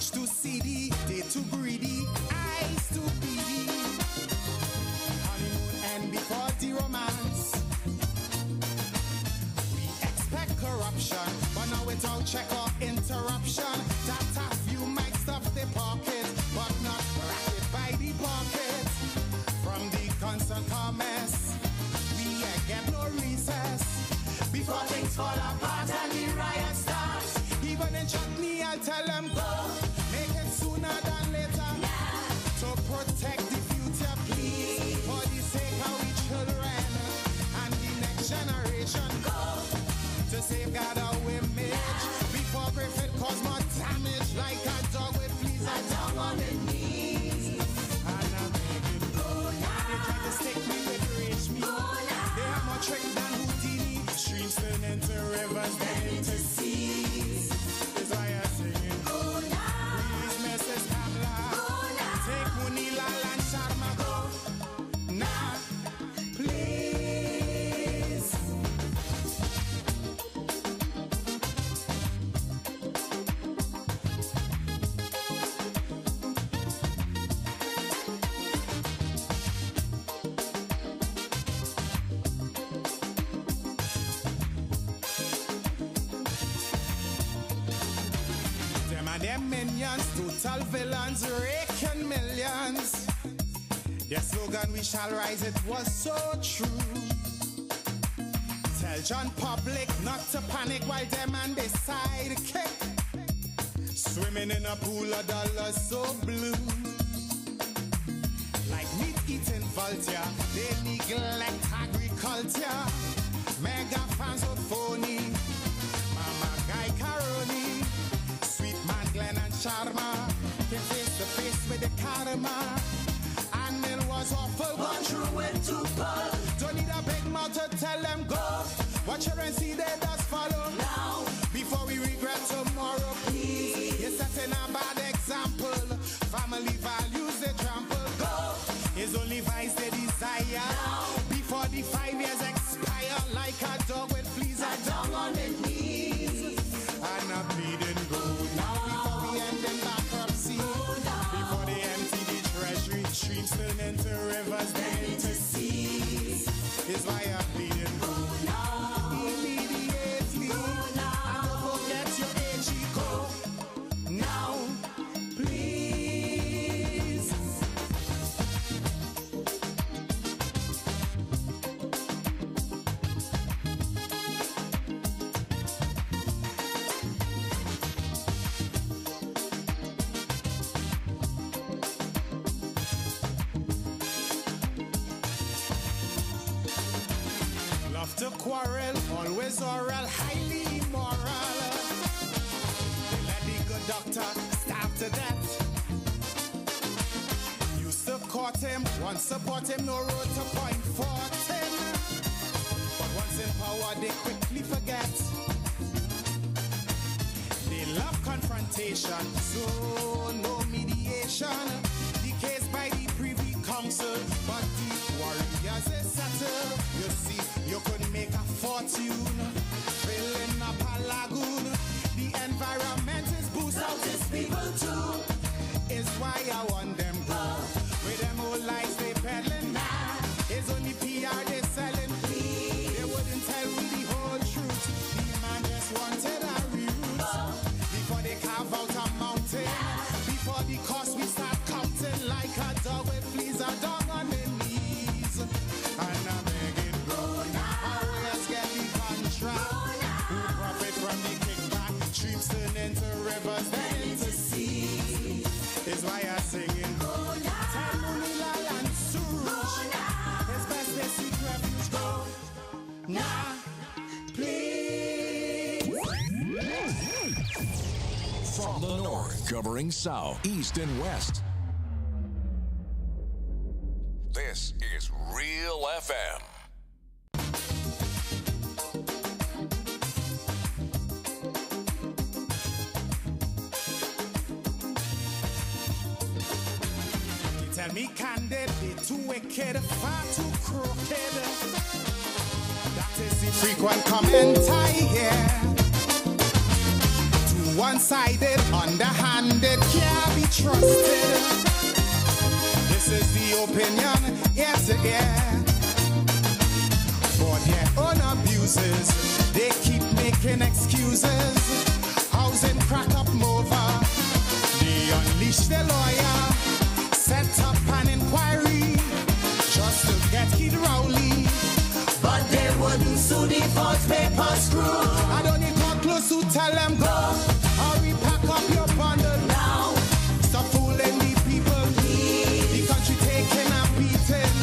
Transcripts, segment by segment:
Much too seedy, they too greedy, eyes too beady. Honeymoon and before the romance, we expect corruption, but now without check or interruption. That a few might stuff the pocket, but not racket by the pocket. From the constant comments, we get no recess. Before things fall apart and the riot starts, even in chutney I'll tell them go. Make it sooner than later. To protect the future, please. For the sake of we children and the next generation. Go. To safeguard our image. Before Griffith cause more damage. Like a dog with fleas, a dog on the knees. And I'm begging, go now. They try to stick me with rage me. Go now. They are more trick than Houdini. Streams turn into rivers, then into seas. That's why I'm singing. Go now. Please, Mrs. Kamla. Go now. Take Munila and Sharma. Go now. Please. Them and them minions, total villains, raking millions. Their slogan, we shall rise, it was so true. Tell John Public not to panic while them and they sidekick. Swimming in a pool of dollars so blue. Like meat-eating vulture, they neglect agriculture. Mega fans of phony, Mama Guy Caroni. Sweet man Glenn and Sharma came face to face with the karma. And Mill was awful, gone through with two pull. Don't need a big mouth to tell them go. Watch her and see they does follow now. Before we regret tomorrow, please. You're setting a bad example. Family values they trample. Go. It's only vice they desire. Now. Before the 5 years expire, like a dog with fleas, a dog on the knees. And a bleeding go now. Before we end in bankruptcy. Before they empty the treasury. Streams turn into rivers, then into seas. Is why I'm bleeding go now. Immediately. And don't forget your AG go now. Please. Love to quarrel, always oral, highly immoral. They let the good doctor starve to death. Used to court him, once support him, no road to point for him. But once in power, they quickly forget. They love confrontation, so no mediation. The case by the Privy Council, but the warriors is settled. You see, you could make a fortune, filling up a lagoon. The environment is boost out its people too. Is why I want them go. With them old lies they peddling now. It's only PR they selling. They wouldn't tell me the whole truth. The man just wanted a root. Before they carve out a mountain. Before the cost we start counting like a dog with fleas, a dog on the knees. And I'm begging, go now. Let's get the contract. Who profit from the kickback? Streams turn into rivers, then into seas. Is why I'm singing, go now. Tell Munila and Surush. It's best they seek refuge, go now. Please. From the north, covering south, east, and west. This is Real FM. You tell me candid, they too wicked, far too crooked. That is the frequent comment I hear. Too One-sided, underhanded, can't be trusted. This is the opinion, ear to ear. For their own abuses, they keep making excuses. Housing crack up over. They unleash their lawyer, set up an inquiry just to get Kid Rowley. But they wouldn't sue the false paper screw. I don't need to close to tell them go. Hurry, pack up your bundle now. Stop fooling the people. The country taking a beating.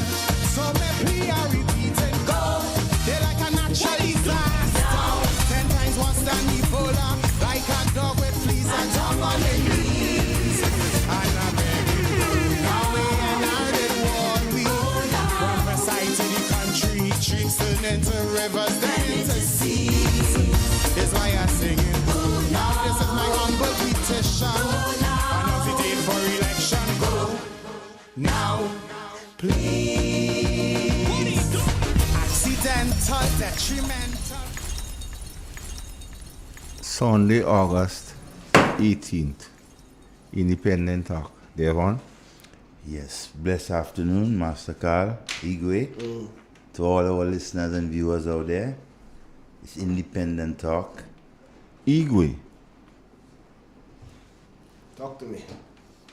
So me plea are repeating. Go. They're like a natural disaster. 10 times worse than Ebola. Like a dog with fleas and tongue on their knees. And I beg you, now we inherited what we prophesy to the country. Streets turn into rivers, then into seas. Is why I'm singing. Now this is my humble petition. Announce the date for election. Go now, please. Accidental, detrimental. Sunday, August 18th. Independent Talk. Devon? Yes, blessed afternoon, Master Carl, Igwe, to all our listeners and viewers out there. It's Independent Talk. Igwe. Talk to me.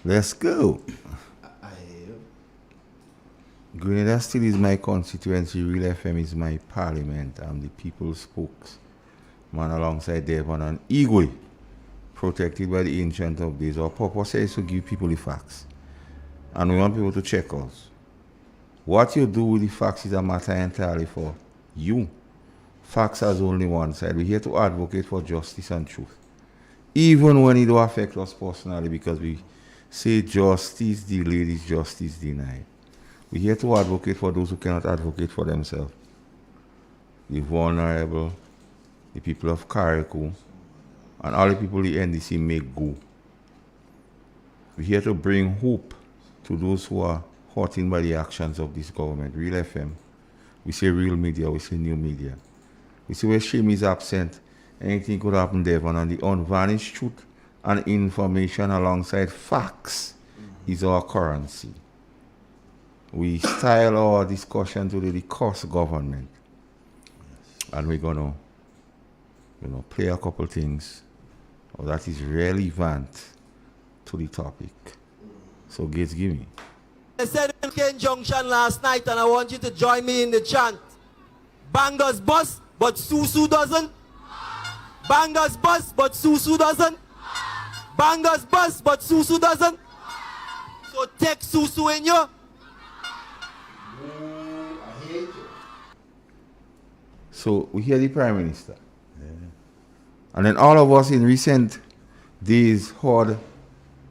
Let's go. I Grenada still is my constituency. Real FM is my parliament. I'm the people's spokesman alongside Devon and Igwe, protected by the Ancient of Days. Our purpose is to give people the facts. And we want people to check us. What you do with the facts is a matter entirely for you. Facts has only one side. We're here to advocate for justice and truth. Even when it don't affect us personally, because we say justice delayed is justice denied. We're here to advocate for those who cannot advocate for themselves. The vulnerable, the people of Carriacou, and all the people the NDC make go. We're here to bring hope to those who are hurting by the actions of this government. Real FM. We say real media, we say new media. We say where shame is absent, anything could happen, Devon, and the unvarnished truth and information alongside facts is our currency. We style our discussion to the cost government. And we're gonna play a couple things that is relevant to the topic. So Gates, give me. I said in Ken Junction last night, and I want you to join me in the chant. Bangers bust, but Susu doesn't. Bangers bust, but Susu doesn't. Bangers bust, but Susu doesn't. So take Susu in you. So we hear the Prime Minister. And then all of us in recent days heard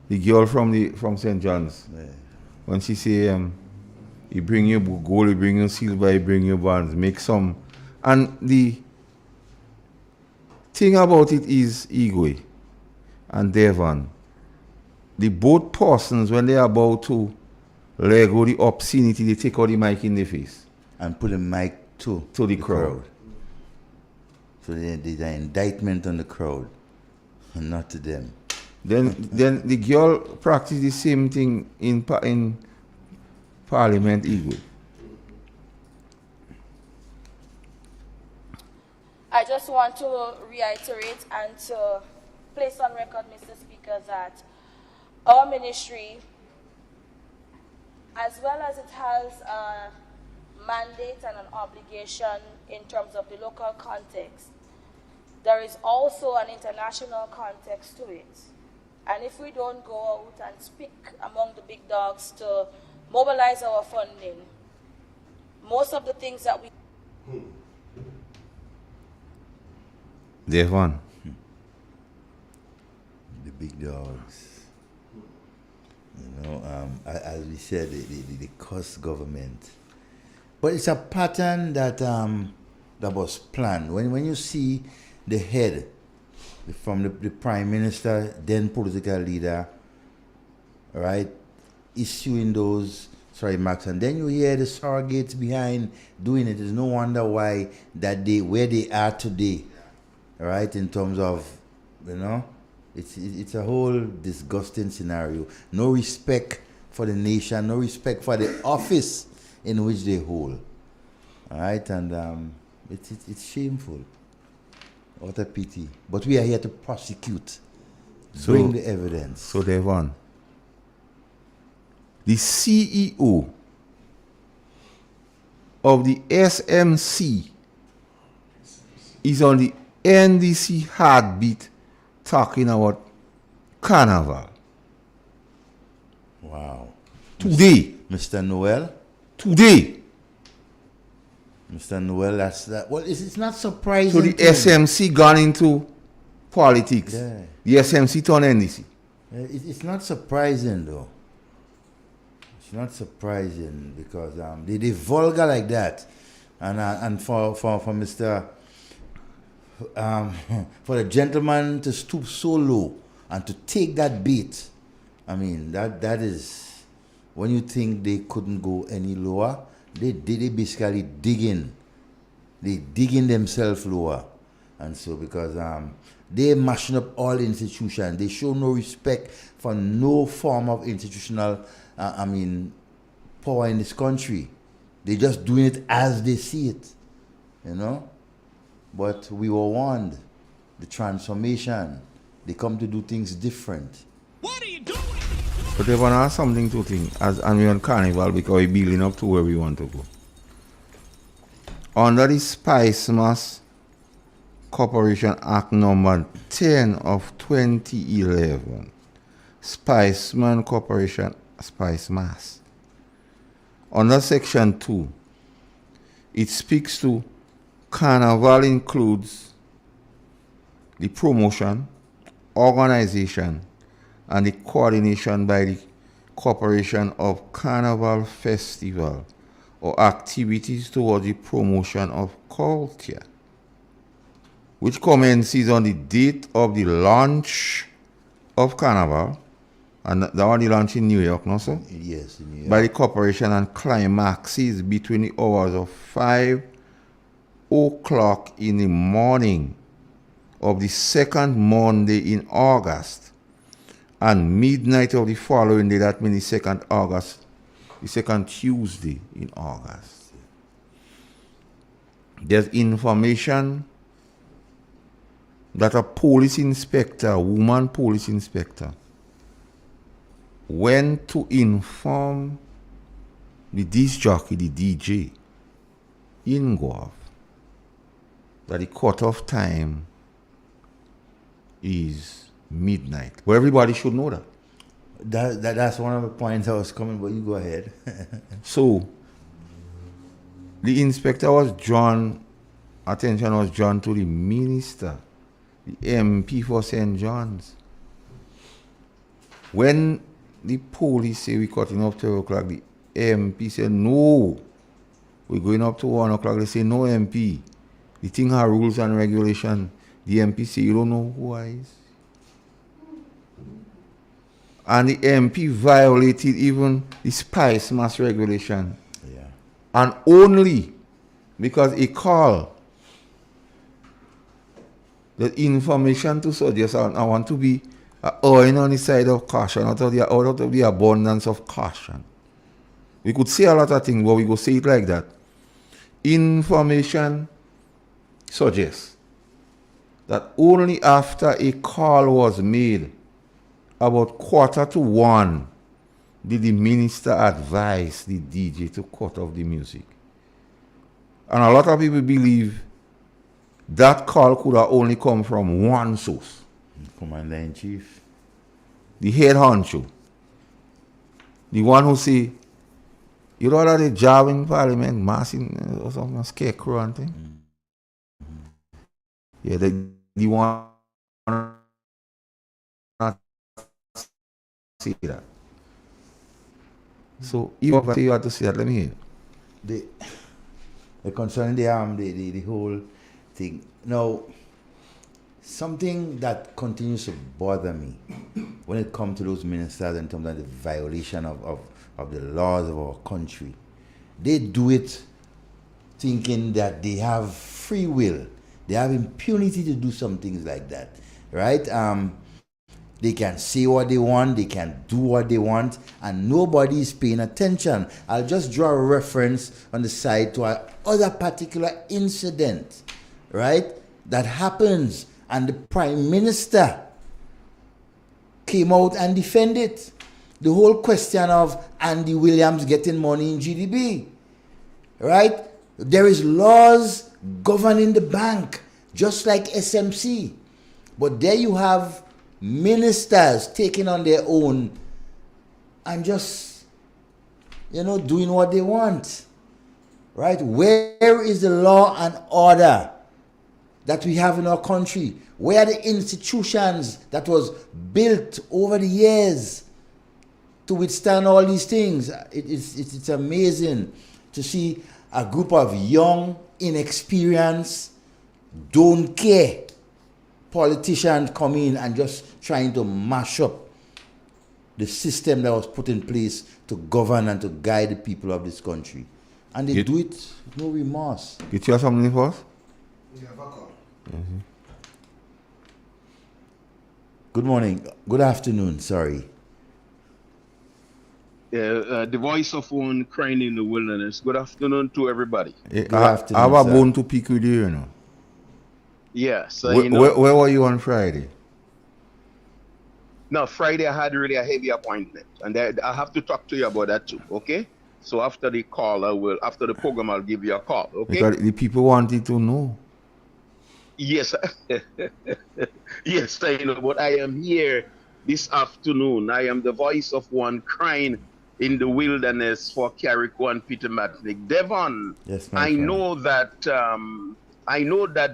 the girl from St. John's. When she say, he bring you gold, he bring you silver, he bring you bonds, make some. And the thing about it is, Igwe and Devon, the both persons, when they are about to let go the obscenity, they take out the mic in their face. And put a mic to the crowd. So there's an indictment on the crowd, and not to them. Then the girl practice the same thing in Parliament, Igwe. I just want to reiterate and to place on record, Mr. Speaker, that our ministry, as well as it has a mandate and an obligation in terms of the local context, there is also an international context to it. And if we don't go out and speak among the big dogs to mobilize our funding, most of the things that we... Devon. The big dogs. You know, as we said, the cost government. But it's a pattern that was planned. When you see the head from the Prime Minister, then political leader, right, issuing those remarks, and then you hear the surrogates behind doing it. It's no wonder why where they are today, right, in terms of, It's a whole disgusting scenario. No respect for the nation, no respect for the office in which they hold. All right, and it's shameful. What a pity. But we are here to prosecute, bring the evidence. So, Devon, the CEO of the SMC is on the NDC heartbeat talking about carnival. Wow. Today. Mr. Noel? Today. Mr. Noel, that's that. Well, it's not surprising. So the SMC gone into politics. Yeah. The SMC turned NDC. It's not surprising, though. It's not surprising because they vulgar like that. And for Mr. For the gentleman to stoop so low and to take that bait, I mean, that is, when you think they couldn't go any lower, they basically dig in. They dig in themselves lower. And so because they mashing up all institutions, they show no respect for no form of institutional, power in this country. They just doing it as they see it, you know. But we were warned, the transformation, they come to do things different. What are you doing? But they want to ask something to think, and we're on carnival because we're building up to where we want to go. Under the Spice Mass Corporation Act number 10 of 2011, Spiceman Corporation, Spice Mass. Under Section 2, it speaks to carnival includes the promotion, organization, and the coordination by the corporation of carnival festival or activities towards the promotion of culture, which commences on the date of the launch of carnival, and that one the launch in New York, no sir? Yes, in New York. By the corporation and climaxes between the hours of 5 o'clock in the morning of the second Monday in August and midnight of the following day, that means the 2nd August, the 2nd Tuesday in August. There's information that a police inspector, a woman police inspector, went to inform the disc jockey, the DJ, in Guav, that the cutoff time is midnight. Well, everybody should know that. That's one of the points I was coming, but you go ahead. So, the inspector was drawn, attention was drawn to the minister, the MP for St. John's. When the police say we're cutting up 12 o'clock, the MP said, no, we're going up to 1 o'clock. They say, no, MP. The thing has rules and regulation. The MP say, you don't know who I is. And the MP violated even the Spice Mass regulation. Yeah. And only because he called the information to suggest, I want to be erring on the side of caution, out of the abundance of caution. We could say a lot of things, but we go say it like that. Information suggests that only after a call was made, about 1:45, did the minister advise the DJ to cut off the music. And a lot of people believe that call could have only come from one source. Commander-in-Chief. The head honcho. The one who say, you know that the job in parliament, massing or something, scarecrow and thing? Yeah, the one not see that. So even if you have to see that, let me hear. The concerning the whole thing. Now, something that continues to bother me when it comes to those ministers in terms of the violation of the laws of our country, they do it thinking that they have free will. They have impunity to do some things like that, right? They can say what they want, they can do what they want, and nobody is paying attention. I'll just draw a reference on the side to another particular incident, right, that happens, and the Prime Minister came out and defended it. The whole question of Andy Williams getting money in GDB, right? There is laws governing the bank, just like SMC. But there you have ministers taking on their own and just, doing what they want, right? Where is the law and order that we have in our country? Where are the institutions that was built over the years to withstand all these things? It's amazing to see a group of young, inexperienced, don't care politicians come in and just trying to mash up the system that was put in place to govern and to guide the people of this country. And they do it with no remorse. Get you something for us? You have a call. Mm-hmm. Good morning. Good afternoon, sorry. The voice of one crying in the wilderness. Good afternoon to everybody. Good afternoon, I have a sir. bone to pick with you, Yes. Where were you on Friday? No, Friday I had really a heavy appointment. And I have to talk to you about that too, okay? So after the call, after the program, I'll give you a call, okay? Because the people wanted to know. Yes. Yes, I know. But I am here this afternoon. I am the voice of one crying in the wilderness for Carriacou and Peter Matnick. Devon, Yes, my I friend. know that,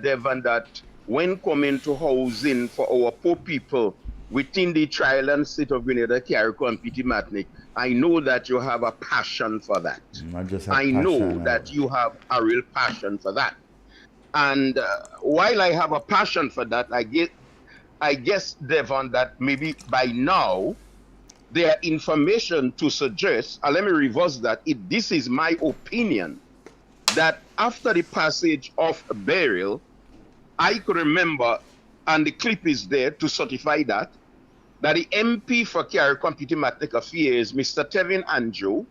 Devon, that when coming to housing for our poor people within the trial and state of Grenada, Carriacou and Peter Matnick, I know that you have a passion for that. Not just a I know passion, that you have a real passion for that. And while I have a passion for that, I guess, Devon, that maybe by now there are information to suggest, let me reverse that, if this is my opinion, that after the passage of burial, I could remember, and the clip is there to certify that the MP for Carriacou and Peter Matnick Affairs, Mr. Tevin Andrew,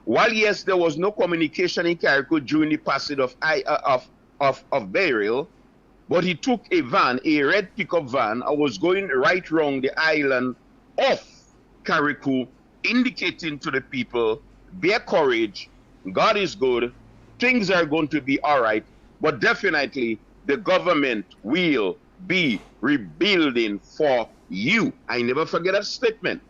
while yes, there was no communication in Carriacou during the passage of burial, but he took a van, a red pickup van, and was going right round the island of Carriacou, indicating to the people, bear courage, God is good, things are going to be all right, but definitely the government will be rebuilding for you. I never forget that statement.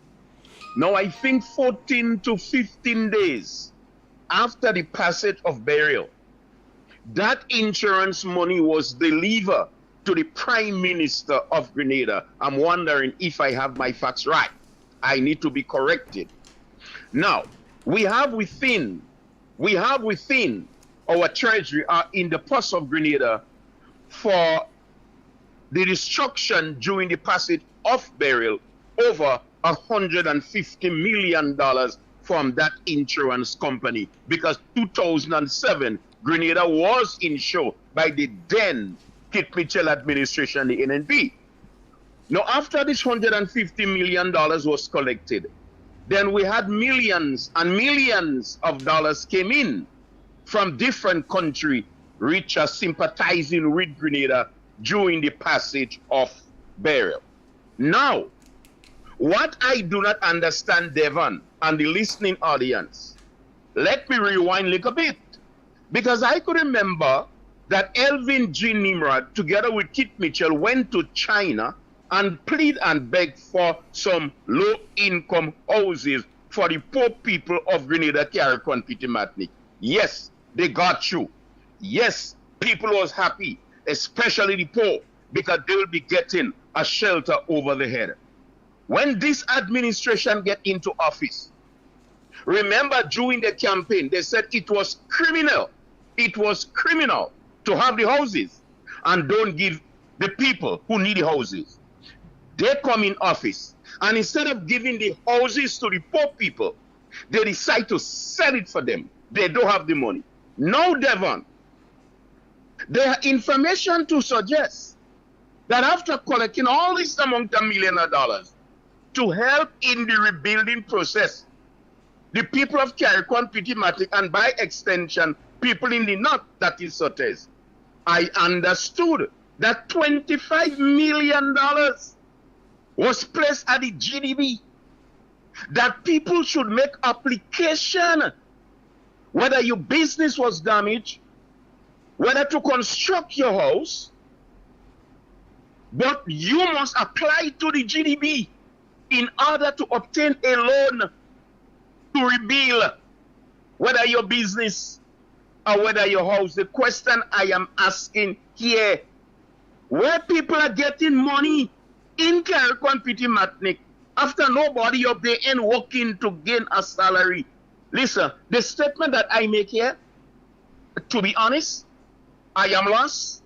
Now, I think 14 to 15 days after the passage of burial, that insurance money was delivered to the Prime Minister of Grenada. I'm wondering if I have my facts right. I need to be corrected. Now, we have within our treasury in the purse of Grenada for the destruction during the passage of burial over $150 million from that insurance company, because 2007 Grenada was insured by the then Kit Mitchell administration, the NNB. Now, after this $150 million was collected, then we had millions and millions of dollars came in from different countries, which are sympathizing with Grenada during the passage of burial. Now, what I do not understand, Devon, and the listening audience, let me rewind a little bit. Because I could remember that Elvin G. Nimrod, together with Kit Mitchell, went to China and plead and beg for some low-income houses for the poor people of Grenada, Carriacou, and Peter Matnick. Yes, they got you. Yes, people was happy, especially the poor, because they will be getting a shelter over the head. When this administration get into office, remember during the campaign, they said it was criminal. It was criminal to have the houses and don't give the people who need the houses. They come in office, and instead of giving the houses to the poor people, they decide to sell it for them. They don't have the money. Now, Devon, there are information to suggest that after collecting all this amount of millions of dollars, to help in the rebuilding process. The people of Carriacou and Pitimatic, and by extension, people in the north, that is Sotes, I understood that $25 million was placed at the GDB, that people should make application, whether your business was damaged, whether to construct your house, but you must apply to the GDB in order to obtain a loan to rebuild, whether your business or whether your house. The question I am asking here, where people are getting money in Carriacou and Pitimatnik after nobody up there ain't working to gain a salary. Listen, the statement that I make here, to be honest, I am lost.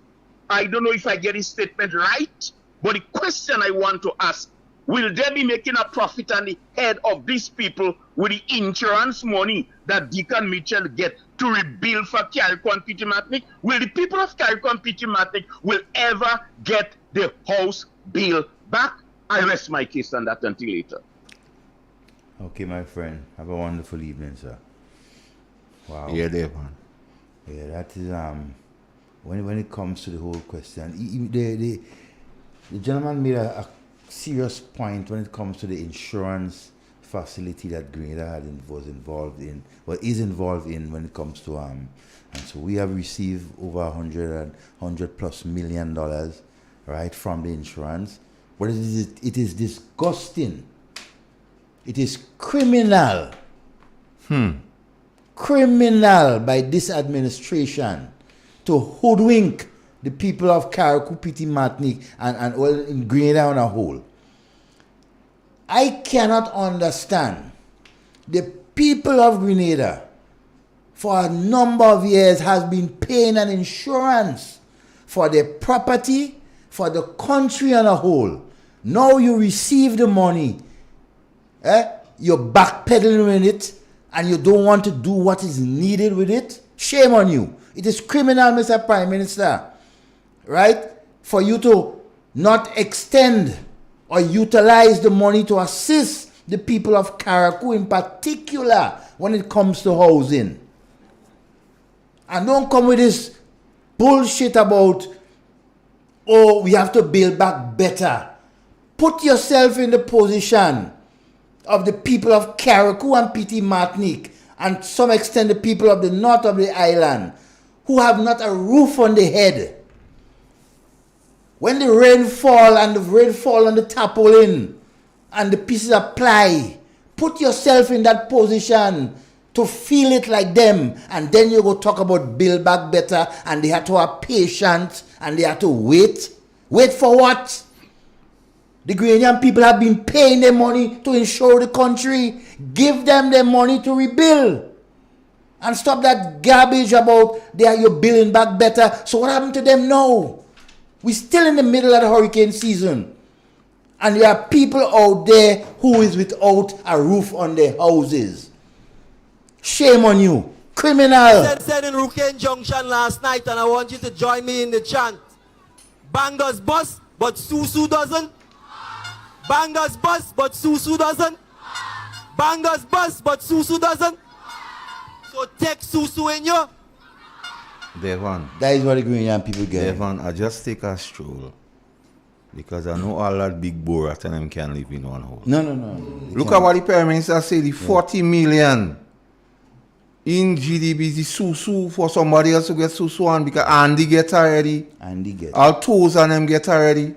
I don't know if I get this statement right, but the question I want to ask, will they be making a profit on the head of these people with the insurance money that Deacon Mitchell get to rebuild for Carriacou and Pitimatnik? Will the people of Carriacou and Pitimatnik will ever get the house bill back? I rest my case on that until later. Okay, my friend. Have a wonderful evening, sir. Wow. Yeah, Devon. Yeah, that is when it comes to the whole question, the gentleman made a serious point when it comes to the insurance facility that Grenada is involved in when it comes to and so we have received over $100+ million, right, from the insurance. But it is disgusting. It is criminal. Criminal by this administration to hoodwink the people of Carriacou, Pitimatnik, and well, in Grenada on a whole. I cannot understand the people of Grenada for a number of years has been paying an insurance for their property, for the country on a whole. Now you receive the money, you're backpedaling with it, and you don't want to do what is needed with it. Shame on you. It is criminal, Mr. Prime Minister, right, for you to not extend or utilize the money to assist the people of Carriacou in particular when it comes to housing. And don't come with this bullshit about, oh, we have to build back better. Put yourself in the position of the people of Carriacou and Pitimatnik, and to some extent the people of the north of the island, who have not a roof on their head. When the rain fall and the rain fall on the tarpaulin and the pieces of ply, put yourself in that position to feel it like them, and then you go talk about build back better, and they have to have patience and they have to wait. Wait for what? The Ghanaian people have been paying their money to insure the country. Give them their money to rebuild. And stop that garbage about you're building back better. So what happened to them now? We're still in the middle of the hurricane season. And there are people out there who is without a roof on their houses. Shame on you. Criminal. Said in Rukane Junction last night, and I want you to join me in the chant. Bangers bust, but Susu doesn't. Bangers bust, but Susu doesn't. Bangers bust, but Susu doesn't. So take Susu in you. Devon. That is what the Ghanaian people get. Devon, I just take a stroll. Because I know all that big borat and them can live in one house. No. Look at what the Prime Minister said, the 40 million in GDP, the Susu for somebody else to get Susu on, because Andy get already. All toes and them get already.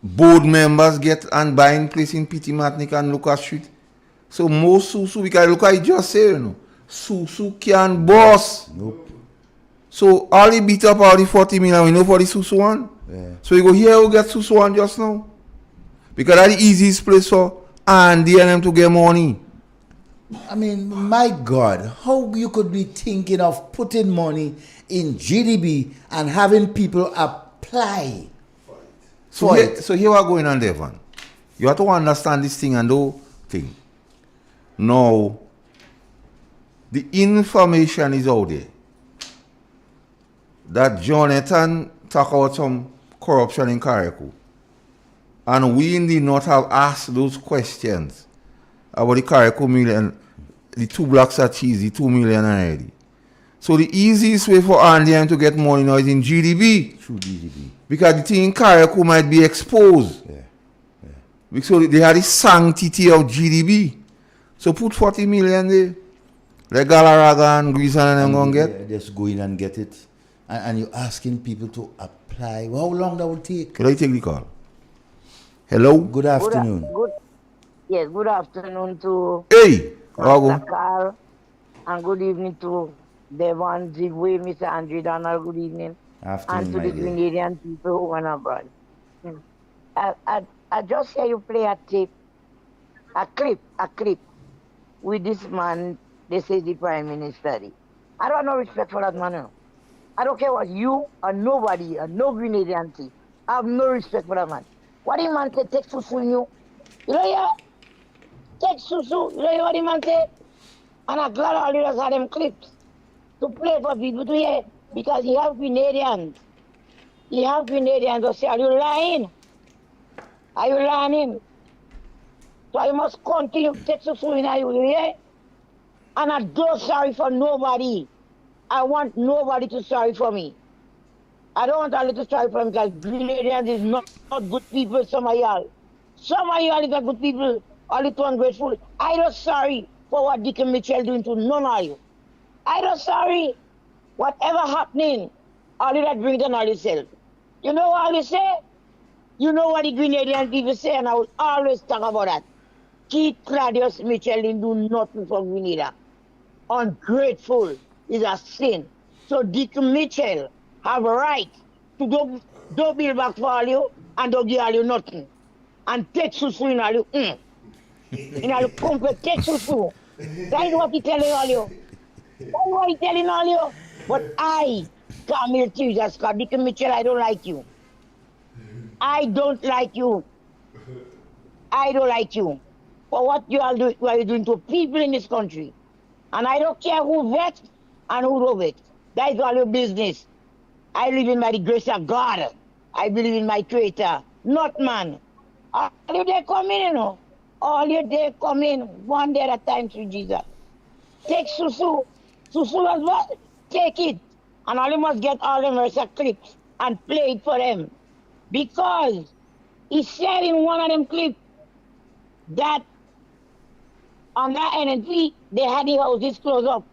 Board members get and buying place in Pitimatnik and Lucas Street. So most Susu, because look at it just say, you know, Susu can boss. Nope. So all he beat up all the 40 million, we know for the Susu one. Yeah. So you go here who get Susu one just now. Because that's the easiest place for Andy and them to get money. I mean, my God, how you could be thinking of putting money in GDB and having people apply. So here we are going on, Devon. You have to understand this thing and do thing. Now, the information is out there that Jonathan talk about some corruption in Carriacou. And we did not have asked those questions about the Carriacou million, the 2 blocks of cheese, the 2 million already. So the easiest way for Andean to get money now is in GDB. Through GDB. Because the thing in Carriacou might be exposed. Yeah. Because they had the sanctity of GDB. So put 40 million there. Let Galarraga and Grison and them go and get. Just go in and get it. And you're asking people to apply. How long that will take? Could I take the call? Hello? Good afternoon. Good afternoon to Hey! How Mr. go? Carl, and good evening to Devon, Zigwe, Mr. Andre Donald, good evening, Afternoon, and to my the dear. Grenadian people who went abroad. I just hear you play a clip with this man, they say the Prime Minister. I don't have no respect for that man. I don't care what you or nobody or no Grenadian say. I have no respect for that man. What the man say, take susu in you? You know, yeah? Take susu. You know what the man say? And I'm glad all of us have them clips to play for people to hear because he have Grenadians. He have Grenadians who say, are you lying? Are you lying? So I must continue to take susu in you, yeah? And I don't sorry for nobody. I want nobody to sorry for me. I don't want all to sorry for me because Grenadians is not good people, some of y'all. Some of y'all is not good people, all too ungrateful. I don't sorry for what Dick and Mitchell doing to none of you. I don't sorry. Whatever happening, all that bring down all yourself. You know what they say? You know what the Grenadian people say, and I will always talk about that. Keith Claudius Mitchell didn't do nothing for Grenada. Ungrateful is a sin. So Dick Mitchell have a right to go build back for all you and don't give all you nothing. And take susu in all you. In all you comfort, take susu. That is what he telling all you. That is what he telling all you. But I, Camille Jesus Scott, Dick Mitchell, I don't like you. I don't like you. I don't like you. For what you are doing to people in this country. And I don't care who vets and who don't vet. That is all your business. I live in by the grace of God. I believe in my creator, not man. All you day come in, you know. All you day come in, one day at a time through Jesus. Take susu. Susu as well. Take it. And all you must get all the Mercer clips and play it for them. Because he said in one of them clips that on that NNP, they had the houses closed up.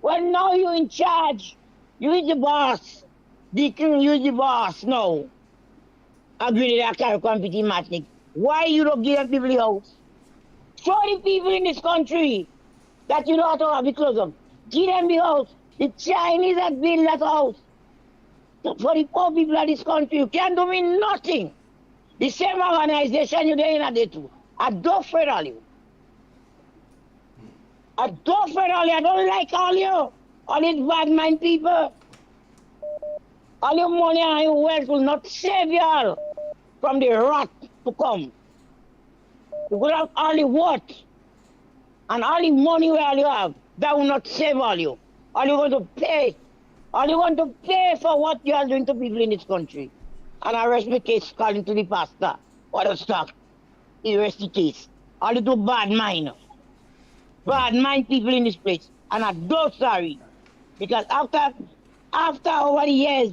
Well, now you're in charge. You're the boss. Deacon, you're the boss now. Agree with that Carriacou PT Matnik. Why you don't give them people the house? Show the people in this country that you don't have to have it closed up. Give them the house. The Chinese have built that house. So for the poor people of this country, you can't do me nothing. The same organization you're doing at the two. I don't afraid all you. I don't afraid all you. I don't like all you. All these bad mind people. All your money and your wealth will not save you all from the wrath to come. You will have all the what and all the money where all you have, that will not save all you. All you want to pay. All you want to pay for what you are doing to people in this country. And I rest my case calling to the pastor. What a stock. He rest the case. All you do bad mind. Bad mind people in this place. And I'm so sorry. Because after over the years,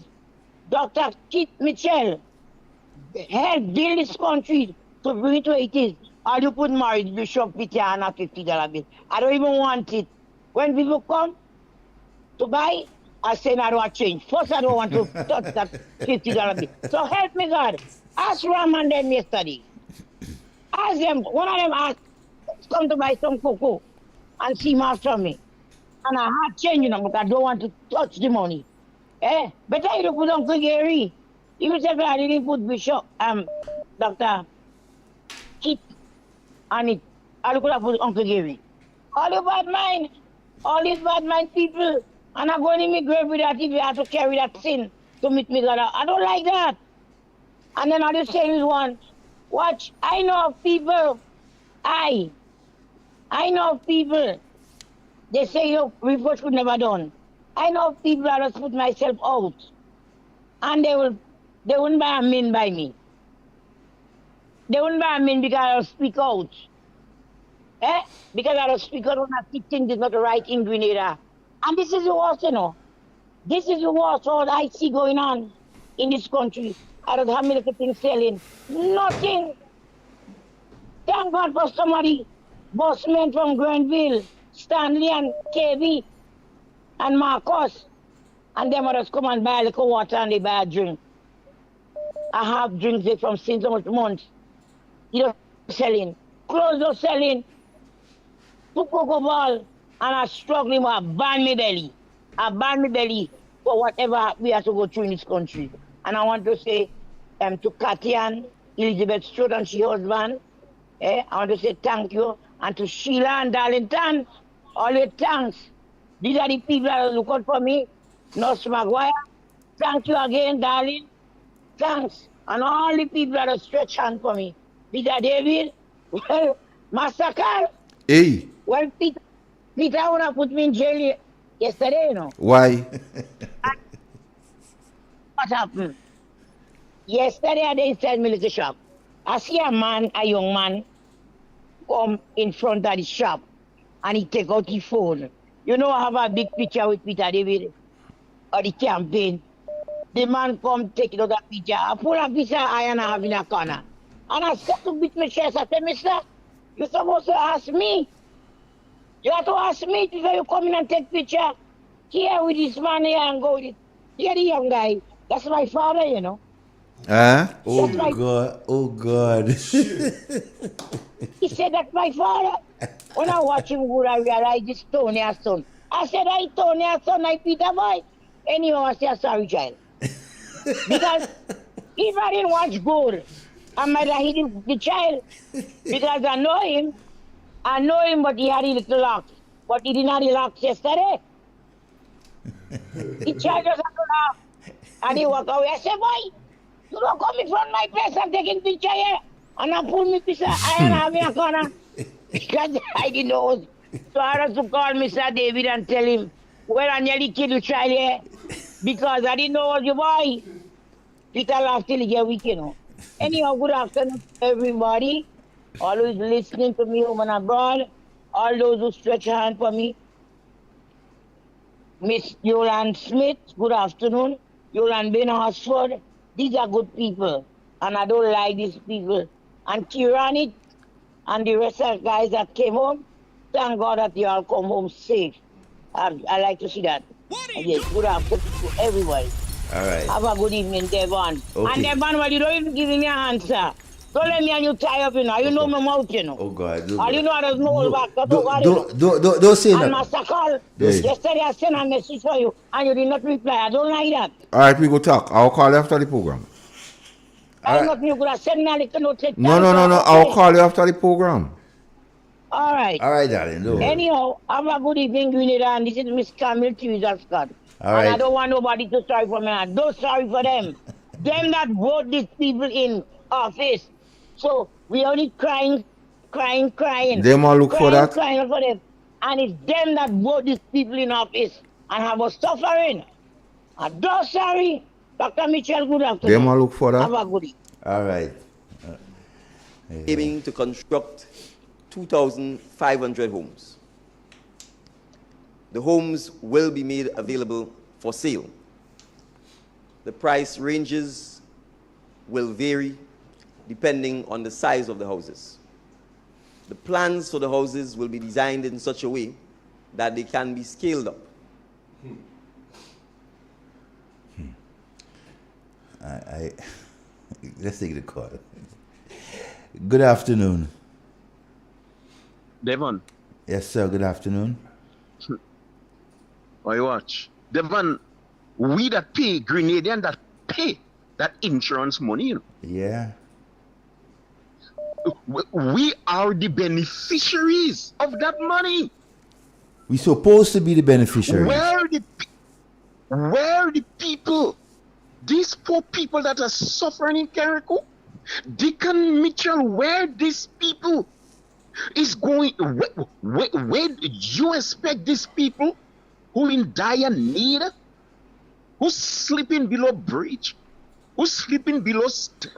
Dr. Keith Mitchell helped build this country to bring it to where it is. All you put married Bishop Peter and a $50 bill. I don't even want it. When people come to buy, I say I don't want change. First, I don't want to touch that $50 bill. So help me, God. Ask Ram and them yesterday. Ask them. One of them asked, come to buy some cocoa and see after me. And I had change, you know, but I don't want to touch the money. Better you put Uncle Gary. Even if I didn't put Bishop, Dr. Keith on it, I could have put Uncle Gary. All the bad mind, all these bad mind people, and I'm going to my grave with that if you have to carry that sin to meet me God. I don't like that. And then all the same one, watch, I know of people, I know of people, they say your report should never done. I know of people that just put myself out, and they wouldn't buy a min by me. They wouldn't ban me because I don't speak out. Eh? Because I don't speak out when I think is not the right in Grenada. And this is the worst, you know. This is the worst what I see going on in this country. I don't have many things selling. Nothing. Thank God for somebody, bossmen from Grenville, Stanley and KB and Marcus. And them others come and buy a little water and they buy a drink. I have drinks there from since so much months. You know, selling. Clothes not selling. Two cocoa ball. And I struggling with a ban me belly. I ban me belly for whatever we have to go through in this country. And I want to say to Katian, Elizabeth Stewart and she husband, I want to say thank you. And to Sheila and Darlington, always thanks. These are the people that look out for me. Nurse Maguire, thank you again, darling. Thanks. And all the people that are stretch hand for me. Peter David, well, Master Carl. Hey. Well, Peter wanna put me in jail yesterday, you know. Why? What happened? Yesterday I did inside military shop. I see a young man, come in front of the shop and he take out his phone. You know I have a big picture with Peter David or the campaign. The man come take it out of picture. I pull a piece of iron I have in a corner. And I start to beat my chest. I said, mister, you're supposed to ask me. You have to ask me before you come in and take picture. Here with this man here and go with it. Here the young guy. That's my father, you know. Huh? Oh God, oh God. He said that's my father. When I watch him go, I realize this Tony's son. I said, I Tony's son, I Peter boy. Anyhow, I said, sorry, child. Because if I didn't watch good, I might have hit the child. Because I know him, but he had a little locks. But he didn't have the locks yesterday. The child just had to laugh. And he walked away. I said, boy, you don't come in front of my place and taking picture here. And I pull me piece of iron out of my corner. Because I didn't know. So I had to call Mr. David and tell him, well, I nearly killed you, child here. Because I didn't know what you boy. Peter laughed till he get weak, you know. Anyhow, good afternoon to everybody. Always listening to me home and abroad. All those who stretch a hand for me. Miss Yolande Smith, good afternoon. Yolande Ben Oxford. These are good people. And I don't like these people. And Kirani and the rest of the guys that came home, thank God that they all come home safe. I like to see that. Yes, good afternoon to everybody. All right. Have a good evening, Devon. Okay. And Devon, well, you don't even give me an answer. Don't let me and you tie up, you know. You know my mouth, you know. Oh God. All you know, there's no hold back. Don't say that. And Master Carl, Yes. yesterday I sent a message for you and you did not reply. I don't like that. All right, we go talk. I'll call you after the program. I'm not you could have sent me a little note. No. I'll call you after the program. All right. All right, darling. No. Anyhow, have a good evening, Grenada, and this is Miss Camille Teresa Scott. All and right. I don't want nobody to sorry for me. I don't sorry for them. Them that vote these people in office. So we only crying. Them all look for that? Crying for them. And it's them that vote these people in office and have us suffering. I don't sorry. Dr. Mitchell, good afternoon. Them all look for that? Have a good evening. All right. Aiming to construct 2,500 homes. The homes will be made available for sale. The price ranges will vary depending on the size of the houses. The plans for the houses will be designed in such a way that they can be scaled up. Let's take the call. Good afternoon. Devon, Yes, sir. Good afternoon. I watch. Devon, we that pay, Grenadian that pay that insurance money, you know. Yeah. We are the beneficiaries of that money. We supposed to be the beneficiaries. Where the people, these poor people that are suffering in Carriacou, Deacon Mitchell, where these people is going, where do you expect these people who in dire need, who's sleeping below bridge, who's sleeping below step,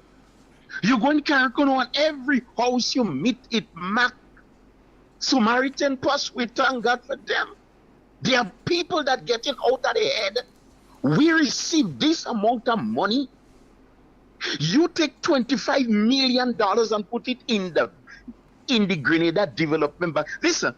You go in Carriacou and every house you meet it mark Samaritan Plus. We thank God for them. There are people that getting out of their head. We receive this amount of money. You take $25 million and put it in the Grenada Development Bank. Listen,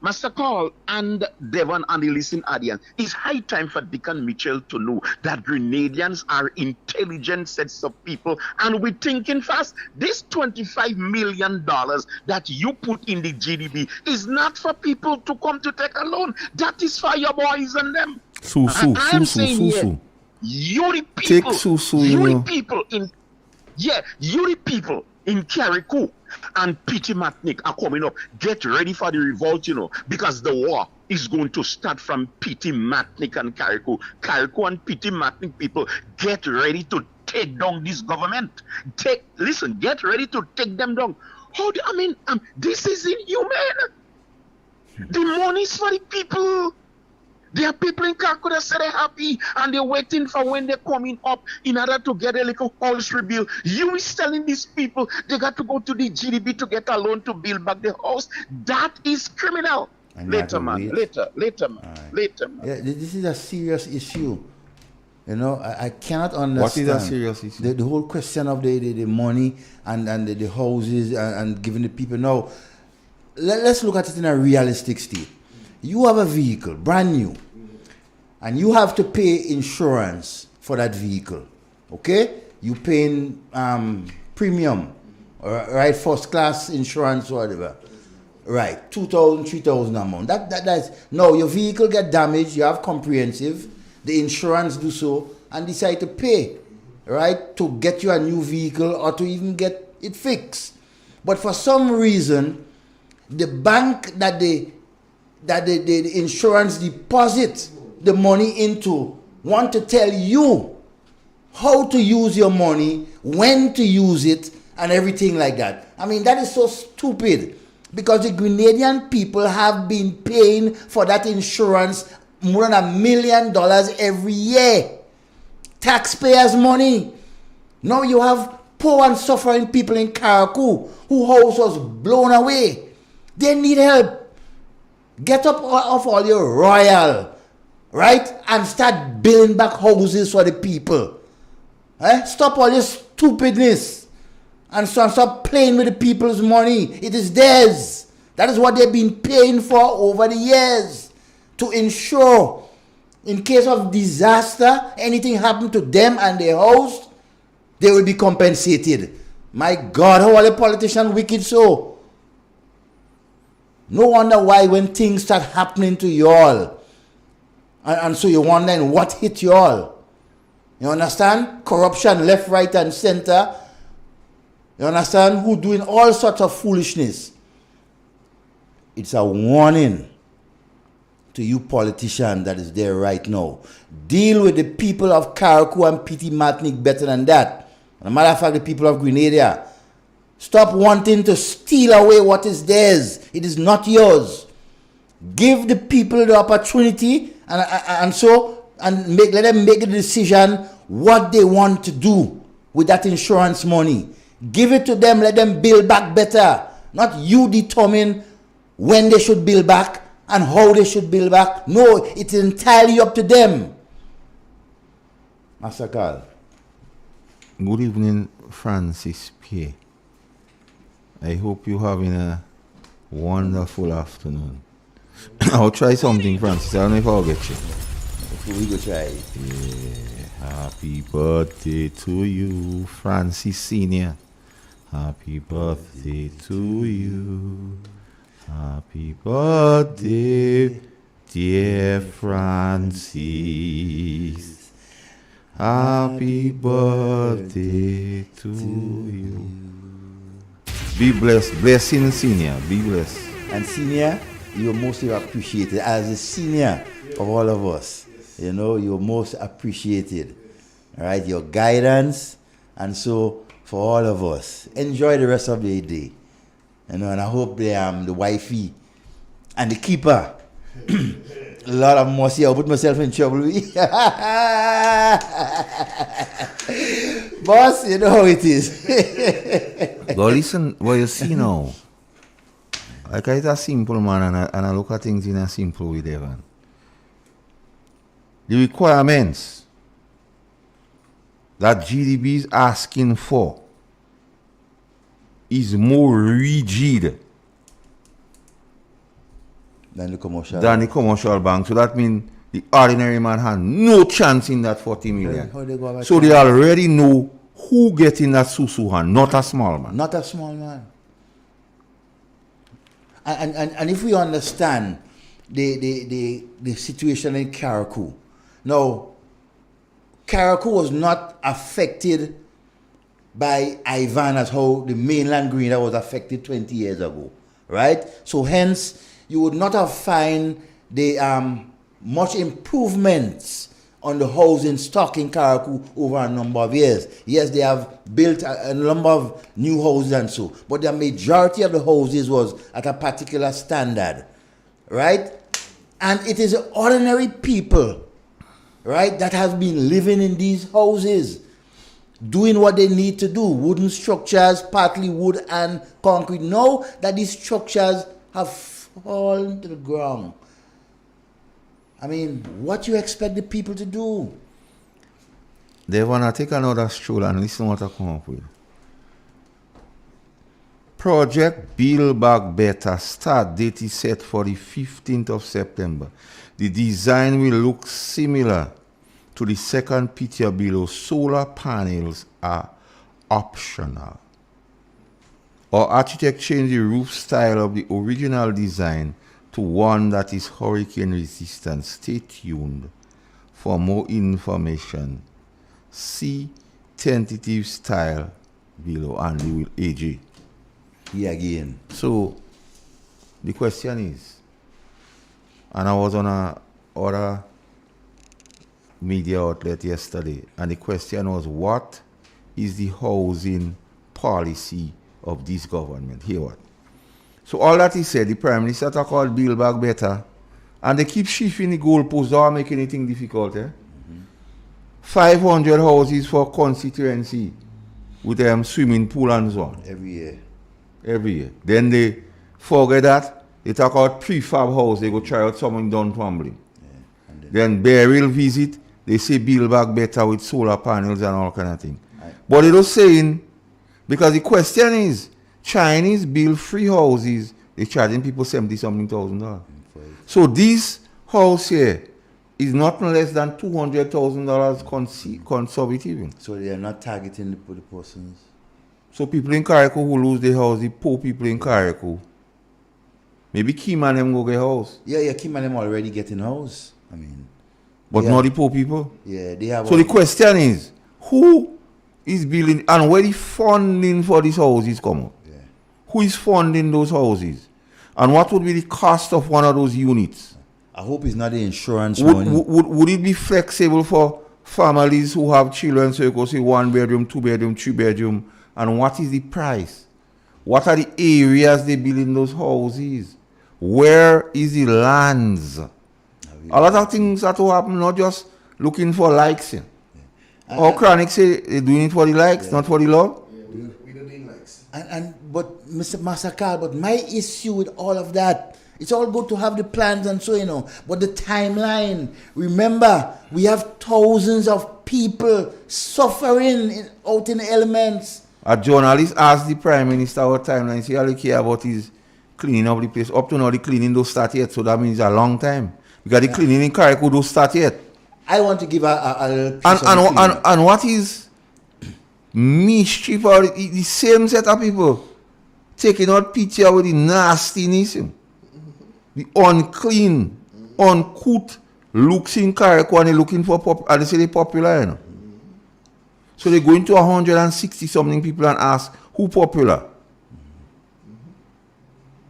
Master Carl and Devon and the listening audience, it's high time for Dick and Mitchell to know that Grenadians are intelligent sets of people and we're thinking fast. This $25 million that you put in the GDP is not for people to come to take a loan. That is for your boys and them. Su. You the people, you the people in Carriacou and Matnik are coming up. Get ready for the revolt, because the war is going to start from Matnik and Carriacou. Carriacou and Matnik people, get ready to take down this government. Get ready to take them down. This is inhuman. The money is for the people. There are people in Carriacou that say they're happy and they're waiting for when they're coming up in order to get a little house rebuilt. You is telling these people they got to go to the GDP to get a loan to build back the house. That is criminal. Later, man. Later. Yeah, this is a serious issue. I cannot understand. What is a serious issue? The whole question of the money and the houses and giving the people. Now, let's look at it in a realistic state. You have a vehicle, brand new, and you have to pay insurance for that vehicle. Okay? You paying premium, right? First class insurance or whatever. Right, 2,000, 3,000 amount. That's no. Your vehicle get damaged. You have comprehensive. The insurance do so and decide to pay, right, to get you a new vehicle or to even get it fixed. But for some reason, the bank that the insurance deposit the money into want to tell you how to use your money, when to use it, and everything like that. That is so stupid because the Grenadian people have been paying for that insurance more than $1 million every year. Taxpayers' money. Now you have poor and suffering people in Carriacou whose house was blown away. They need help. Get up off all your royal, right? And start building back houses for the people. Stop all your stupidness. And stop playing with the people's money. It is theirs. That is what they've been paying for over the years. To ensure, in case of disaster, anything happen to them and their house, they will be compensated. My God, how are the politicians wicked so? No wonder why when things start happening to y'all, and so you're wondering what hit y'all. You understand? Corruption left, right, and center. You understand? Who doing all sorts of foolishness. It's a warning to you politicians that is there right now. Deal with the people of Carriacou and Matnik better than that. As a matter of fact, the people of Grenada. Stop wanting to steal away what is theirs. It is not yours. Give the people the opportunity and let them make the decision what they want to do with that insurance money. Give it to them. Let them build back better. Not you determine when they should build back and how they should build back. No, it's entirely up to them. Master Carl. Good evening, Francis P. I hope you're having a wonderful afternoon. I'll try something, Francis. I don't know if I'll get you. We go try it. Yeah. Happy birthday to you, Francis Senior. Happy birthday to you. Happy birthday, dear Francis. Happy birthday to you. Be blessed. Blessing, Senior. Be blessed. And Senior, you're mostly appreciated. As a senior of all of us, you're most appreciated. All right, your guidance. And so, for all of us, enjoy the rest of the day. And I hope the wifey and the keeper. Lord have mercy, I'll put myself in trouble. Boss, you know how it is. But listen, what you see now, like it's a simple man, and I look at things in a simple way, Devon. The requirements that GDB is asking for is more rigid than the commercial bank. So that means the ordinary man has no chance in that 40 million. How they go So they already know who gets in that susu hand, not a small man. Not a small man. And if we understand the situation in Carriacou, now Carriacou was not affected by Ivan as how the mainland greener was affected 20 years ago, right? So hence you would not have find the much improvements on the housing stock in Carriacou over a number of years. Yes, they have built a number of new houses and so, but the majority of the houses was at a particular standard, right? And it is ordinary people, right, that have been living in these houses, doing what they need to do, wooden structures, partly wood and concrete. Now that these structures have fallen to the ground, I mean, what you expect the people to do? They want to take another stroll and listen what I come up with. Project Build Back Better start date is set for the 15th of September. The design will look similar to the second picture below. Solar panels are optional. Our architect changed the roof style of the original design to one that is hurricane resistant. Stay tuned for more information. See tentative style below, and we will AJ. Here again. So the question is, and I was on a other media outlet yesterday, and the question was, what is the housing policy of this government? Hear what? So all that he said, the Prime Minister talk about Build Back Better, and they keep shifting the goalposts, don't make anything difficult. 500 houses for constituency with swimming pool and so on. Every year. Then they forget that. They talk about prefab house, they go try out something done tumbling. Then burial visit, they say Build Back Better with solar panels and all kind of thing. But they don't saying, because the question is, Chinese build free houses, they charging people $70-something thousand. So this house here is nothing less than $200,000 conservative. So they are not targeting the persons. So people in Carriacou who lose their house, the poor people in Carriacou, maybe Kim and them go get house. Yeah, Kim and them already getting house. I mean, but not the poor people. Yeah, they have. So the question is, who is building and where the funding for these houses come up? Yeah. Who is funding those houses? And what would be the cost of one of those units? I hope it's not the insurance money. Would it be flexible for families who have children, so you go say 1 bedroom, 2 bedroom, 3 bedroom? And what is the price? What are the areas they build in those houses? Where is the lands? A lot of things that will happen, not just looking for likes. Yeah. Or Chronic say they're doing it for the likes, not for the love. Yeah, we don't need likes. But Mr. Masakal, but my issue with all of that, it's all good to have the plans and so, but the timeline, remember, we have thousands of people suffering out in the elements. A journalist asked the Prime Minister what timeline. He said, all he care about is cleaning up the place. Up to now, the cleaning don't start yet, so that means a long time. Because the cleaning in Carriacou don't start yet. I want to give a little piece and what is mischief or the same set of people taking out picture with the nastiness, the unclean, uncouth looks in Carriacou, and they're looking for and they say they're popular, So they go into 160 something people and ask who popular.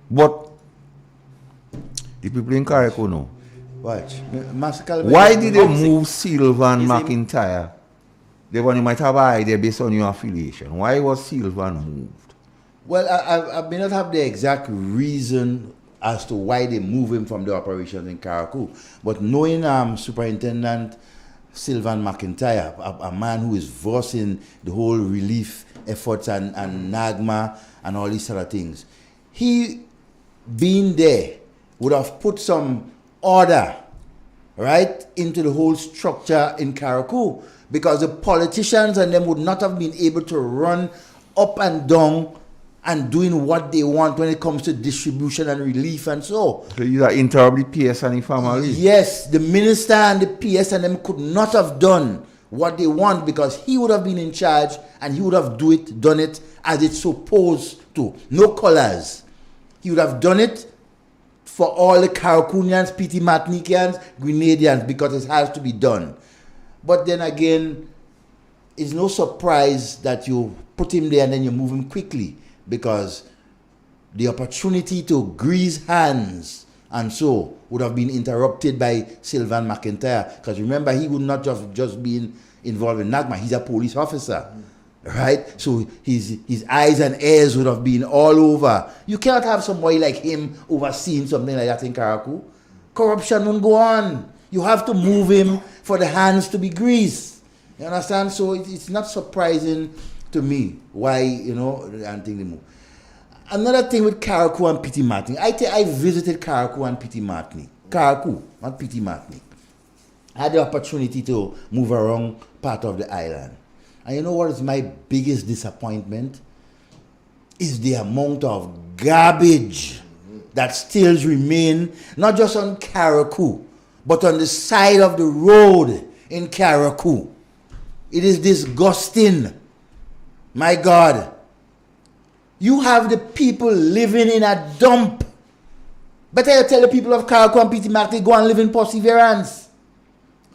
But the people in Carriacou know. Watch. Why did they move Sylvan McIntyre? They might have an idea based on your affiliation. Why was Sylvan moved? Well, I may not have the exact reason as to why they move him from the operations in Carriacou, but knowing Superintendent Sylvan McIntyre, a man who is voicing the whole relief efforts and NAGMA and all these sort of things. He, being there, would have put some order, right, into the whole structure in Carriacou, because the politicians and them would not have been able to run up and down and doing what they want when it comes to distribution and relief and so. So you interrupt the PS and the family? Yes, the minister and the PS and them could not have done what they want, because he would have been in charge and he would have done it as it's supposed to. No colors. He would have done it for all the Carriacouians, Petit Martiniquans, Grenadians, because it has to be done. But then again, it's no surprise that you put him there and then you move him quickly, because the opportunity to grease hands and so would have been interrupted by Sylvan McIntyre. Because remember, he would not just be involved in NAGMA. He's a police officer, right? So his eyes and ears would have been all over. You cannot have somebody like him overseeing something like that in Carriacou. Corruption won't go on. You have to move him for the hands to be greased. You understand? So it's not surprising to me why, and think they move. Another thing with Carriacou and Petit Martinique. I visited Carriacou and Petit Martinique. Carriacou, not Petit Martinique. I had the opportunity to move around part of the island. And you know what is my biggest disappointment? Is the amount of garbage that still remain, not just on Carriacou, but on the side of the road in Carriacou. It is disgusting. My God. You have the people living in a dump. Better you tell the people of Carriacou and Petit Martinique, go and live in Perseverance.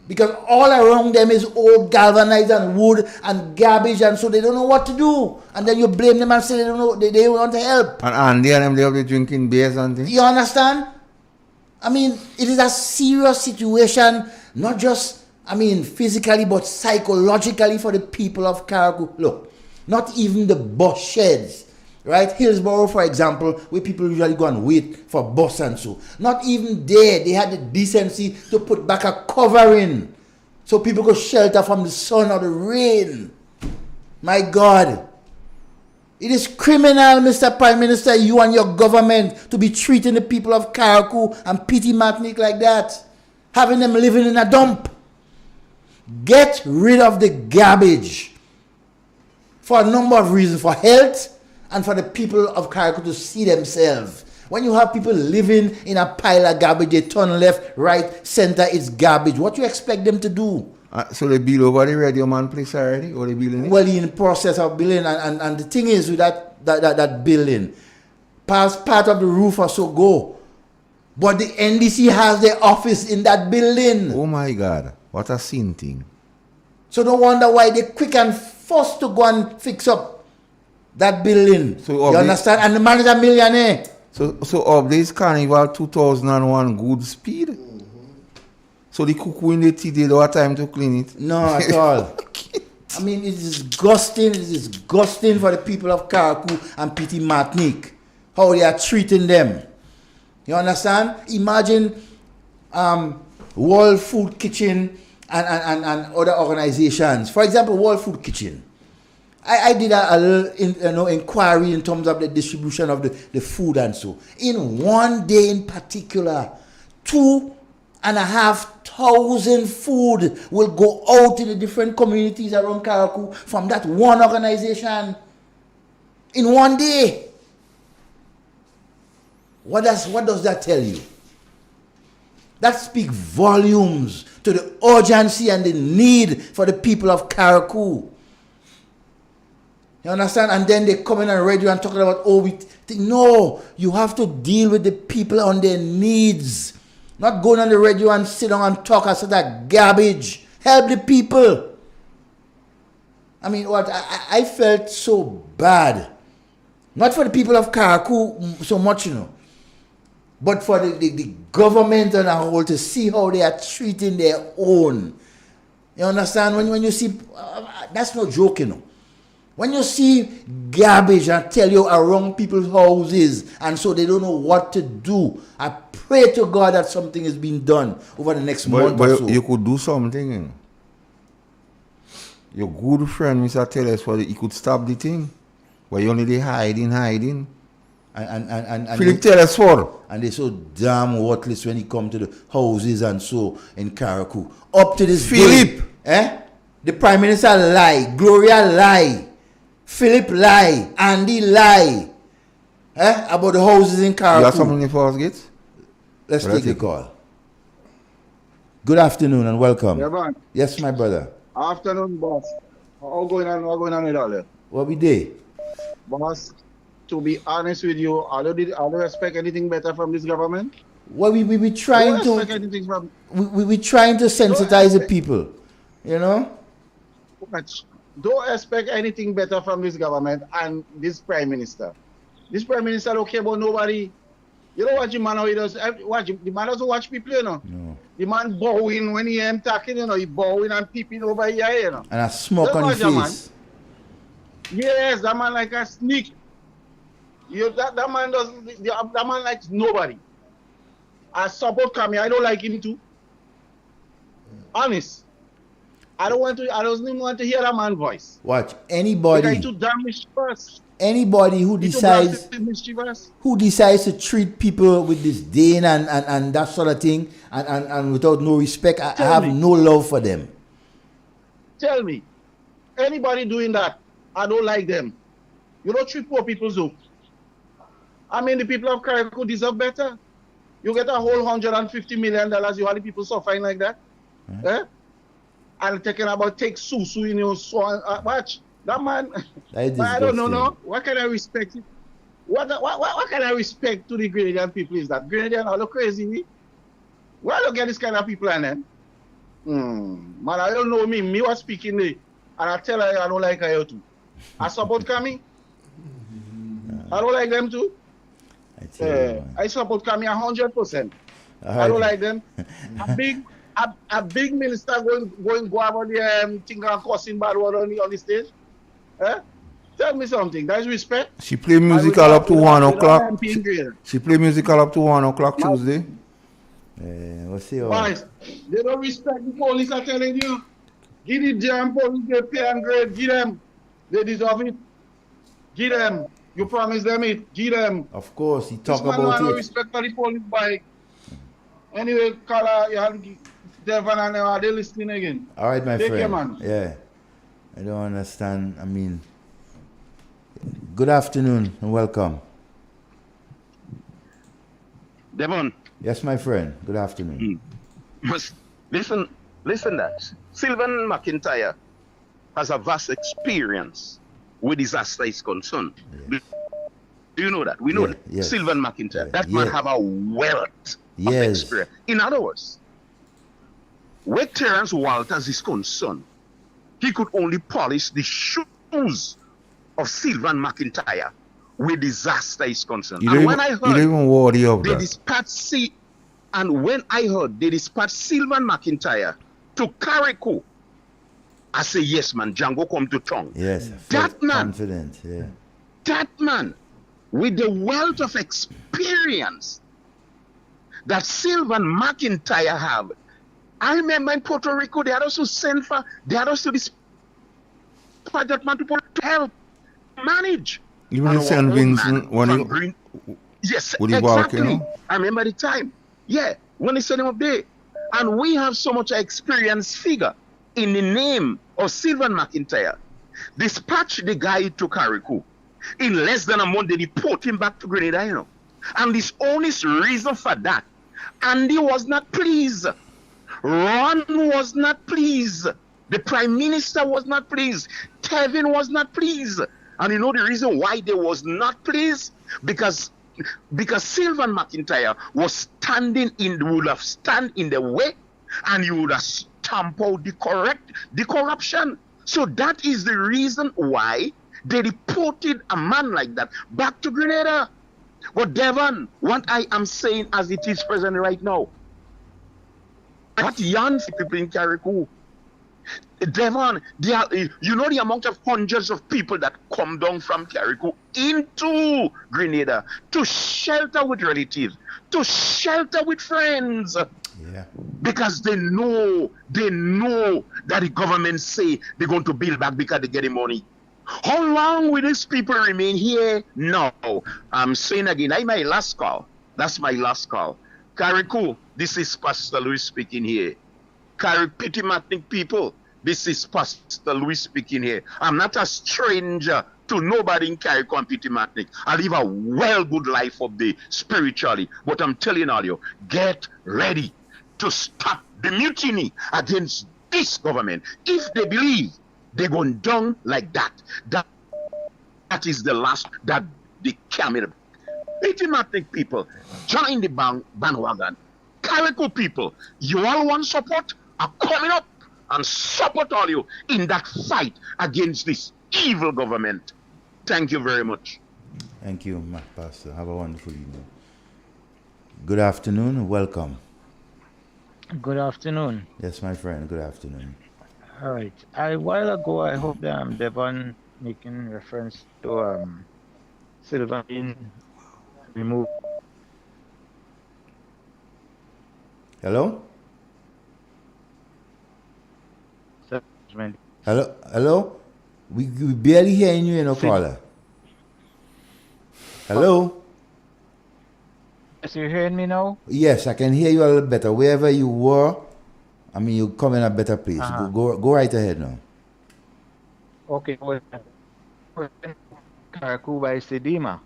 Because all around them is old galvanized and wood and garbage, and so they don't know what to do. And then you blame them and say they don't know, they want to help. And Andy and them, they'll be drinking beers and things. You understand? I mean, it is a serious situation, not just, physically, but psychologically for the people of Carriacou. Look, not even the bus sheds, right? Hillsborough, for example, where people usually go and wait for bus and so. Not even there, they had the decency to put back a covering so people could shelter from the sun or the rain. My God. It is criminal, Mr. Prime Minister, you and your government, to be treating the people of Carriacou and Petit Martinique like that. Having them living in a dump. Get rid of the garbage. For a number of reasons. For health and for the people of Carriacou to see themselves. When you have people living in a pile of garbage, they turn left, right, center, it's garbage. What do you expect them to do? So they build over the Radio Man place already? Or they building it? Well, in the process of building, and the thing is with that building, past part of the roof or so go. But the NDC has their office in that building. Oh my God, what a scene thing. So no wonder why they quick and forced to go and fix up that building. So you understand? And the man is a millionaire. So of this Carnival 2001 good speed? So the cuckoo in the tea, they don't have time to clean it? No, at all. It's disgusting. It's disgusting for the people of Carriacou and Petit Martinique. How they are treating them. You understand? Imagine World Food Kitchen and other organizations. For example, World Food Kitchen. I did a little inquiry in terms of the distribution of the food and so. In one day in particular, 2,500 food will go out to the different communities around Carriacou from that one organization. In one day. What does that tell you? That speaks volumes to the urgency and the need for the people of Carriacou. You understand? And then they come in on radio and talking about, no, you have to deal with the people on their needs. Not going on the radio and sit down and talk and say that garbage. Help the people. I felt so bad. Not for the people of Carriacou so much, but for the government and a whole to see how they are treating their own. You understand? When you see, that's no joke, When you see garbage and tell you around people's houses and so they don't know what to do, I pray to God that something is being done over the next month or so. You could do something. Your good friend, Mr. Telesford, he could stop the thing. But you only they hiding. And Philip Telesford. And they're so damn worthless when it come to the houses and so in Carriacou. Up to this Philip. day, the Prime Minister lie, Gloria lie, Philip lie, Andy lie. About the houses in Carriacou. You have something for us, Gates? Let's take the call. Good afternoon and welcome. Yeah, man. Yes, my brother. Afternoon, boss. What going on with all that? What we did? Boss, to be honest with you, I don't expect anything better from this government. Well, we trying Don't expect anything from... we trying to sensitize the people, you know. Don't expect anything better from this government and this prime minister. This prime minister don't care about nobody. You know what the man he does? The man doesn't watch people, you know. No. The man bowing when he am talking, you know. He bowing and peeping over here, you know. And a smoke on his face. Yes, that man like a sneak. That man doesn't. That man likes nobody. I support Kami. I don't like him too. Honest. I don't even want to hear that man's voice. Watch anybody. Because too damn mischievous. Anybody who decides to treat people with disdain and that sort of thing and without no respect, I have no love for them. Tell me, anybody doing that, I don't like them. You don't treat poor people so. I mean, the people of Carriacou deserve better. You get a whole $150 million, you have the people suffering like that. And taking about take susu in your swan. Watch. That man, I don't know. No. What can I respect? What can I respect to the Grenadian people is that Grenadian are look crazy. Where do get this kind of people and then? Man, I don't know me. Me was speaking there, and I tell her I don't like her too. I support Kami. I don't like them too. I support Kami 100%. I don't like them. A big minister going go about the thing and cussing bad word on the stage. Tell me something. That's respect. She play musical up to 1 o'clock. She play musical up to 1 o'clock Tuesday. What's the Guys, they don't respect the police. I'm telling you. Give the damn police their pay and grade. Give them. They deserve it. Give them. You promise them it. Give them. Of course, he talk about it. No respect for the police by. Anyway, Carla, you have Devon and are they listening again? All right, my Take friend. care, man. Yeah. I don't understand. I mean, good afternoon and welcome. Devon. Yes, my friend. Good afternoon. Listen that. Sylvan McIntyre has a vast experience with disaster is concerned. Yeah. Do you know that? We know that. Yes. Sylvan McIntyre. That man have a wealth of experience. In other words, where Terence Walters is concerned, he could only polish the shoes of Sylvan McIntyre where disaster is concerned. And when I heard they dispatched Sylvan McIntyre to Carriacou, I say, yes, man, Django come to tongue. Yes, that man, confident, yeah. That man, with the wealth of experience that Sylvan McIntyre have. I remember in Puerto Rico, they had also sent for, they had also dispatched that man to help manage. Even in St. Vincent, when yes, exactly. I remember the time. Yeah, when they sent him up there. And we have so much experienced figure in the name of Sylvan McIntyre. Dispatch the guy to Carriacou. In less than a month, they deport him back to Grenada, you know. And this only reason for that, Andy was not pleased. Ron was not pleased. The Prime Minister was not pleased. Kevin was not pleased. And you know the reason why they was not pleased? Because Sylvan McIntyre was standing would have stand in the way, and you would have stamped out the corruption. So that is the reason why they deported a man like that back to Grenada. But Devon, what I am saying as it is present right now, what young people in Carriacou, Devon, you know the amount of hundreds of people that come down from Carriacou into Grenada to shelter with relatives, to shelter with friends. Yeah. Because they know that the government say they're going to build back because they get the money. How long will these people remain here? No. I'm saying again, that's my last call. That's my last call. Carriacou, this is Pastor Louis speaking here. Pitimatnik people, this is Pastor Louis speaking here. I'm not a stranger to nobody in Carriacou and Pitimatnik. I live a well good life up there spiritually. But I'm telling all you, get ready to stop the mutiny against this government. If they believe they're going down like that, that is the last that they camel. Pitimatnik people, join the bandwagon. Carriacou people, you all want support? Are coming up and support all you in that fight against this evil government. Thank you very much. Thank you, my pastor. Have a wonderful evening. Good afternoon. Welcome. Good afternoon. Yes, my friend. Good afternoon. All right. A while ago, I hope that Devon making reference to Silva being removed. Hello? Judgment. Hello? We barely hearing you, caller. Hello? Yes, you hearing me now? Yes, I can hear you a little better. Wherever you were, I mean, you come in a better place. Go right ahead now. Okay. Carriacou by Sedima.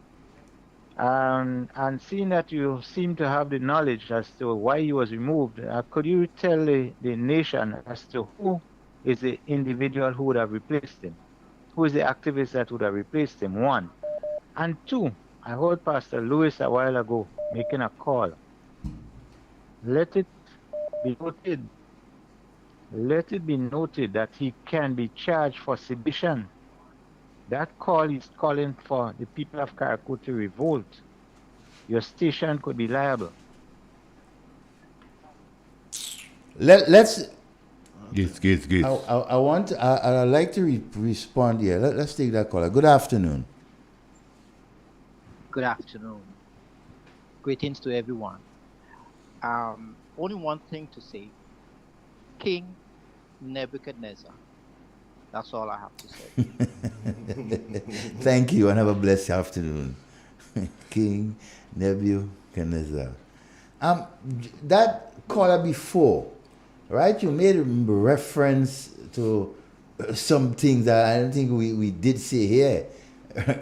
And seeing that you seem to have the knowledge as to why he was removed, could you tell the nation as to who is the individual who would have replaced him? Who is the activist that would have replaced him? One. And two, I heard Pastor Lewis a while ago making a call. Let it be noted. Let it be noted that he can be charged for sedition. That call is calling for the people of Carriacou to revolt. Your station could be liable. Let's. Good. I'd like to respond here. Let's take that caller. Good afternoon. Good afternoon. Greetings to everyone. Only one thing to say. King Nebuchadnezzar. That's all I have to say. Thank you and have a blessed afternoon. King Nebuchadnezzar. That caller before, right? You made reference to some things that I don't think we did say here,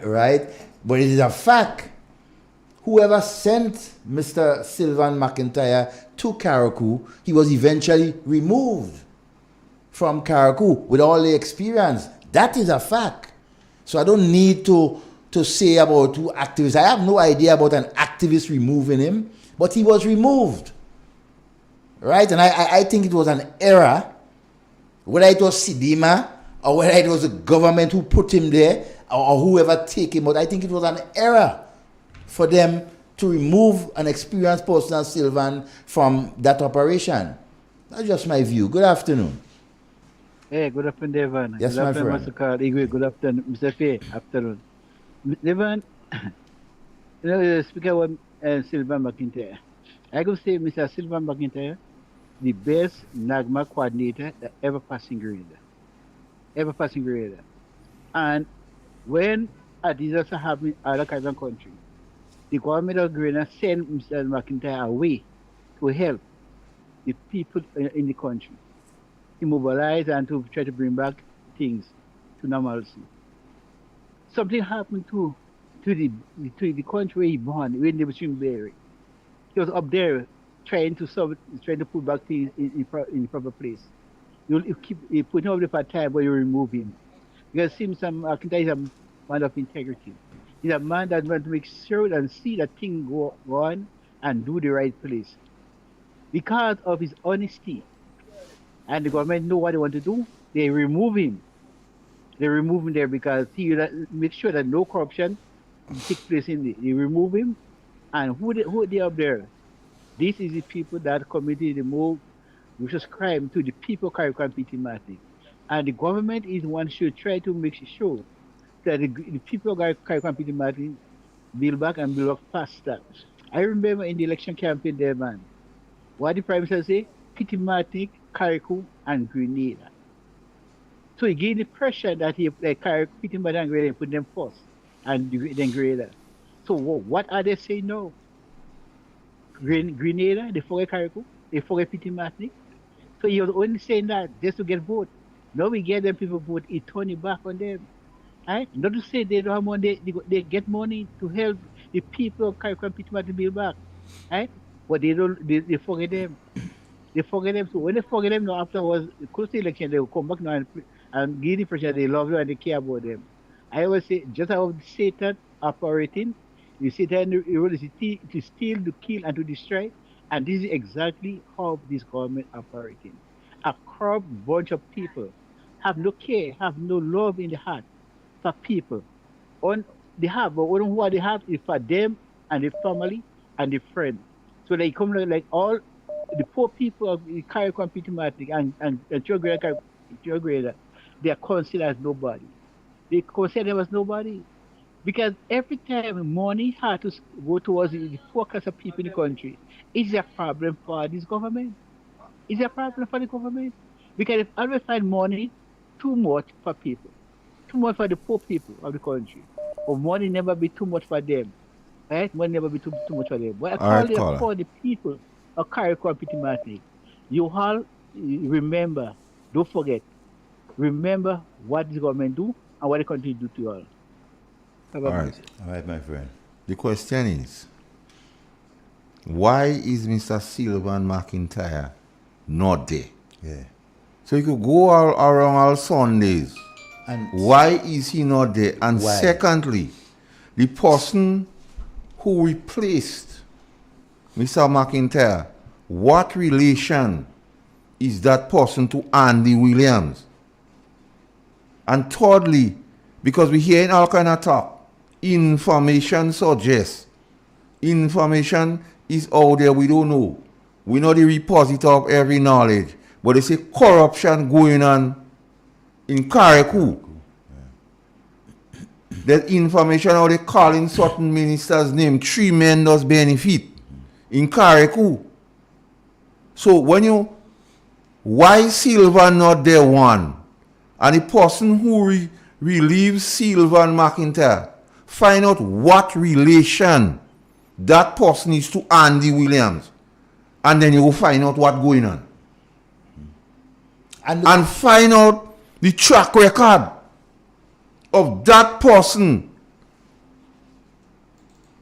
right? But it is a fact. Whoever sent Mr. Sylvan McIntyre to Carriacou, he was eventually removed from Carriacou with all the experience. That is a fact. So I don't need to say about two activists. I have no idea about an activist removing him, but he was removed. Right? And I think it was an error, whether it was Sidima or whether it was the government who put him there or whoever take him out. I think it was an error for them to remove an experienced person as Sylvan from that operation. That's just my view. Good afternoon. Hey, good afternoon, Devon. Yes, good my afternoon, friend. Mr. Carl. Good afternoon, Mr. Fay. Afternoon. Devon, Speaker of Sylvan McIntyre. I could say Mr. Sylvan McIntyre, the best NAGMA coordinator that ever passing grade. And when a disaster happened in other Caribbean country, the government of Grenada sent Mr. McIntyre away to help the people in the country. To mobilize and to try to bring back things to normalcy. Something happened to the country where he born, when they was in Berry. He was up there trying to put back things in the proper place. You put him up there for a time, but you remove him. Because McIntyre is a man of integrity. He's a man that wants to make sure and see that things go on and do the right place. Because of his honesty, and the government know what they want to do, they remove him. They remove him there because he make sure that no corruption takes place in the. They remove him, and who they up there? This is the people that committed the more vicious crime to the people of Carriacou and Pitimatnik. And the government is one should try to make sure that the people of Carriacou and Pitimatnik build back faster. I remember in the election campaign there, man, What the Prime Minister say? Kitty Martinique, Carriacou, and Grenada. So he gave the pressure that he like Kitty Martinique and Grenada put them first, and then Grenada. So what are they saying now? Grenada, they forget Carriacou, they forget Kitty Martinique. So he was only saying that just to get vote. Now we get them people vote, he turn it back on them. Right? Not to say they don't have money, they get money to help the people of Carriacou and Kitty Martinique build back. Right? But they don't they forget them. They forget them. So when they forget them now afterwards, close to the election, they will come back now and give the pressure they love you and they care about them. I always say just how Satan operating, the Satan role is to steal, to kill, and to destroy. And this is exactly how this government operating. A corrupt bunch of people have no care, have no love in the heart for people. They have, but what they have is for them and the family and the friends. So they come like all the poor people of Carriacou and Petite Martinique and Geography, they are considered as nobody. They consider them as nobody. Because every time money had to go towards the focus of people in the country, it's a problem for this government. It's a problem for the government. Because if I find money too much for people, too much for the poor people of the country, or money never be too much for them. Right? Money never be too much for them. But I call the people of Carriacou and Petite Martinique. You all remember, don't forget, remember what this government do and what the country do to you all. All right, my friend. The question is, why is Mr. Sylvan McIntyre not there? Yeah. So you could go around all Sundays. And why is he not there? And why? Secondly, the person who replaced Mr. McIntyre, what relation is that person to Andy Williams? And thirdly, because we hear in all kind of talk, information suggests, information is out there, we don't know. We know the repository of every knowledge, but they say corruption going on in Carriacou. That information how they calling certain ministers' name, tremendous benefit in Carriacou. So why Sylvan not there one? And the person who relieves Sylvan McIntyre, find out what relation that person is to Andy Williams. And then you will find out what's going on. And find out the track record of that person.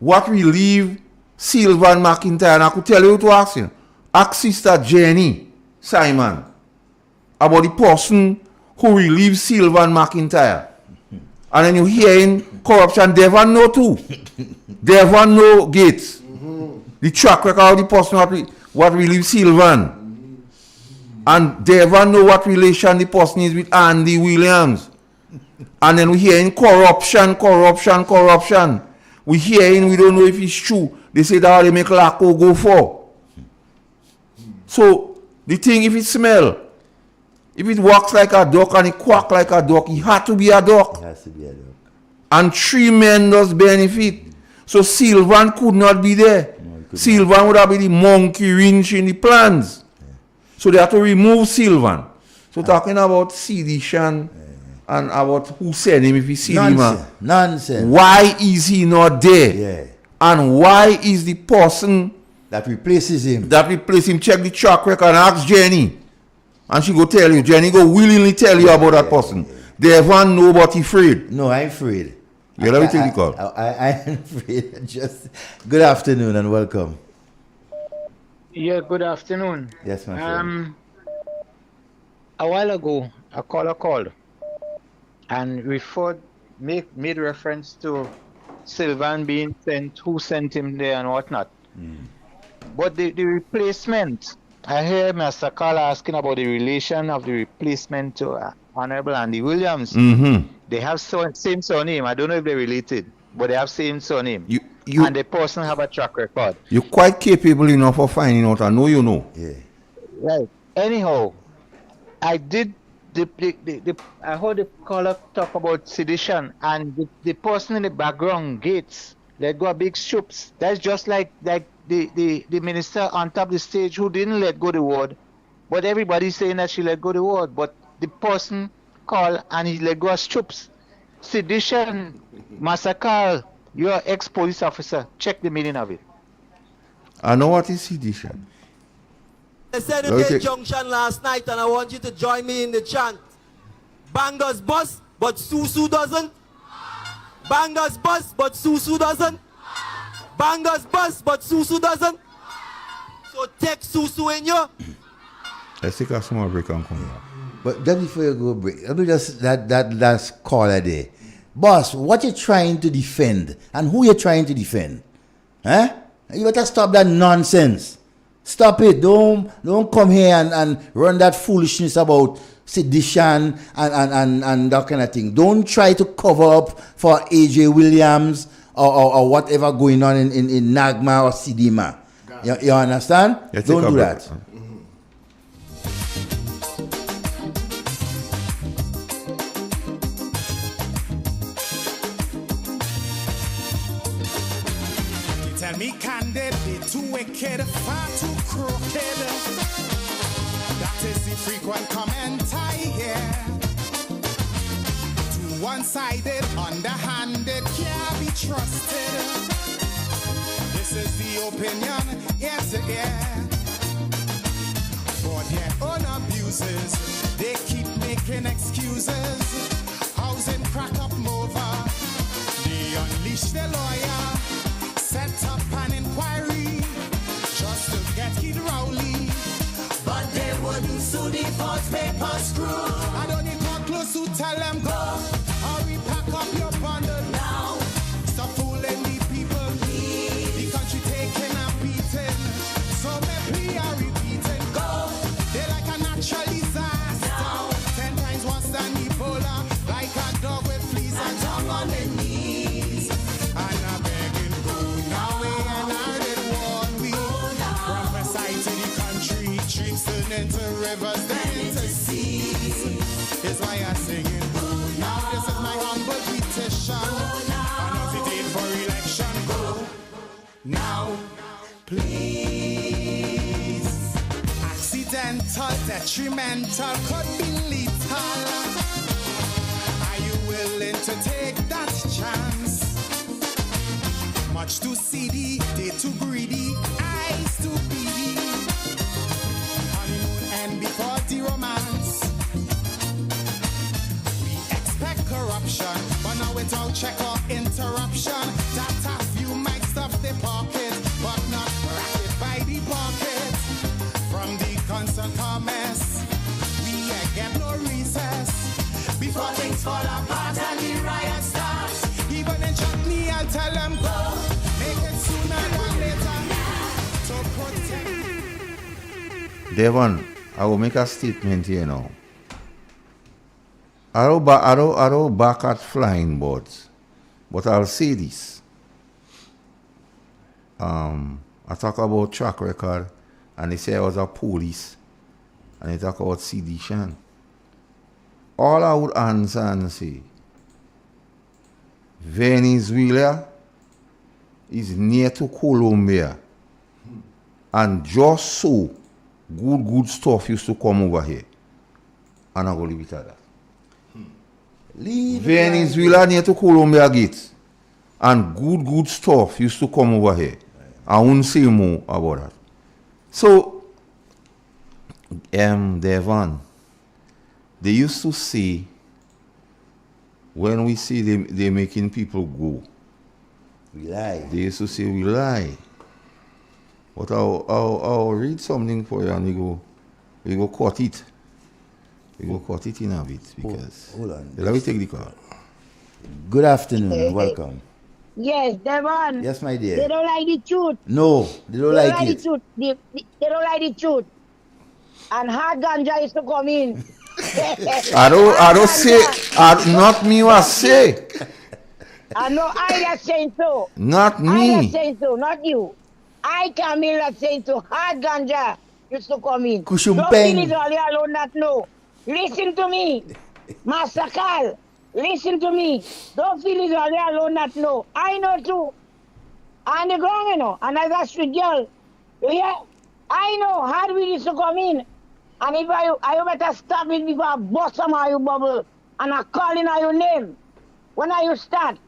What relieve Sylvan McIntyre. And I could tell you to ask him. Ask Sister Jenny Simon about the person who relieves Sylvan McIntyre. And then you hearing corruption, they ever know too. They ever know Gates. The track record of the person what relieves Sylvan. And they ever know what relation the person is with Andy Williams. And then we hearing corruption. We hearing, we don't know if it's true. They say that they make Laco go for. So, the thing, if it smell, if it walks like a duck and it quack like a duck, it had to be a duck. It has to be a duck. And tremendous benefit. So Sylvan could not be there. No, Sylvan would have been the monkey wrench in the plans. Yeah. So they had to remove Sylvan. So talking about sedition and about who sent him if he see him. Nonsense. Why is he not there? Yeah. And why is the person that replaces him check the track record and ask Jenny? And she go tell you. Jenny go willingly tell you about that person. They ever know but he afraid. No, I'm afraid. Yeah, let me take the call. I am afraid. Just good afternoon and welcome. Yeah, good afternoon. Yes, my friend. A while ago, a caller called and made reference to Sylvan being sent, who sent him there and whatnot. But the replacement, I hear Mr. Carl asking about the relation of the replacement to Honorable Andy Williams. They have same surname. I don't know if they're related, but they have same surname. And the person have a track record. You're quite capable enough of finding out. I know you know. Yeah. Right. Anyhow, I did I heard the caller talk about sedition, and the person in the background, Gates, they got big soups. That's just like the minister on top of the stage who didn't let go the word, but everybody's saying that she let go the word, but the person called and he let go as troops. Sedition, massacre, you're an ex-police officer. Check the meaning of it. I know what is sedition. I said in the junction last night and I want you to join me in the chant. Bangers bust, but Susu doesn't. Bangers bust, but Susu doesn't. Bangers bust, but Susu doesn't. So take Susu in you. Let's take a small break and come back. But just before you go break, let me just that last caller there. Boss, what you trying to defend? And who you trying to defend? Huh? You better stop that nonsense. Stop it. Don't come here and run that foolishness about sedition and that kind of thing. Don't try to cover up for AJ Williams or whatever going on in Nagma or Sidima. You understand? Don't do that. Tell me candid, they too wicked, far too crooked. That is the frequent comment I hear. Too one-sided, underhanded, can't be trusted. This is the opinion, ear to ear. For their own abuses, they keep making excuses. Housing crack up over, they unleash their lawyer. Set up an inquiry just to get Kid Rowley. But they wouldn't sue the false paper screw. I don't need more close to tell them go. Hurry, pack up your bundle now. Stop fooling the people. The country taking and beating. So maybe I repeating. Go. They're like a natural disaster. Now. 10 times worse than Ebola. Like a dog with fleas and tongue on their knees. And I'm begging. Into rivers, then into seas. Is why I'm singing. Now this is my humble petition. Announce the date for election. Go now, please. Accidental, detrimental, could be lethal. Are you willing to take that chance? Much too seedy, they too greedy, eyes too beady. And before the romance, we expect corruption, but now without check or interruption, that a few might stuff their pocket, but not racket by the pocket. From the constant comments, we get no recess before things fall apart and the riot starts. Even in chutney, I'll tell them go, make it sooner than later to protect. Devon, I will make a statement here now. I don't back at flying birds, but I'll say this. I talk about track record, and they say I was a police, and they talk about sedition. All I would answer and say, Venezuela is near to Colombia, and just so good stuff used to come over here. And I'm going to leave it at that. Venezuela near to Colombia gate. And good stuff used to come over here. I won't say more about that. So, Devon, they used to say, when we see they making people go, we lie. They used to say we lie. But I'll read something for you and we go cut it. We go cut it in a bit because hold on. Let me take the call. Good afternoon, welcome. Yes, Devon. Yes, my dear. They don't like the truth. No, they don't like it. The truth. They don't like the truth. And hard ganja is to come in. I don't say, not me was say. I know I am saying so. Not me. I am saying so, not you. I come in and saying so. Hard ganja used to come in. Kushumpeng. Don't feel it all alone, not know. Listen to me. Massacre. Listen to me. Don't feel it all alone, not know. I know too. On the ground, you know. And as a street girl, you hear? I know hard we used to come in. And if I better stop it before I bust some of you bubble and I call in your name. When are you start?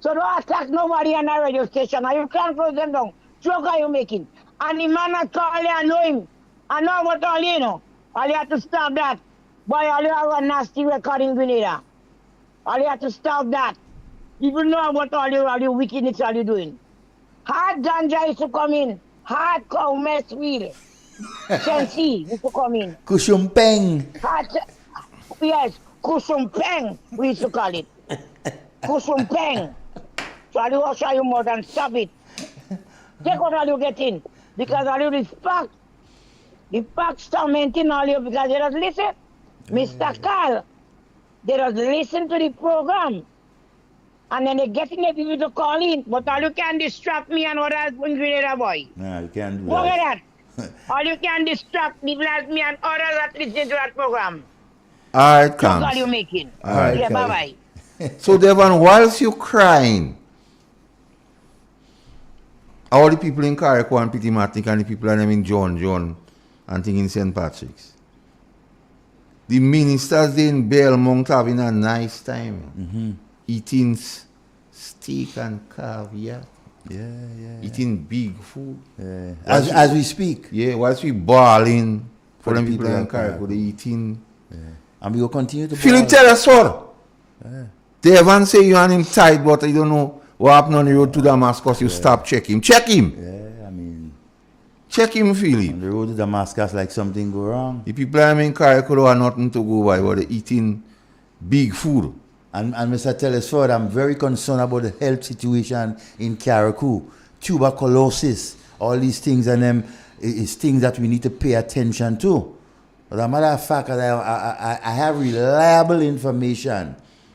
So don't attack nobody on the radio station. And you can't close them down. Joke are you making? And the man that call you, I know him. I know what all you know. All you have to stop that. Boy, all you have a nasty recording Grenada. All you have to stop that. People know what all you wickedness all you doing. Hard ganja used to come in. Hard cow mess wheel. Sensi used to come in. Kushumpeng. Yes, Kusumpeng, we used to call it. Kusumpeng. So I will show you more than stop it. Take what all you get in. Because all you respect. The facts tormenting all you because they don't listen. Mr. Carl, they don't listen to the program. And then they're getting the people to call in. But all you can distract me and others from Grenada boy. No, you can't do Look that. at that. All you can distract people like me and others that listen to that program. All right, Look comes. all you making. All right. Yeah, bye-bye. So, Devon, whilst you crying, all the people in Carriacou and Pitimatic and the people that in John and thing in St. Patrick's, the ministers in Belmont having a nice time. Eating steak and caviar. Yeah. Eating big food. Yeah. As we speak. Yeah, whilst we balling for them people in Carriacou, they eating. Yeah. And we will continue to Philip tell us what. Devon say you and him tight, but you don't know what happened on the road to Damascus. You stop check him. Check him. Yeah, I mean. Check him, Philip. On the road to Damascus, like something go wrong. The people in Carriacou have nothing to go by, but they eating big food. And Mr. Telesford, I'm very concerned about the health situation in Carriacou. Tuberculosis, all these things, and them is things that we need to pay attention to. As a matter of fact, I have reliable information,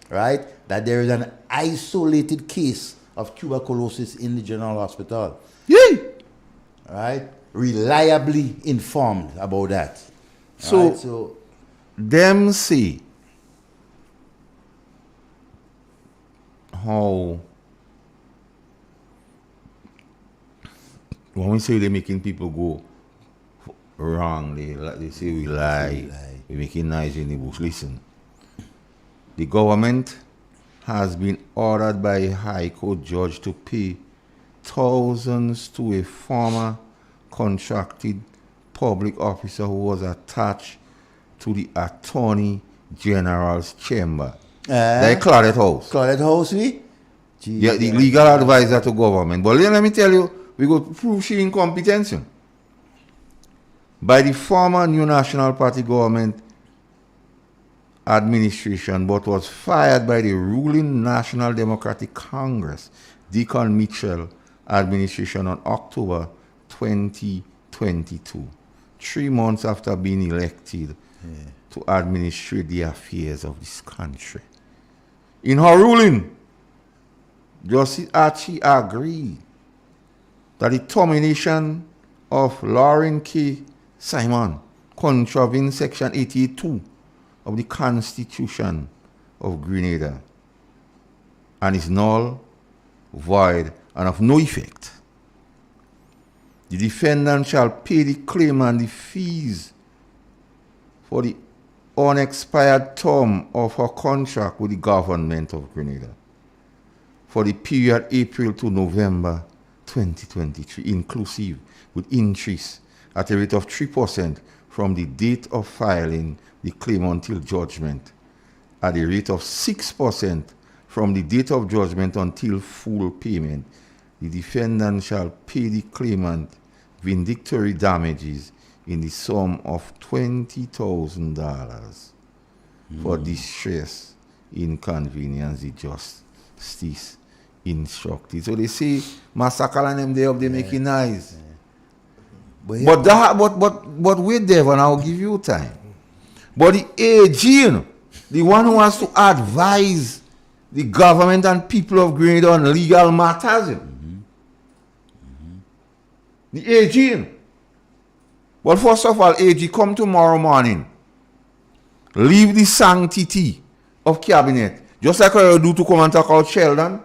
right, that there is an isolated case of tuberculosis in the General Hospital. Yeah. Right? Reliably informed about that. So, right? So them see how when we say they're making people go wrong, they say we lie. We're making noise in the bush. Listen, the government has been ordered by a High Court judge to pay thousands to a former contracted public officer who was attached to the Attorney General's chamber. They Claudette House. Claudette House, we? Yeah, the legal advisor to government. But let me tell you, we go prove she incompetent. By the former New National Party government administration, but was fired by the ruling National Democratic Congress, Deacon Mitchell administration on October 2022, 3 months after being elected to administrate the affairs of this country. In her ruling, Justice Archie agreed that the termination of Lauren K. Simon contravened Section 88(2) of the Constitution of Grenada and is null, void, and of no effect. The defendant shall pay the claimant the fees for the unexpired term of her contract with the government of Grenada for the period April to November 2023, inclusive with interest at a rate of 3% from the date of filing the claim until judgment, at a rate of 6% from the date of judgment until full payment. The defendant shall pay the claimant vindictory damages in the sum of $20,000 for distress, inconvenience, the justice instructed. So they say massacre and them there up they making noise. But wait there, and I'll give you time. But the AG, the one who has to advise the government and people of Grenada on legal matters. The AG. But first of all, AG, come tomorrow morning. Leave the sanctity of cabinet. Just like I do to come and talk about Sheldon.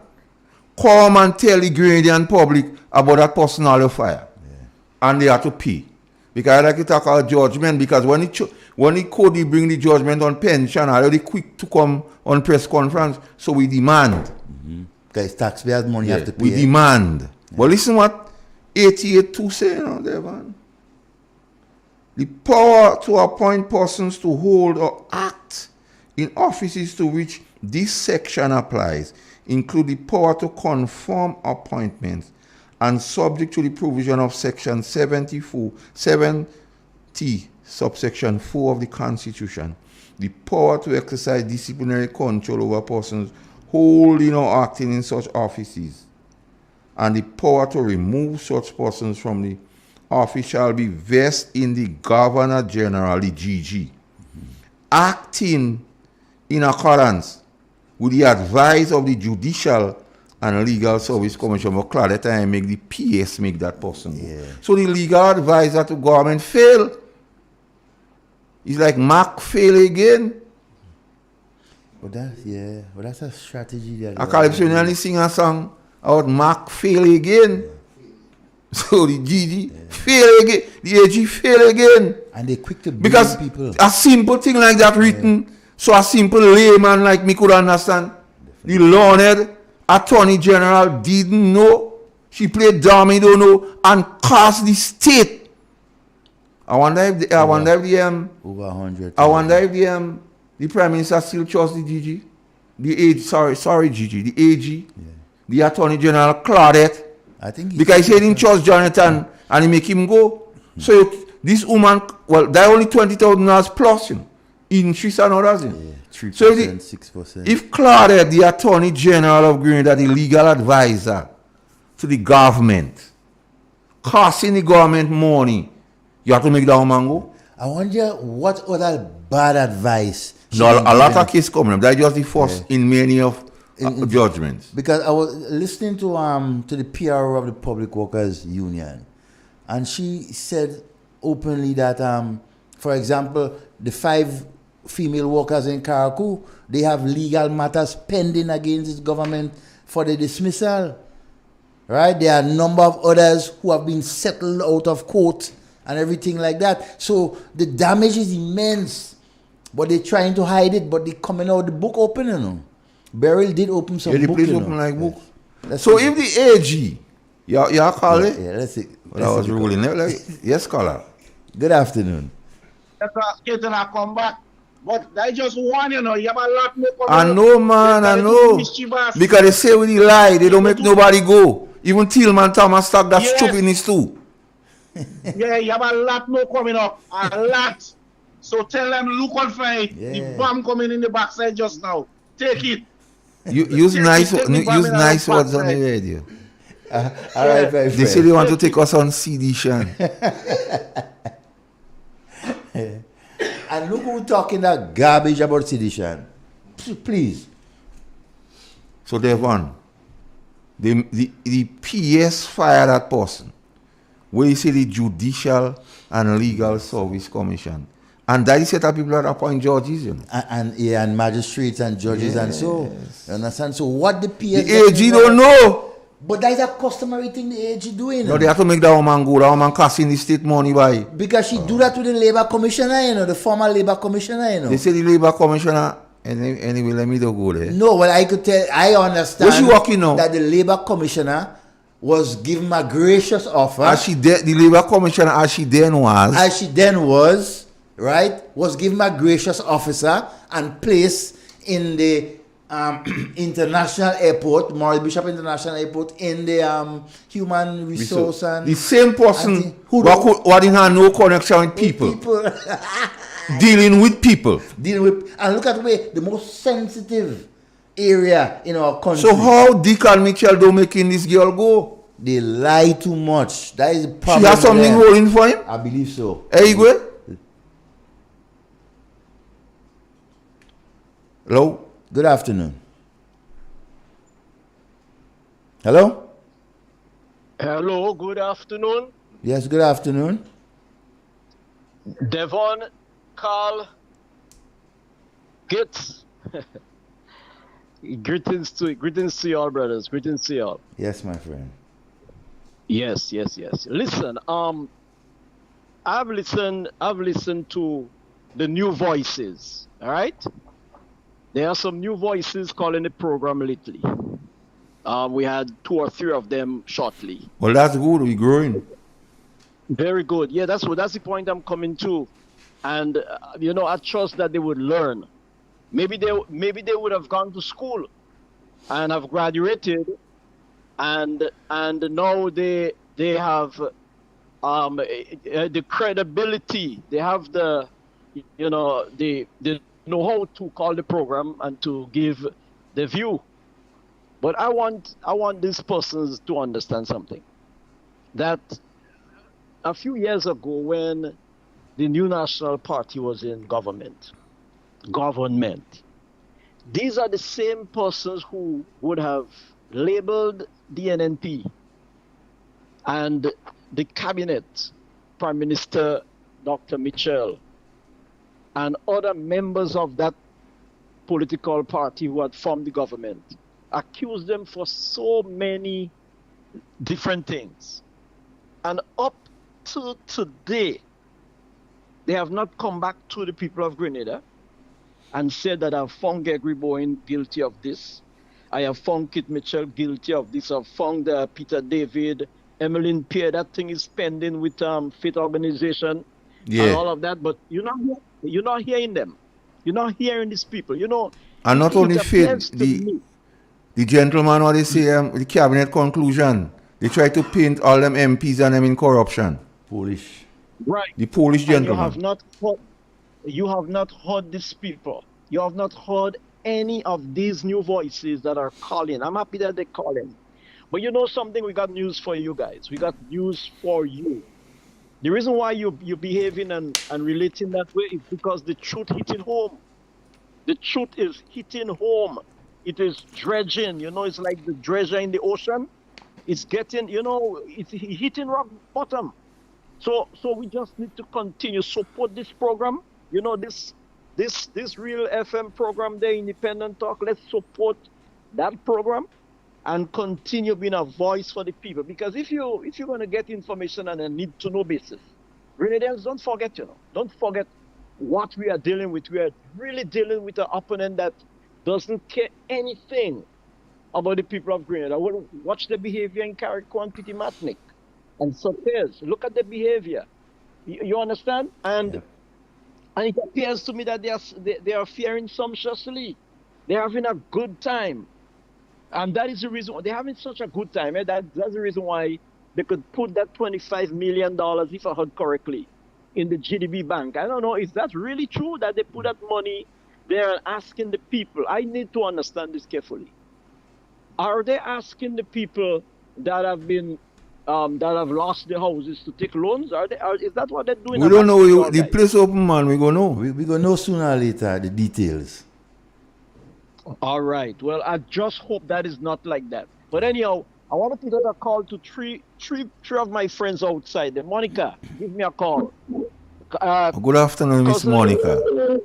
come and tell the Grenadian public about that person all fire. Yeah. And they have to pay. Because I like to talk about judgment, because when the Cody bring the judgment on pension, are they quick to come on press conference, so we demand. Because taxpayers' money have to pay. We demand. Yeah. But listen what 88.2 say now, Devon. The power to appoint persons to hold or act in offices to which this section applies include the power to confirm appointments and subject to the provision of section 70 subsection 4 of the Constitution, the power to exercise disciplinary control over persons holding or acting in such offices, and the power to remove such persons from the office shall be vested in the Governor General, the GG, acting in accordance with the advice of the Judicial and Legal Service Commission. But clear that time make the PS make that person. Yeah. So the legal advisor to government fail. It's like Mac fail again. But that's a strategy that I can't only sing a song about Mac fail again. So the GG fail again, the AG fail again. And they quick to blame because people. A simple thing like that written, so a simple layman like me could understand. The learned Attorney General didn't know. She played dumb, he don't know, and cost the state. I wonder if the over 100. I wonder if the Prime Minister still trusts the GG, the AG. Sorry, GG, the AG, the Attorney General Claudette. I think because he said he didn't trust Jonathan and he make him go. So this woman, well, they're only $20,000 plus in Swiss and others. 3%, so 6%. If Claudette, the Attorney General of Grenada, the legal advisor to the government, costing the government money, you have to make that woman go. I wonder what other bad advice. No, a lot of cases coming up. That's just the first in many of judgments. Because I was listening to the PRO of the Public Workers Union, and she said openly that for example, the 5 female workers in Carriacou, they have legal matters pending against this government for the dismissal. Right? There are a number of others who have been settled out of court and everything like that. So the damage is immense. But they're trying to hide it, but they're coming out the book open, you know. Beryl did open some book, place open like book. So if the AG, you call it? Yeah, let's see. Well, I was ruling it. Like, yes, caller. Good afternoon. Let us come back. But I just want you know, you have a lot more. I know, man, I know. Because they say when they lie, they don't make nobody go. Even Tillman Thomas Stock, that's stupidness too. Yeah, you have a lot more coming up. A lot. So tell them, look on fire. The bomb coming in the backside just now. Take it. Use nice words on the radio. All right, my friend. They say they want to take us on CD, Sean. And look who's talking that garbage about sedition. Please. So Devon, the PS fire that person. Where you say the Judicial and Legal Service Commission. And that is set up people that appoint judges, you know. And magistrates and judges and so. You understand? So what the PS... The AG don't know. But that is a customary thing the AG doing. No, they have to make that woman go. That woman casting the state money by. Because she do that to the Labour Commissioner, you know, the former Labour Commissioner, you know. They say the Labour Commissioner, anyway, let me don't go there. No, well, I could tell, I understand What's she working now? That the Labour Commissioner was given a gracious offer. The Labour Commissioner, as she then was, right, was given a gracious officer and placed in the international airport, Maurice Bishop International Airport, in the human resource and the same person who didn't have no connection with people. Dealing with people. And look at the way the most sensitive area in our country. So how Dick and Mitchell don't making this girl go? They lie too much. That is the problem. She has something holding for him? I believe so. Hey, you go. Hello? Good afternoon. Hello? Hello, good afternoon. Yes, good afternoon. Devon, Carl, Gitz. Greetings to you all, brothers. Greetings to you all. Yes, my friend. Yes. Listen, I've listened to the new voices. All right, there are some new voices calling the program lately. We had 2 or 3 of them shortly. Well, that's good. We're growing. Very good. Yeah, that's the point I'm coming to, and I trust that they would learn. Maybe they would have gone to school, and have graduated, and now they have the credibility. They have the know how to call the program and to give the view. But I want these persons to understand something. That a few years ago, when the new National Party was in government, these are the same persons who would have labeled the NNP and the cabinet, Prime Minister Dr. Mitchell, and other members of that political party who had formed the government, accused them for so many different things. And up to today, they have not come back to the people of Grenada and said that I've found Gregory Bowen guilty of this. I have found Kit Mitchell guilty of this. I've found Peter David, Emmeline Pierre. That thing is pending with Faith Organization and all of that. But you're not hearing them. You're not hearing these people. And not only Faith, the gentleman what they say, the cabinet conclusion, they try to paint all them MPs and them in corruption. Polish. Right. The Polish gentleman. You have not heard these people. You have not heard any of these new voices that are calling. I'm happy that they're calling. But you know something? We got news for you guys. We got news for you. The reason why you're behaving and relating that way is because the truth hitting home. The truth is hitting home. It is dredging. It's like the dredger in the ocean. It's getting, it's hitting rock bottom. So we just need to continue support this program. This Real FM program, the Independent Talk. Let's support that program and continue being a voice for the people. Because if you're going to get information on a need-to-know basis, Grenadians, don't forget what we are dealing with. We are really dealing with an opponent that doesn't care anything about the people of Grenada. Watch the behavior in Carriacou and Petit Matnik and Sotez. Look at the behavior. You understand? And it appears to me that they are faring sumptuously. They're having a good time. And that is the reason why they're having such a good time. That's the reason why they could put that $25 million, if I heard correctly, in the GDB bank. I don't know, is that really true that they put that money there and asking the people? I need to understand this carefully. Are they asking the people that have been that have lost their houses to take loans? Is that what they're doing? We don't know. The place open, man. We gonna know. We gonna know sooner or later the details. All right. Well, I just hope that is not like that. But anyhow, I want to put out a call to three of my friends outside. Monica, give me a call. Good afternoon, Miss Monica.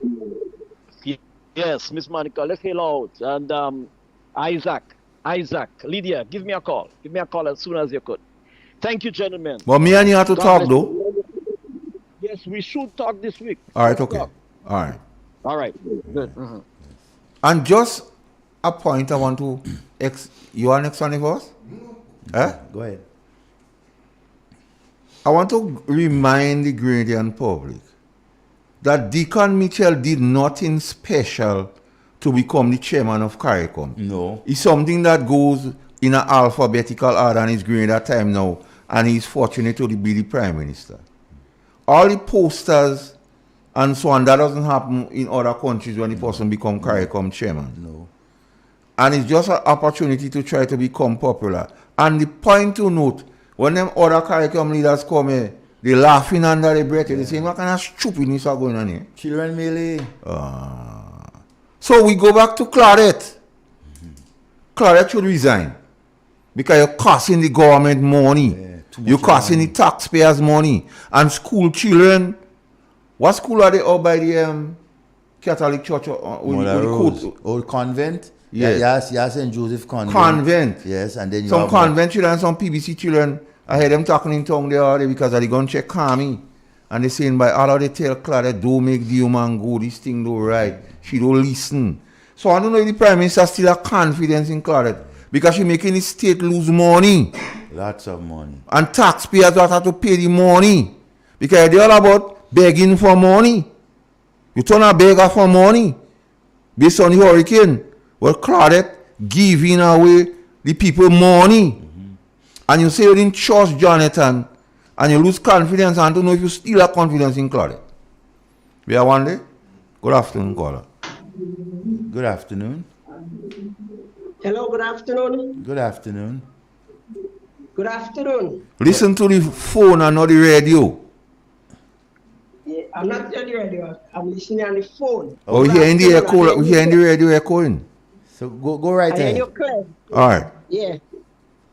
Yes, Miss Monica. Let's hail out. And Isaac, Lydia, give me a call. Give me a call as soon as you could. Thank you, gentlemen. Well, me and you have to talk, though. Yes, we should talk this week. All right, okay. All right. Good. Mm-hmm. And just a point I want to... You are next one of us? Go ahead. I want to remind the Grenadian public that Deacon Mitchell did nothing special to become the chairman of Carriacou. No. It's something that goes in an alphabetical order and is Grenada time now, and he's fortunate to be the Prime Minister. All the posters and so on, that doesn't happen in other countries when the person becomes Carriacou chairman. No. And it's just an opportunity to try to become popular. And the point to note, when them other Carriacou leaders come here, they laughing under their breath. They say, what kind of stupidness are going on here? Children melee. So we go back to Claret. Claret should resign. Because you're costing the government money. You're costing the taxpayers money. And school children, what school are they all by the Catholic Church? Old Convent? Yes. Yeah, St. Joseph Convent. Convent. Yes, and then you some have convent children, some PBC children. I heard them talking in tongue the other day because they going to check Kami. And they saying by all of the tell Claire don't make the human go, this thing don't right. She don't listen. So I don't know if the Prime Minister still have confidence in Claudette because she making the state lose money. Lots of money. And taxpayers will have to pay the money. Because they're all about begging for money. You turn a beggar for money. Based on the hurricane. Well, Claudette giving away the people money. Mm-hmm. And you say you didn't trust Jonathan. And you lose confidence. And I don't know if you still have confidence in Claudette. We are one day. Good afternoon, caller. Good afternoon. Hello, good afternoon. Good afternoon. Good afternoon. Listen to the phone and not the radio. Yeah, I'm not on the radio. I'm listening on the phone. Oh, we hearing the echo. We hearing the radio echoing. So go right ahead. You're clear. All right. Yeah.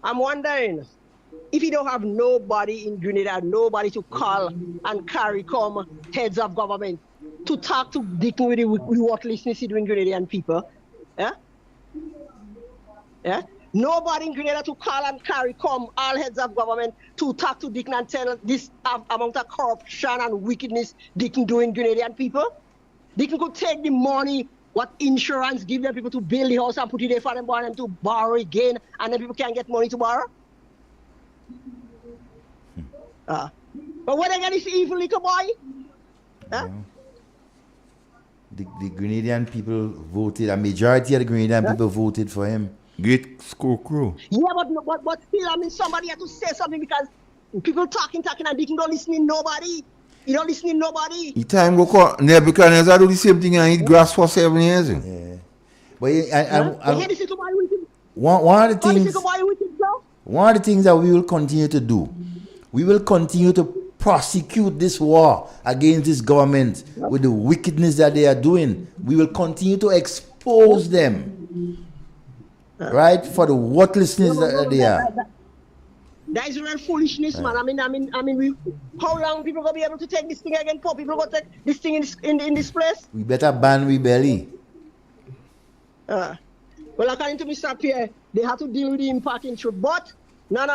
I'm wondering if you don't have nobody in Grenada, nobody to call and Carriacou heads of government to talk to dealing with the worthlessness doing Grenadian people. Yeah? Yeah? Nobody in Grenada to call and Carriacou all heads of government to talk to Dick and tell this amount of corruption and wickedness Dick doing Grenadian people. Dick could take the money, what insurance give them people to build the house and put it there for them to borrow again, and then people can't get money to borrow. But when they get this evil little boy, the Grenadian people voted, a majority of the Grenadian people voted for him. Great score crew. Yeah, but still, I mean, somebody had to say something because people talking, and they don't listen to nobody. You don't listen to nobody. The time go come, Nebuchadnezzar do the same thing and eat grass for 7 years. Yeah. But one of the things that we will continue to do, we will continue to prosecute this war against this government with the wickedness that they are doing. We will continue to expose them, right, for the worthlessness that they are. That is real foolishness, man. I mean, how long people gonna be able to take this thing again? Poor people gonna take this thing in this place? We better ban we belly. Well, according to Mr. Pierre, they have to deal with the impact in truth. But no.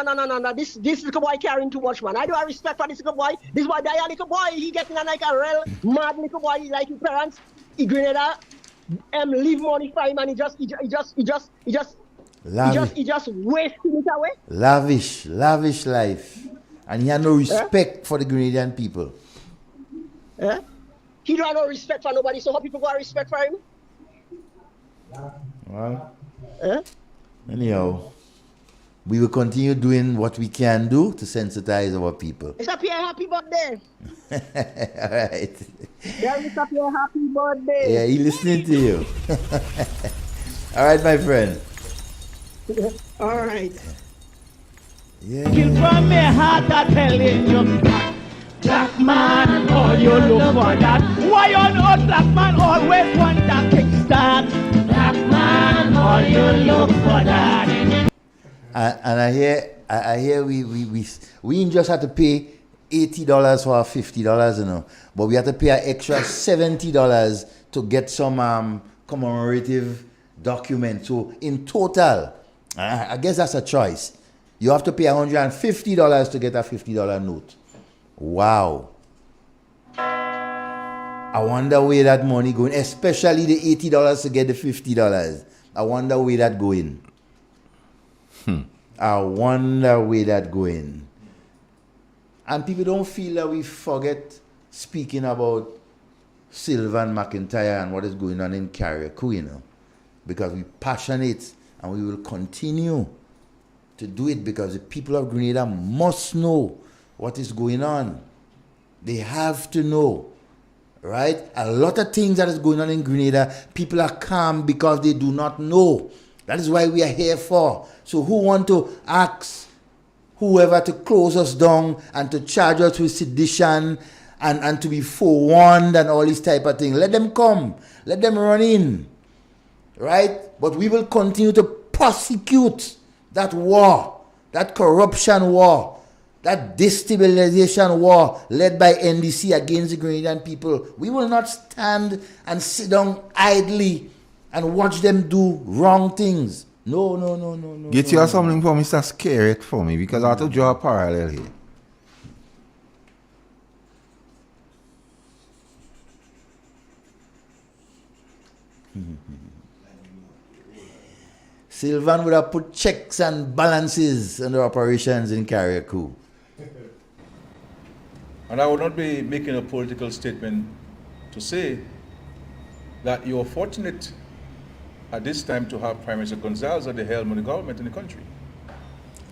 This little boy carrying too much, man. I do have respect for this little boy. This boy, that little boy, he getting like a real mad little boy, like his parents. He Grenada, leave money for him, and he just wasting it away. Lavish life. And he had no respect for the Grenadian people. He don't have no respect for nobody, so how people got respect for him? Well, anyhow, we will continue doing what we can do to sensitize our people. Mr. Pierre, happy birthday. All right. Yeah, Mr. Pierre, happy birthday. Yeah, he's listening to you. All right, my friend. All right. Yeah. Kill from my heart, I telling you, black man, all you look for that. Why on earth black man always want that kickstart? Black man, all you look for that. And I hear we just had to pay $80 for our $50, you know, but we had to pay an extra $70 to get some commemorative document. So in total, I guess that's a choice. You have to pay $150 to get a $50 note. Wow. I wonder where that money going, especially the $80 to get the $50. I wonder where that going. I wonder where that going. And people don't feel that we forget speaking about Sylvan McIntyre and what is going on in Carriacou, you know, because we're passionate and we will continue to do it because the people of Grenada must know what is going on. They have to know, right? A lot of things that is going on in Grenada, people are calm because they do not know. That is why we are here for. So who want to ask whoever to close us down and to charge us with sedition and to be forewarned and all this type of thing? Let them come. Let them run in. Right? But we will continue to prosecute that war, that corruption war, that destabilization war led by NDC against the Grenadian people. We will not stand and sit down idly and watch them do wrong things. No. Get you something for Mr. Scare it for me, because I have to draw a parallel here. Sylvan would have put checks and balances on the operations in Carriacou. And I would not be making a political statement to say that you are fortunate at this time to have Prime Minister Gonzalez at the helm of the government in the country.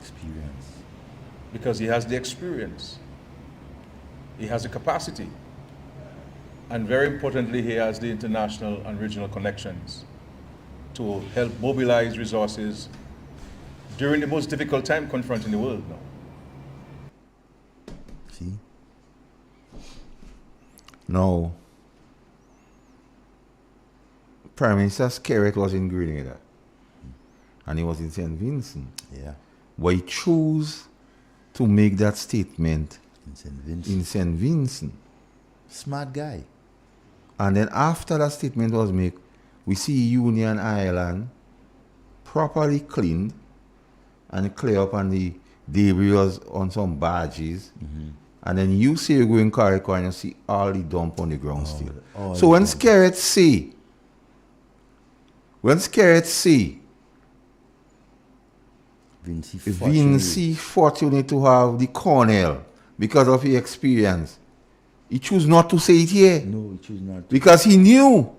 Experience. Because he has the experience, he has the capacity, and very importantly, he has the international and regional connections to help mobilize resources during the most difficult time confronting the world now. See? No. Prime Minister Skerrit was in Grenada. And he was in St. Vincent. Yeah. But he chose to make that statement in St. Vincent. Smart guy. And then after that statement was made, we see Union Island properly cleaned and clear up on the debris was on some barges. And then you see you go in Carriacou and you see all the dump on the ground still. So when Skerrit say Vinci fortunate to have the Cornell because of his experience, he chose not to say it here. No, he chose not to. Because he knew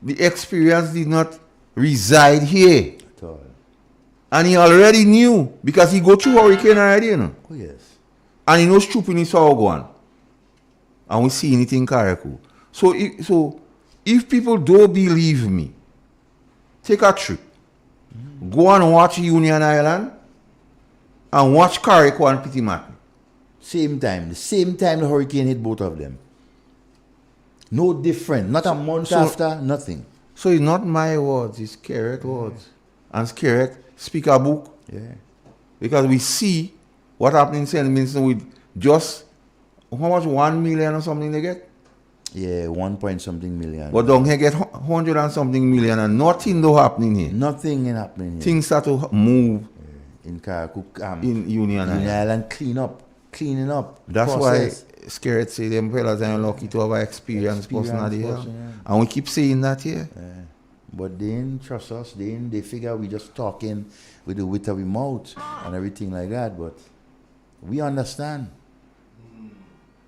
the experience did not reside here. At all. And he already knew because he go through hurricane already, you know. Oh, yes. And he knows troop in his one. And we see anything in Carriacou. So if people don't believe me, take a trip. Go and watch Union Island and watch Carriacou and Petit-Martin. The same time the hurricane hit both of them. No different. Not a month after, nothing. So it's not my words, it's Skerrit words. And Skerrit speak a book. Yeah. Because we see what happened in St. Vincent with just, how much, 1 million or something they get? Yeah, 1 point something million. But don't they get 100 and something million and nothing do happening here. Nothing is happening here. Things start to move. In Carriacou. In Union Island cleaning up. That's process. why Skerrit say them fellas are lucky to have an experienced person at the helm. And we keep saying that here. Yeah. But they didn't trust us. They figure we just talking with the wit of our mouth and everything like that. But we understand.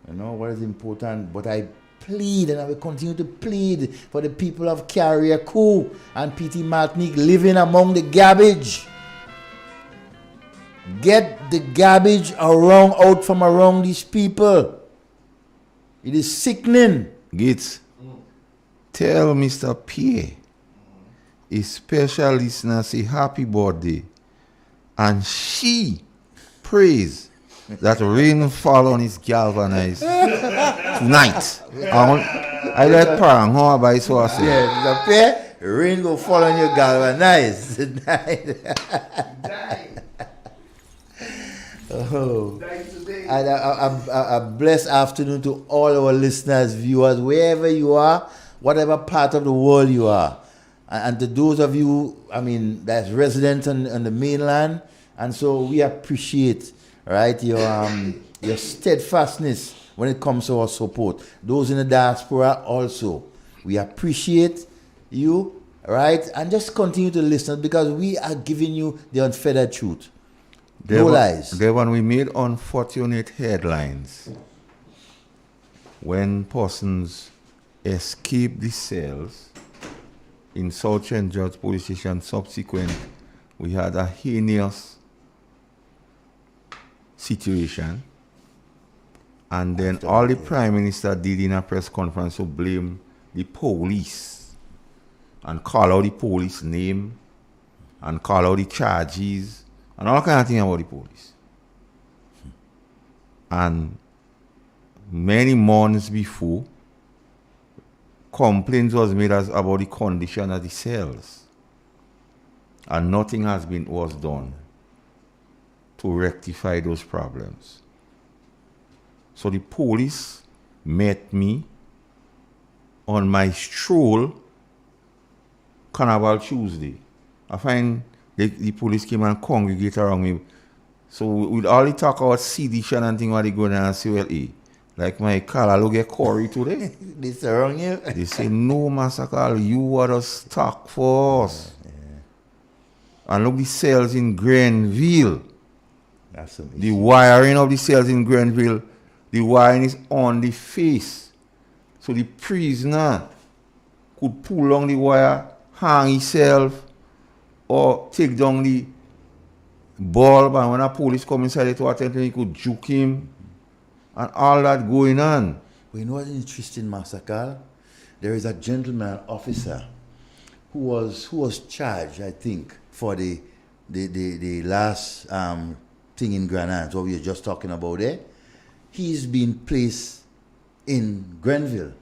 You know what is important. But I plead and I will continue to plead for the people of Carriacou and Petit-Martinique living among the garbage. Get the garbage out from around these people. It is sickening. Gates, tell Mr. Pierre, a special listener, say happy birthday. And she prays that rain fall on his galvanized tonight. I let Parang, how about so I say? Yeah, Mr. Pierre, rain go fall on your galvanized tonight. Oh. And a blessed afternoon to all our listeners, viewers, wherever you are, whatever part of the world you are. And to those of you, that's residents on the mainland, and so we appreciate, right, your steadfastness when it comes to our support. Those in the diaspora also, we appreciate you, right, and just continue to listen because we are giving you the unfettered truth. No lies. When we made unfortunate headlines when persons escape the cells in South St. George Police Station. Subsequent, we had a heinous situation, and then all the Prime Minister did in a press conference to blame the police and call out the police name and call out the charges and all kind of things about the police. And many months before, complaints was made about the condition of the cells, and nothing was done to rectify those problems. So the police met me on my stroll Carnival Tuesday. I find the police came and congregate around me. So with all the talk about sedition and thing what they going on and say, well, like my Carla look at Corey today. They surround you. They say, no, Master Carl, you are the stock force. And look the cells in Grenville. That's amazing. The wiring of the cells in Grenville, the wiring is on the face. So the prisoner could pull down the wire, hang himself, or take down the bulb, and when a police come inside to attend him, he could juke him, and all that going on. But you know what's interesting, Master Carl? There is a gentleman officer who was charged, I think, for the last thing in Granada, what we were just talking about there. He's been placed in Grenville,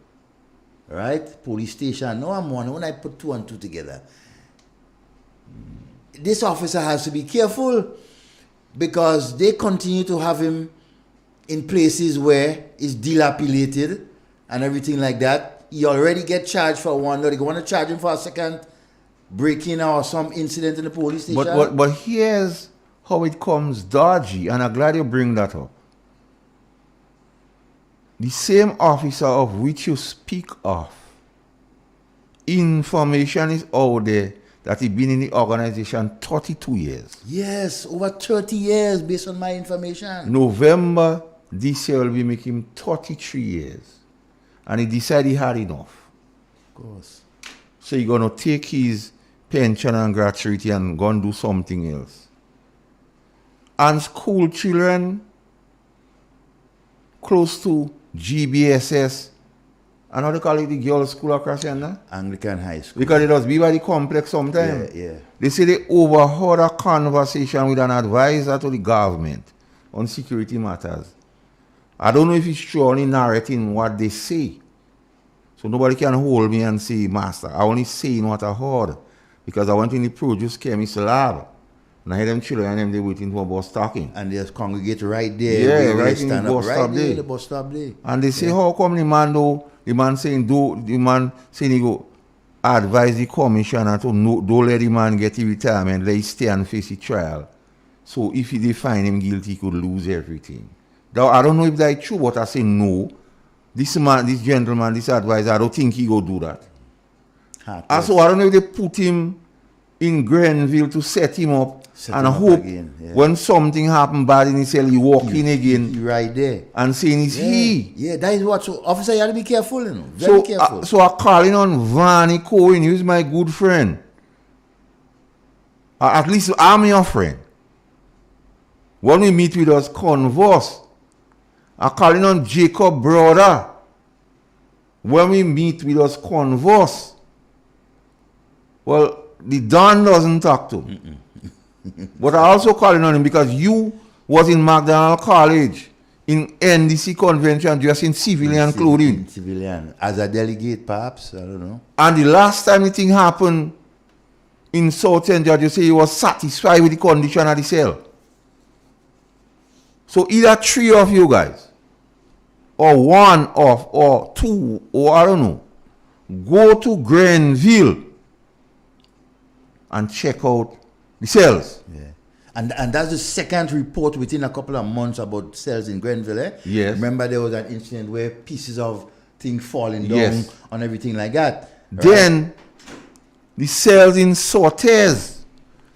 right? Police station. No, I'm one. When I put two and two together, this officer has to be careful because they continue to have him in places where it's dilapidated and everything like that. He already get charged for one. They want to charge him for a second break-in or some incident in the police station. But here's how it comes dodgy, and I'm glad you bring that up. The same officer of which you speak of, information is out there that he's been in the organization 32 years. Yes, over 30 years based on my information. November this year will be making him 33 years. And he decided he had enough. Of course. So he's going to take his pension and gratuity and go and do something else. And school children close to GBSS, and how they call it, the girls' school across here? Anglican High School. Because it does be by the complex sometimes. Yeah. They say they overheard a conversation with an advisor to the government on security matters. I don't know if it's true, only narrating what they say. So nobody can hold me and say, Master, I only saying what I heard. Because I went in the produce chemist lab. And I hear them children and them they waiting for a bus talking. And they just congregate right there. Yeah, right in the bus stop there. In the bus stop there. And they say, how come the man saying he go advise the commissioner to don't let the man get the retirement, let him stay and face the trial. So if they find him guilty, he could lose everything. Now, I don't know if that's true, but I say no. This man, this gentleman, this advisor, I don't think he go do that. So I don't know if they put him in Grenville to set him up and hope when something happen bad in his cell, he walk in again. Right there. And saying it's he. Yeah, that is what. So, officer, you have to be careful, you know. Very careful. So I'm calling on Vanny Cohen, who's my good friend. At least I'm your friend. When we meet with us, converse. I'm calling on Jacob brother. When we meet with us, converse. Well, the Don doesn't talk to him. But I also calling on him because you was in McDonald College in NDC convention dressed in civilian clothing. Civilian. As a delegate, perhaps. I don't know. And the last time the thing happened in South End, you say you was satisfied with the condition of the cell. So either three of you guys, or one of, or two, or I don't know, go to Grenville and check out the cells. Yeah. And that's the second report within a couple of months about cells in Grenville. Yes. Remember there was an incident where pieces of things falling down and everything like that. Right? Then the cells in Sortes,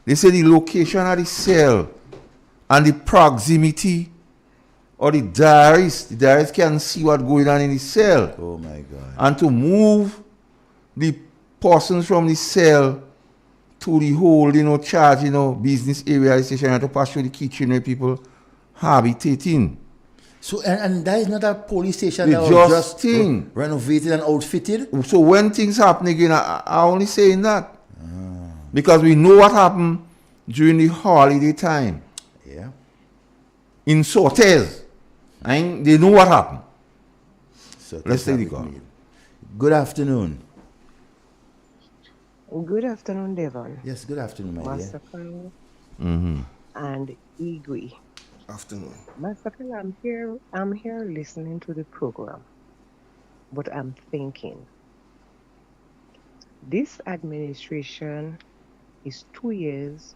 they say the location of the cell and the proximity or the diaries can see what's going on in the cell. Oh my God. And to move the persons from the cell to the whole, charge, business area station, and to pass through the kitchen where people habitating. So, and that is not a police station that was just renovated and outfitted? So when things happen again, I only saying that. Because we know what happened during the holiday time. Yeah. In Sortes. And they know what happened. Let's take the call. Good afternoon. Good afternoon, Devon. Yes, good afternoon, my Master dear. And Igwe. Afternoon. Master Carl, I'm here listening to the program, but I'm thinking, This administration is 2 years,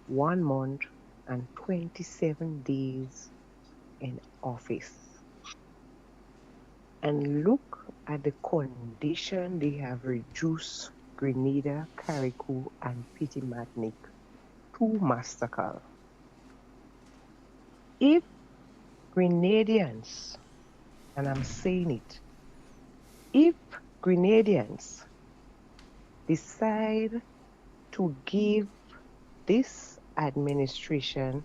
1 month, and 27 days in office. And look at the condition they have reduced Grenada, Carriacou, and Petit Martinique to massacre. If Grenadians, and I'm saying it, if Grenadians decide to give this administration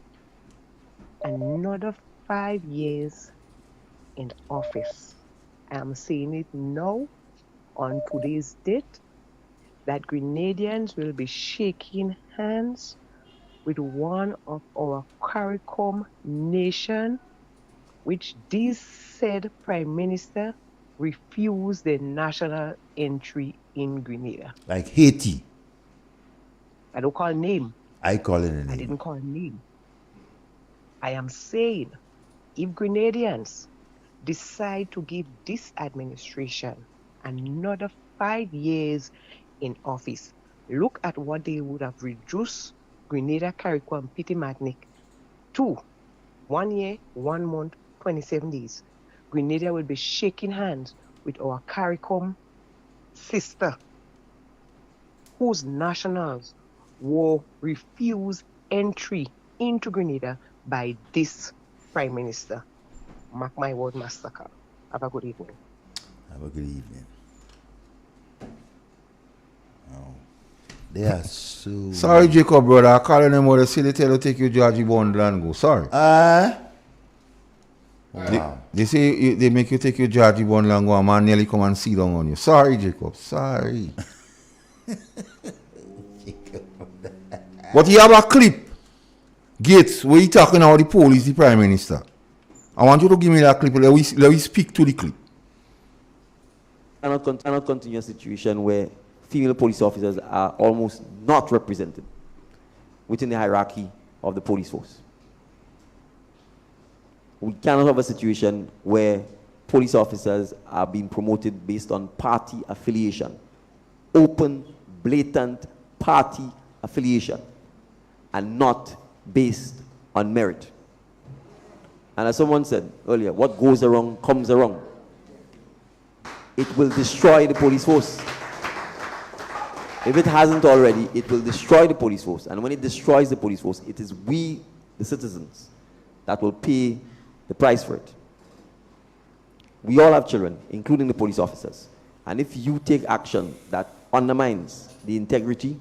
another 5 years in office, I'm saying it now on today's date, that Grenadians will be shaking hands with one of our CARICOM nation, which this said Prime Minister refused the national entry in Grenada. Like Haiti. I don't call name. I call it a name. I didn't call name. I am saying if Grenadians decide to give this administration another 5 years in office, look at what they would have reduced Grenada, Carriacou, and Petit Martinique to 1 year, 1 month, 27 days. Grenada will be shaking hands with our CARICOM sister, whose nationals were refused entry into Grenada by this Prime Minister. Mark my word, massacre. Have a good evening. Have a good evening. Oh. They are so... Sorry, Jacob, brother. I call them what they say. They tell you take your Georgie bundle and go. Sorry. Wow. They say they make you take your Georgie bundle and go, and man nearly come and sit down on you. Sorry, Jacob. Sorry. But you have a clip, Gates, where you talking about the police, the Prime Minister. I want you to give me that clip. Let me speak to the clip. Cannot continue a situation where female police officers are almost not represented within the hierarchy of the police force. We cannot have a situation where police officers are being promoted based on party affiliation, open, blatant party affiliation, and not based on merit. And as someone said earlier, what goes around comes around. It will destroy the police force. If it hasn't already, it will destroy the police force. And when it destroys the police force, it is we, the citizens, that will pay the price for it. We all have children, including the police officers. And if you take action that undermines the integrity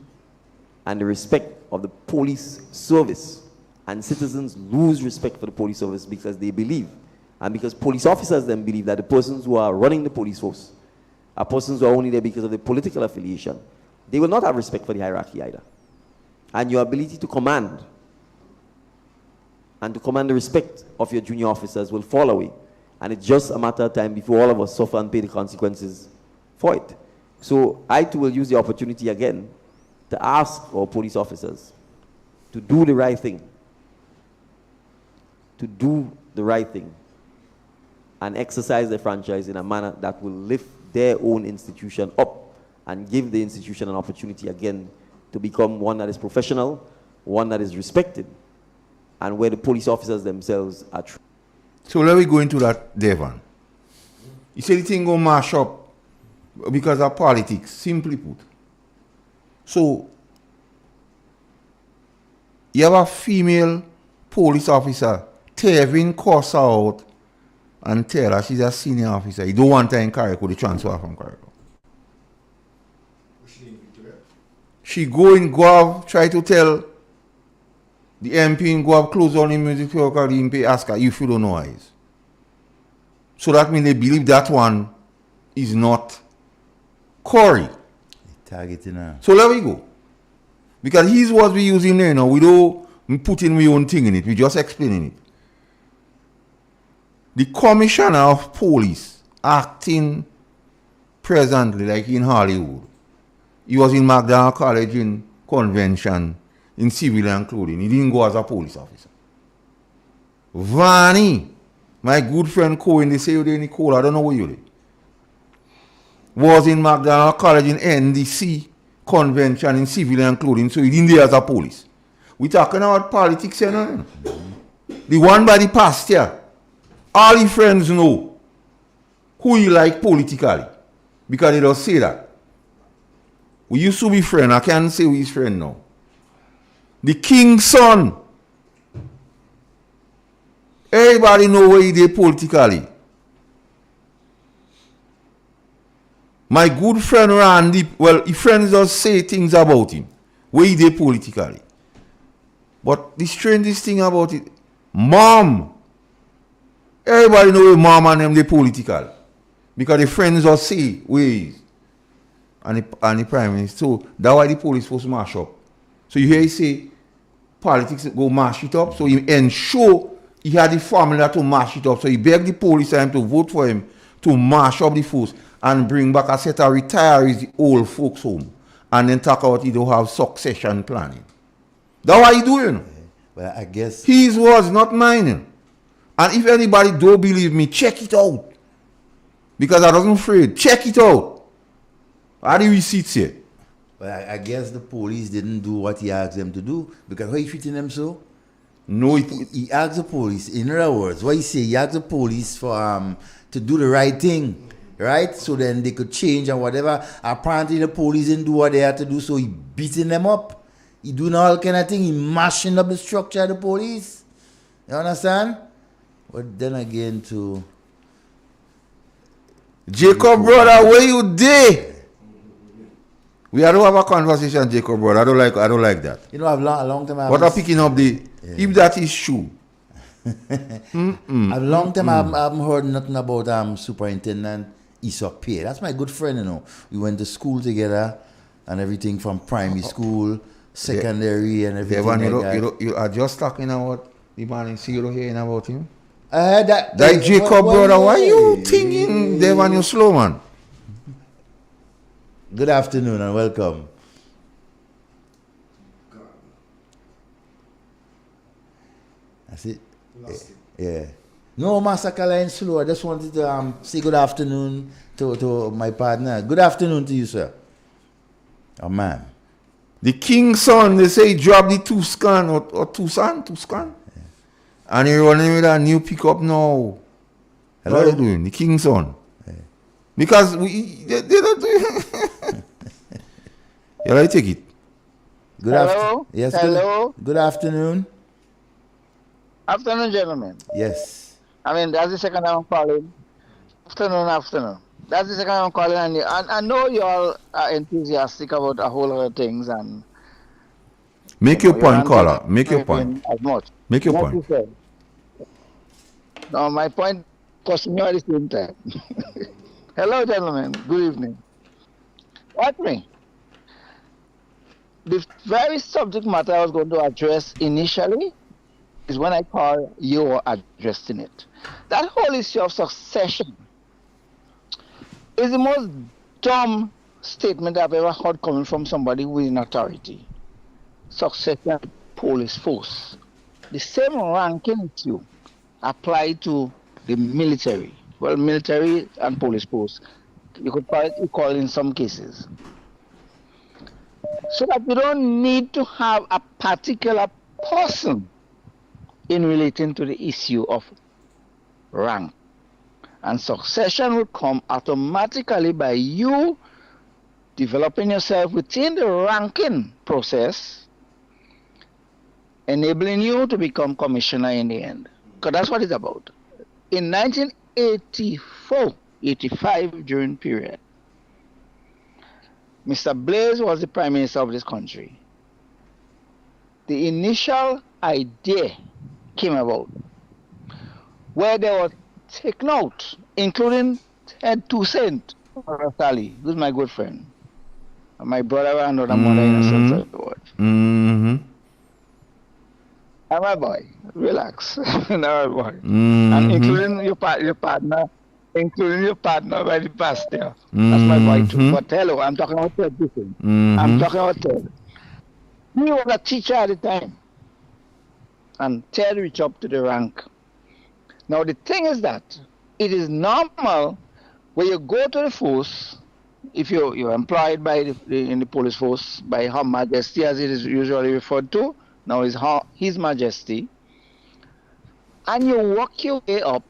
and the respect of the police service, and citizens lose respect for the police service because they believe, and because police officers then believe that the persons who are running the police force are persons who are only there because of the political affiliation, they will not have respect for the hierarchy either. And your ability to command and to command the respect of your junior officers will fall away. And it's just a matter of time before all of us suffer and pay the consequences for it. So I too will use the opportunity again to ask our police officers to do the right thing. To do the right thing and exercise their franchise in a manner that will lift their own institution up and give the institution an opportunity again to become one that is professional, one that is respected, and where the police officers themselves are true. So let me go into that, Devon. You say the thing go mash up because of politics, simply put. So, you have a female police officer, Tevin cuss her out and tell her she's a senior officer. You don't want her in Carriacou, they transfer her from Carriacou. She go in Guav, try to tell the MP in Guav, close on the music program, the MP ask her if you don't know her is. So that means they believe that one is not Corey. Targeting her. So let me go. Because he's what we using there now. We don't put in our own thing in it. We just explaining it. The commissioner of police acting presently like in Hollywood. He was in McDonald College in convention in civilian clothing. He didn't go as a police officer. Vanny, my good friend Cohen, they say you're in Nicole. I don't know where you're. was in McDonald College in NDC convention in civilian clothing, so he didn't there as a police. We talking about politics, you know. The one by the past here. All his friends know who he like politically. Because they don't say that. We used to be friends. I can't say we his friend now. The king's son. Everybody know where he did politically. My good friend Randy, well, his friends just say things about him. Where he did politically. But the strangest thing about it, mom. Everybody know where mom and them they political. Because the friends just say where he is. And the prime minister. So that's why the police supposed to mash up. So you hear he say politics go mash it up. So he ensure he had the formula to mash it up. So he begged the police time to vote for him to mash up the force and bring back a set of retirees, the old folks home. And then talk about he don't have succession planning. That's what he doing. Well, I guess his was not mine. And if anybody don't believe me, check it out. Because I wasn't afraid. Check it out. How the receipts here? Well, I guess the police didn't do what he asked them to do. Because why he treating them so? No, he asked the police. In other words, what he say? He asked the police for to do the right thing, right? So then they could change and whatever. Apparently the police didn't do what they had to do, so he beating them up. He doing all kind of thing. He mashing up the structure of the police. You understand? But then again, to Jacob, brother, where you dey? We don't have a conversation, Jacob, brother. I don't like that. You know, a long time. What are picking up the? Yeah. If that is true. A long time I haven't heard nothing about Superintendent Isaac Pierre. That's my good friend, you know. We went to school together and everything from primary school, secondary, and everything. You are just talking about the man in Sierra hearing about him. That Jacob, brother. Why you thinking, Devon, you slow man? Good afternoon and welcome. That's it. Yeah. No, Master Line slow. I just wanted to say good afternoon to my partner. Good afternoon to you, sir. Oh, man. The king's son, they say he dropped the Tucson or Tucson. Yeah. And he running with a new pickup now. Hello? What are you doing? The king's son. Yeah. Because they don't do it. Yeah, let me take it. Good afternoon. Yes, hello. Good afternoon. Afternoon, gentlemen. Yes. I mean, that's the second time I'm calling. Afternoon. That's the second time I'm calling. And I know you all are enthusiastic about a whole lot of things. And make your point, caller. Make your point. As much. Make your point. No, my point was you at the same time. Hello, gentlemen. Good evening. What me? The very subject matter I was going to address initially is when I call you addressing it. That whole issue of succession is the most dumb statement I've ever heard coming from somebody with an authority. Succession police force. The same ranking issue applied to the military. Well, military and police force. You could call it in some cases. So that you don't need to have a particular person in relating to the issue of rank. And succession will come automatically by you developing yourself within the ranking process, enabling you to become commissioner in the end. Because that's what it's about. In 1984, 85 during period, Mr. Blaise was the Prime Minister of this country. The initial idea came about where they were taken out, including Ted Toussaint, Sally, who's my good friend, and my brother and another mother in a sense of the word. And my boy, relax. No, boy. And including your partner, including your partner by the past there. That's my boy too. But hello, I'm talking about Ted Toussaint. I'm talking about Ted. He was a teacher at the time. And Ted reached up to the rank. Now the thing is that it is normal when you go to the force if you're employed by in the police force by Her Majesty, as it is usually referred to, now is His Majesty, and you work your way up,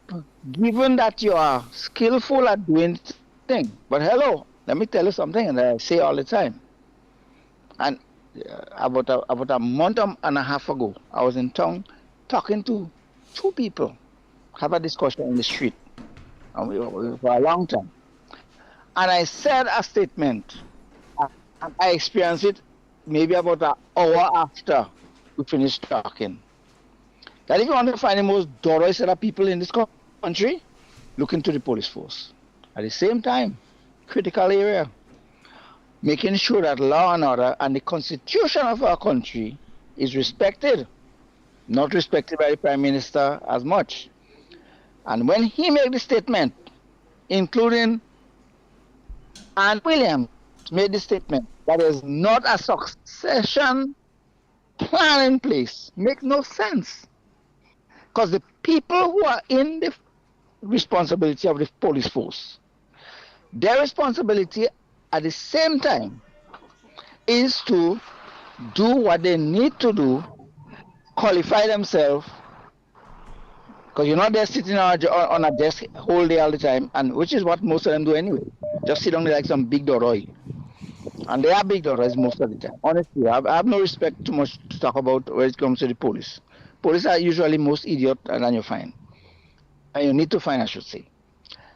given that you are skillful at doing things. But hello, let me tell you something, and I say all the time. And about a month and a half ago, I was in town talking to two people, have a discussion in the street for a long time. And I said a statement, and I experienced it maybe about an hour after we finished talking. That if you want to find the most thorough set of people in this country, look into the police force. At the same time, critical area, making sure that law and order and the constitution of our country is respected, not respected by the Prime Minister as much. And when he made the statement, including Anne Williams made the statement that there is not a succession plan in place, makes no sense. Because the people who are in the responsibility of the police force, their responsibility at the same time is to do what they need to do, qualify themselves, because you're not there sitting on a desk whole day all the time, and which is what most of them do anyway. Just sit on there like some big doroi. And they are big dollars most of the time. Honestly, I have no respect too much to talk about when it comes to the police. Police are usually most idiot than you find. And you need to find, I should say.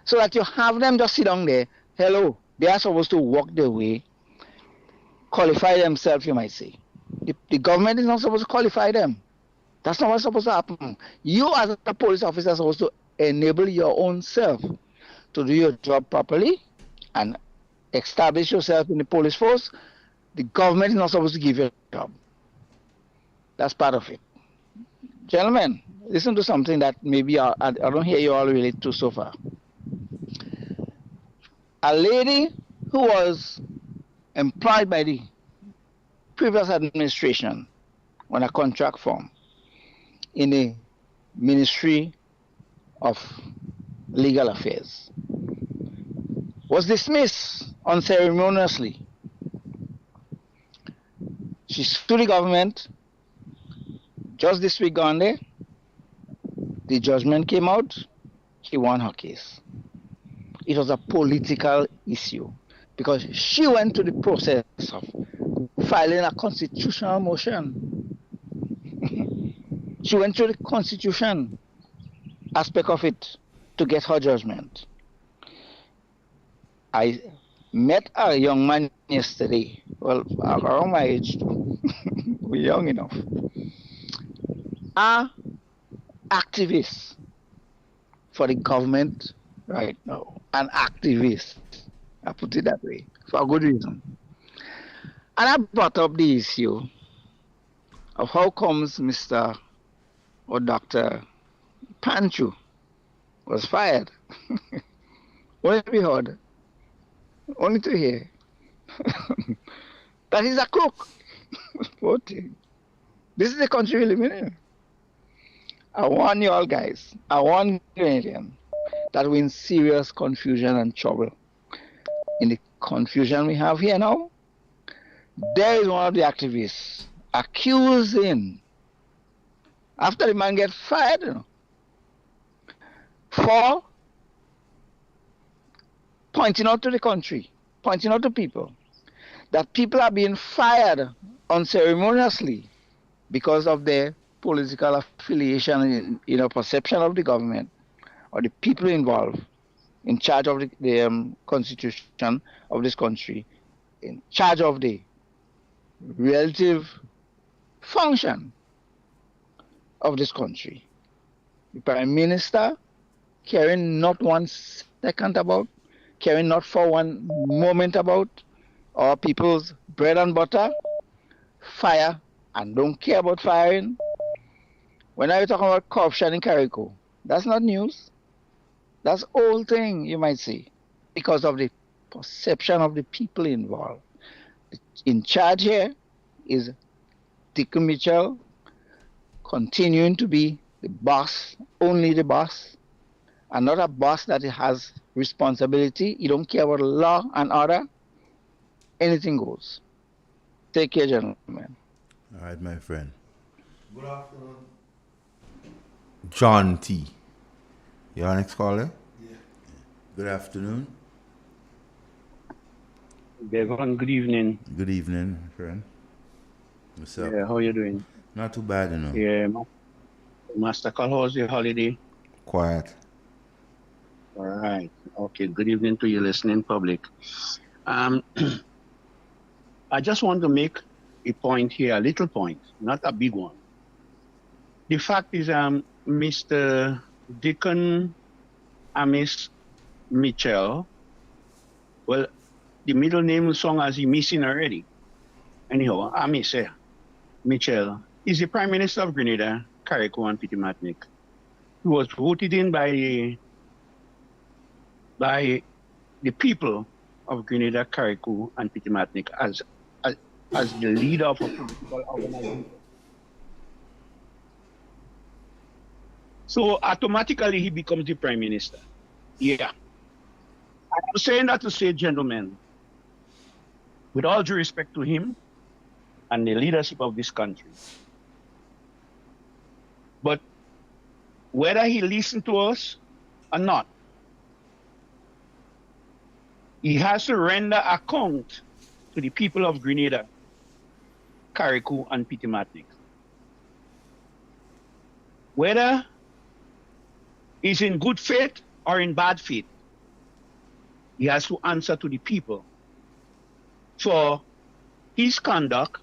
So that you have them just sit down there. Hello, they are supposed to walk their way, qualify themselves, you might say. The government is not supposed to qualify them. That's not what's supposed to happen. You as a police officer are supposed to enable your own self to do your job properly and establish yourself in the police force. The government is not supposed to give you a job. That's part of it. Gentlemen, listen to something that maybe I don't hear you all relate to so far. A lady who was employed by the previous administration on a contract form in the Ministry of Legal Affairs was dismissed unceremoniously. She sued the government. Just this week gone there, the judgment came out. She won her case. It was a political issue because she went to the process of filing a constitutional motion. She went through the constitution aspect of it to get her judgment. I met a young man yesterday, well, around my age too. We're young enough. An activist for the government right now. An activist. I put it that way, for a good reason. And I brought up the issue of how comes Mr. or Dr. Panchu was fired. Only to be heard, only to hear that he's a crook. This is the country we live in. I warn you all guys, I warn Canadians that we're in serious confusion and trouble. In the confusion we have here now, there is one of the activists accusing, after the man gets fired, for pointing out to the country, pointing out to people, that people are being fired unceremoniously because of their political affiliation, perception of the government or the people involved in charge of the constitution of this country, in charge of the relative function of this country. The Prime Minister caring not 1 second about, caring not for 1 moment about our people's bread and butter, fire, and don't care about firing. When I was talking about corruption in Carriacou, that's not news. That's old thing, you might say, because of the perception of the people involved. In charge here is Dick Mitchell, continuing to be the boss, only the boss, and not a boss that has responsibility. You don't care about law and order. Anything goes. Take care, gentlemen. All right, my friend. Good afternoon. John T. Your next caller? Yeah. Good afternoon. Devon, good evening. Good evening, my friend. What's up? Yeah, how you doing? Not too bad, you know. Yeah, Master Call, how's your holiday? Quiet. All right. Okay, good evening to you listening public. I just want to make a point here, a little point, not a big one. The fact is, Mr. Deacon Amis Mitchell, well, the middle name song as he missing already. Anyhow, Amis Mitchell is the Prime Minister of Grenada, Carriacou and Pitimatnik. He was voted in by the people of Grenada, Carriacou and Pitimatnik as the leader of a political organization. So automatically he becomes the Prime Minister. Yeah. I'm saying that to say, gentlemen, with all due respect to him and the leadership of this country, but whether he listened to us or not, he has to render account to the people of Grenada, Carriacou, and Pitimatnik. Whether he's in good faith or in bad faith, he has to answer to the people for his conduct,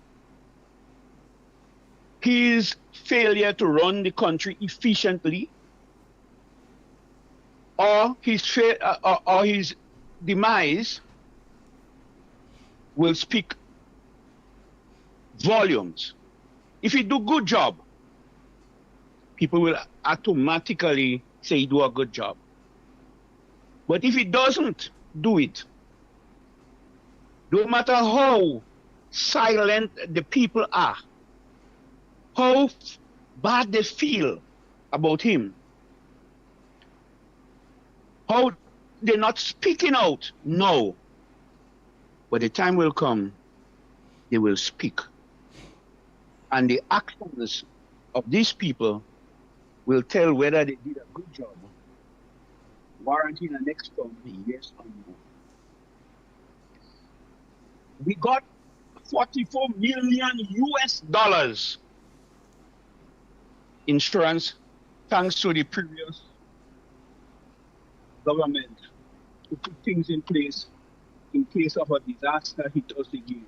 his failure to run the country efficiently, or his demise will speak volumes. If he do good job, people will automatically say he do a good job. But if he doesn't do it, no matter how silent the people are, how bad they feel about him, how they're not speaking out, no. But the time will come, they will speak. And the actions of these people will tell whether they did a good job, warranting the next term, yes or no. We got 44 million US dollars insurance thanks to the previous government to put things in place in case of a disaster hit us again.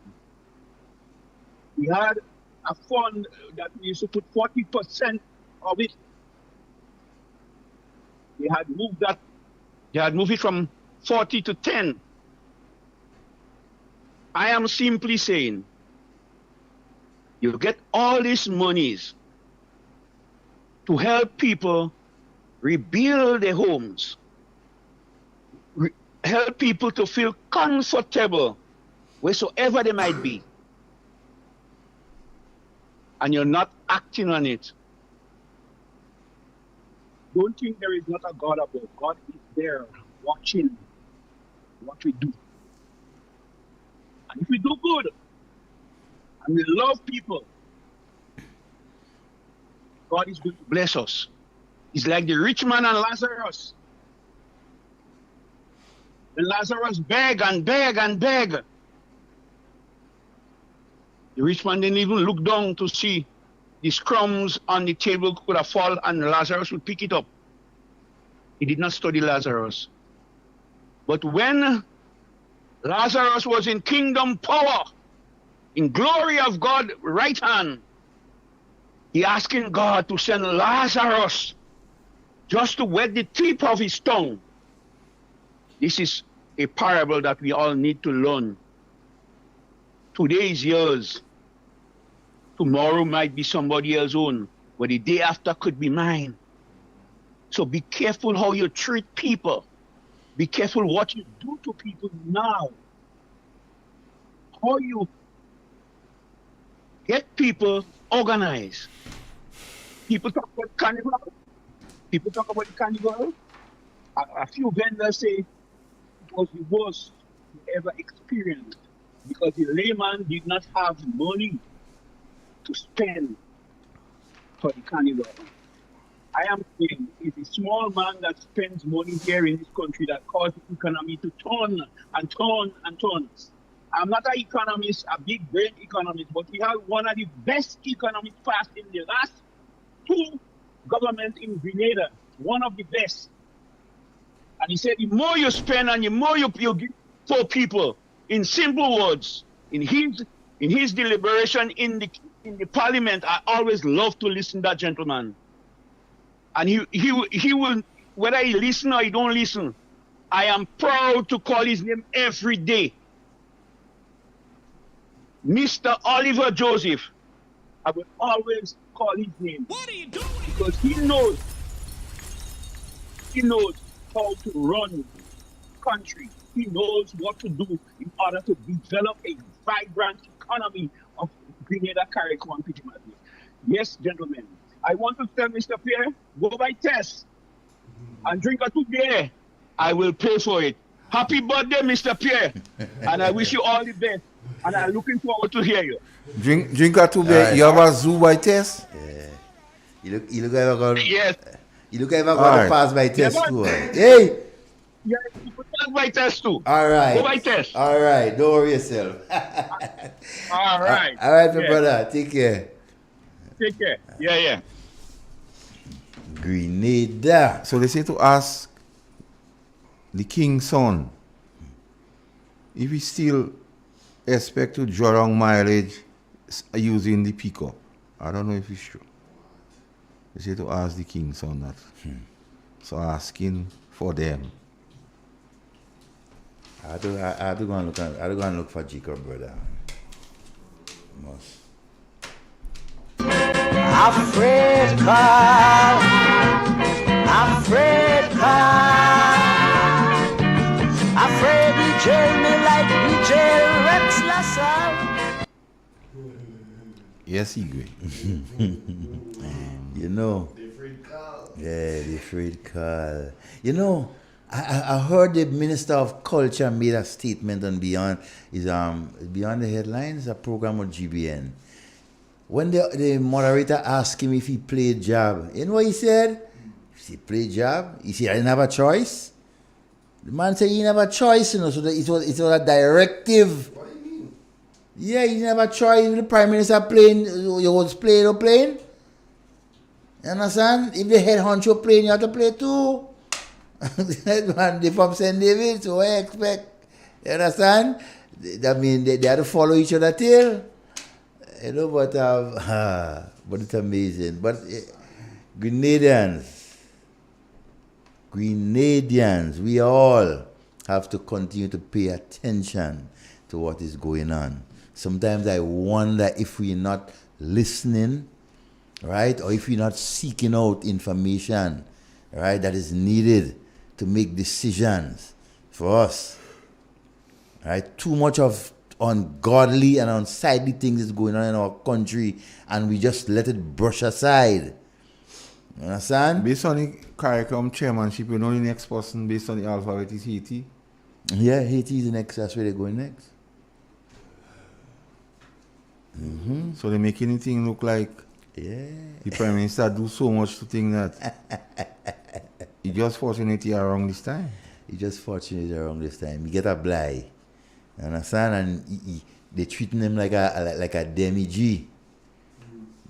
We had a fund that we used to put 40% of it. They had moved it from 40 to 10. I am simply saying, you get all these monies to help people rebuild their homes, help people to feel comfortable wheresoever they might be, and you're not acting on it. Don't think there is not a God above. God is there watching what we do. And if we do good, and we love people, God is going to bless us. It's like the rich man and Lazarus. And Lazarus begged and begged and begged. The rich man didn't even look down to see the crumbs on the table could have fallen and Lazarus would pick it up. He did not study Lazarus. But when Lazarus was in kingdom power, in glory of God right hand, he asking God to send Lazarus just to wet the tip of his tongue. This is a parable that we all need to learn. Today is yours. Tomorrow might be somebody else's own, but the day after could be mine. So be careful how you treat people. Be careful what you do to people now. How you get people organized. People talk about carnival. People talk about the carnival. A few vendors say it was the worst he ever experienced because the layman did not have money to spend for the carnival. I am saying it's a small man that spends money here in this country that caused the economy to turn and turn and turn. I'm not an economist, a big brain economist, but we have one of the best economic past in the last two governments in Grenada, one of the best. And he said, the more you spend and the more you give for people, in simple words, in his deliberation in the parliament, I always love to listen to that gentleman. And he will, whether he listen or he don't listen, I am proud to call his name every day. Mr. Oliver Joseph, I will always call his name. What are you doing? Because he knows how to run country. He knows what to do in order to develop a vibrant economy of Grenada, Carriacou, and Pichimatli. Yes, gentlemen. I want to tell Mr. Pierre, go by test and drink a 2 beer. I will pay for it. Happy birthday, Mr. Pierre. And I wish you all the best. And I'm looking forward to hear you. Drink a 2 beer. You have a zoo by test? Yeah. You look ever got. Yes. You look ever got to pass by test too. Hey. Yeah, you could pass by test too. All right. Go by test. All right. Don't worry yourself. All right. All right, my brother. Take care. Take care. Yeah. Grenada. So they say to ask the king's son if he still expect to draw down mileage using the pickup. I don't know if it's true. They say to ask the king's son that. So asking for them. I have to go and look for Jacob, brother. Must. Afraid call, afraid he jail me like he jail Rex Lassalle. Yes, Igwe. You know. Yeah, the freed call. You know, I heard the Minister of Culture made a statement on Beyond the Headlines, a program on GBN. When the moderator asked him if he played jab, you know what he said? He played jab. He said, I didn't have a choice. The man said he didn't have a choice, you know, so it was a directive. What do you mean? Yeah, he didn't have a choice. If the Prime Minister playing, you was playing or playing. You understand? If the head honcho playing, you have to play too. They from St. David, so I expect. You understand? That means they have to follow each other till. You know, but it's amazing. But Grenadians, we all have to continue to pay attention to what is going on. Sometimes I wonder if we're not listening, right? Or if we're not seeking out information, right, that is needed to make decisions for us. Right? Too much of ungodly and unsightly things is going on in our country, and we just let it brush aside. You understand? Based on the Carriacou chairmanship, you know the next person based on the alphabet is Haiti? Yeah, Haiti is the next. That's where they're going next. So they make anything look like the Prime Minister do so much to think that he just fortunately around this time. He just fortunately around this time. He get a blight. You understand? And they treating him like a demi-G.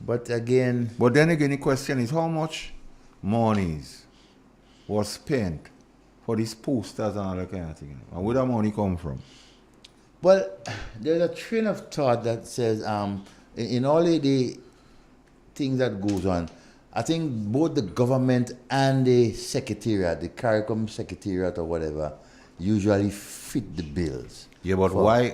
But then again, the question is how much monies was spent for these posters and all that kind of thing? And where that money come from? Well, there's a train of thought that says, in all the things that goes on, I think both the government and the secretariat, the Carriacou secretariat or whatever, usually fit the bills. Yeah, but why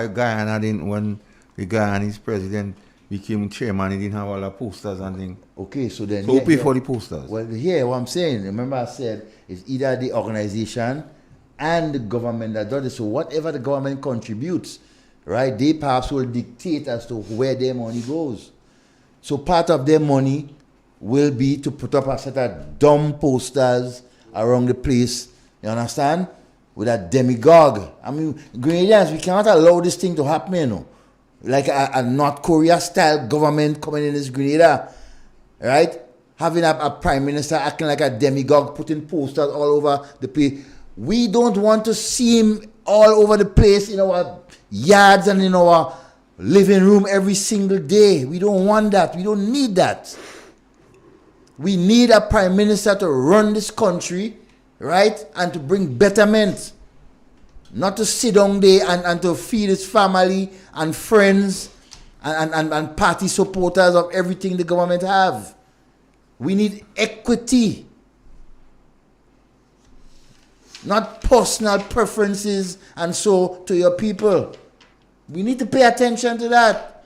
Guyana didn't, when the Guyanese president became chairman, he didn't have all the posters and things? Okay, so then... So who pay for the posters? Well, here, what I'm saying, remember I said, it's either the organization and the government that does it. So whatever the government contributes, right, they perhaps will dictate as to where their money goes. So part of their money will be to put up a set of dumb posters around the place. You understand? With a demagogue. I mean, Grenadians, we cannot allow this thing to happen, you know. Like a North Korea style government coming in this Grenada, right? Having a prime minister acting like a demagogue, putting posters all over the place. We don't want to see him all over the place in our yards and in our living room every single day. We don't want that. We don't need that. We need a prime minister to run this country, right? And to bring betterment. Not to sit down there and to feed his family and friends and party supporters of everything the government have. We need equity. Not personal preferences and so to your people. We need to pay attention to that.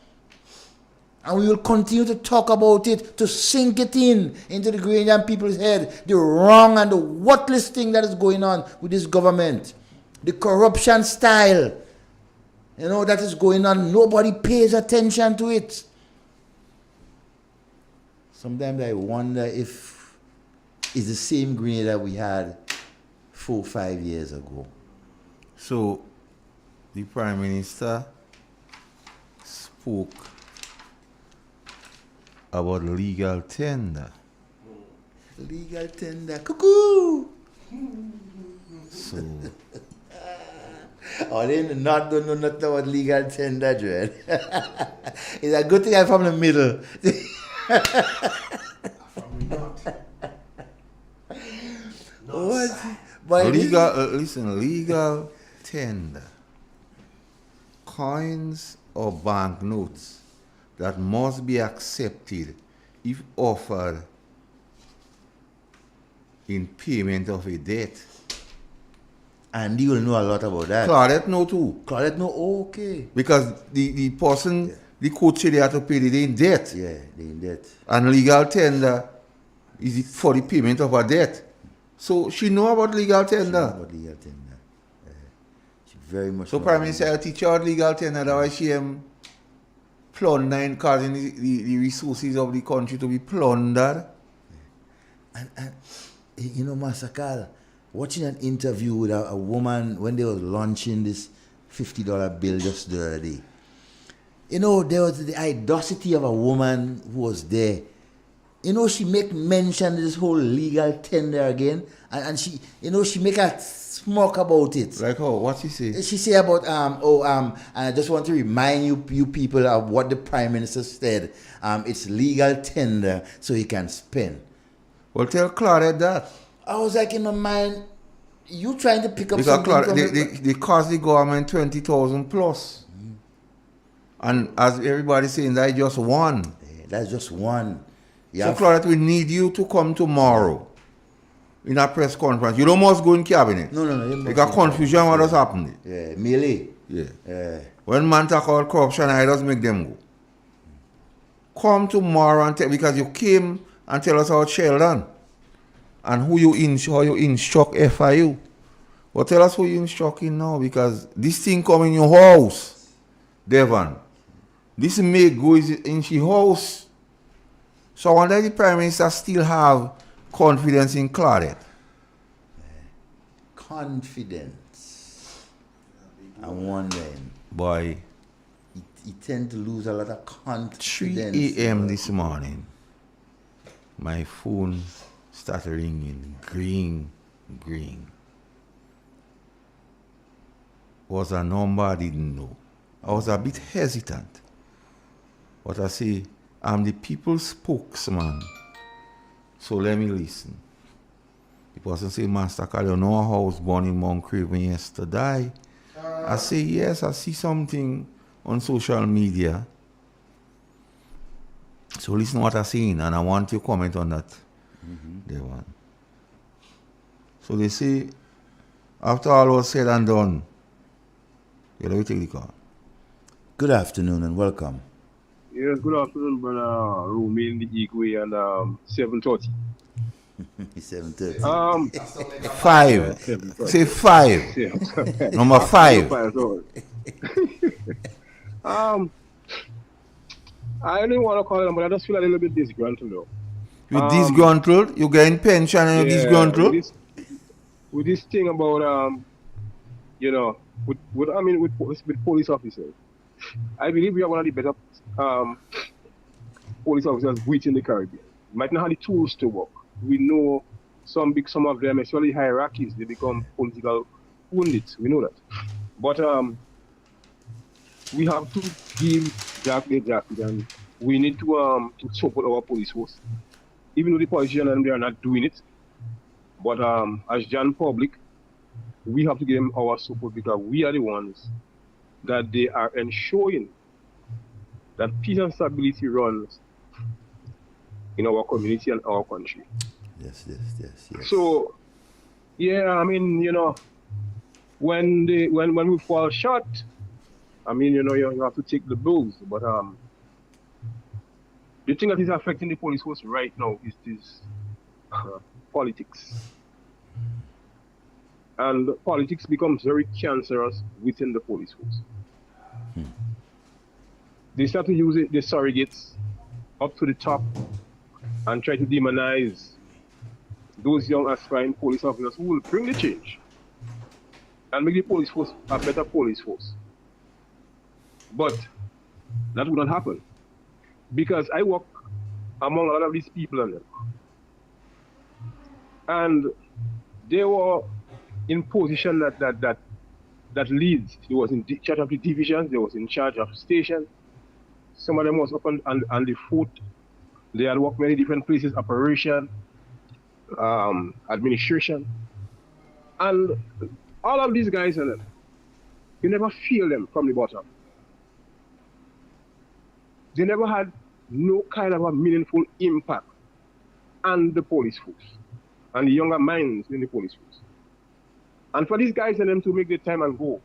And we will continue to talk about it, to sink it into the Grenadian people's head, the wrong and the worthless thing that is going on with this government. The corruption style, that is going on. Nobody pays attention to it. Sometimes I wonder if it's the same Grenada we had 4 or 5 years ago. So, the Prime Minister spoke about legal tender. Legal tender. Cuckoo! So... they don't know nothing about legal tender, Joel. It's a good thing I'm from the middle. What? Legal tender. Coins or banknotes that must be accepted if offered in payment of a debt. And you will know a lot about that. Claudette know too. Claudette know, okay. Because the person, the coach they have to pay, they in debt. Yeah, they in debt. And legal tender is for the payment of a debt. So she know about legal tender. She know about legal tender. She very much. So Prime Minister teach her legal tender, that why she plundering, causing the resources of the country to be plundered. And Master Carl, watching an interview with a woman when they was launching this $50 bill just the other day. There was the audacity of a woman who was there. She make mention of this whole legal tender again, and she, she make a smoke about it. Like how? What she say? She say about and I just want to remind you people of what the Prime Minister said. It's legal tender, so he can spend. Well, tell Claudette that. I was like in my mind, you trying to pick up because something Claudette, they cost the government 20,000 plus. And as everybody saying, that's just one. Yeah, that's just one. So Claudette, we need you to come tomorrow in a press conference. You don't must go in cabinet. No. Because confusion what has happened. Yeah, melee. Yeah. When man talk about corruption, I just make them go. Come tomorrow and tell, because you came and tell us about Sheldon and how you instruct FIU. Well, tell us who you instructing now, because this thing come in your house, Devon. This may go in your house. So I wonder if the Prime Minister still have confidence in Claudette. Confidence. I'm wondering. Boy. He tend to lose a lot of confidence. 3 a.m. this morning, my phone started ringing. Green. Was a number I didn't know. I was a bit hesitant. But I say, I'm the people's spokesman. So let me listen. The person say, Master Carl, you know a house born in Mount Craven yesterday? I say, yes, I see something on social media. So listen what I'm saying, and I want you to comment on that. They want. So they say, after all was said and done, let me take the call. Good afternoon and welcome. Yes, good afternoon, brother Rumi in the Igwe and 7:30. 7:30. 5. Say 5. Number 5. I don't want to call him, but I just feel a little bit disgruntled though. You disgruntled? You getting pension and you disgruntled? with this thing about you know, with police officers, I believe we are one of the better police officers within the Caribbean. Might not have the tools to work. We know some of them, especially hierarchies, they become political pundits. We know that. But we have to give exactly, and we need to support our police force. Even though the politicians and they are not doing it. But as Jan Public, we have to give them our support because we are the ones that they are ensuring that peace and stability runs in our community and our country. Yes. So, yeah, I mean, you know, when we fall short, I mean, you know, you have to take the blows. But the thing that is affecting the police force right now is this politics. And politics becomes very cancerous within the police force. They start to use the surrogates up to the top and try to demonize those young aspiring police officers who will bring the change and make the police force a better police force. But that would not happen because I work among a lot of these people and they were in position that leads. They was in charge of the divisions, they was in charge of stations. Some of them was up on the foot. They had worked many different places, operation, administration. And all of these guys, you never feel them from the bottom. They never had no kind of a meaningful impact on the police force and the younger minds in the police force. And for these guys and them to make the time and go,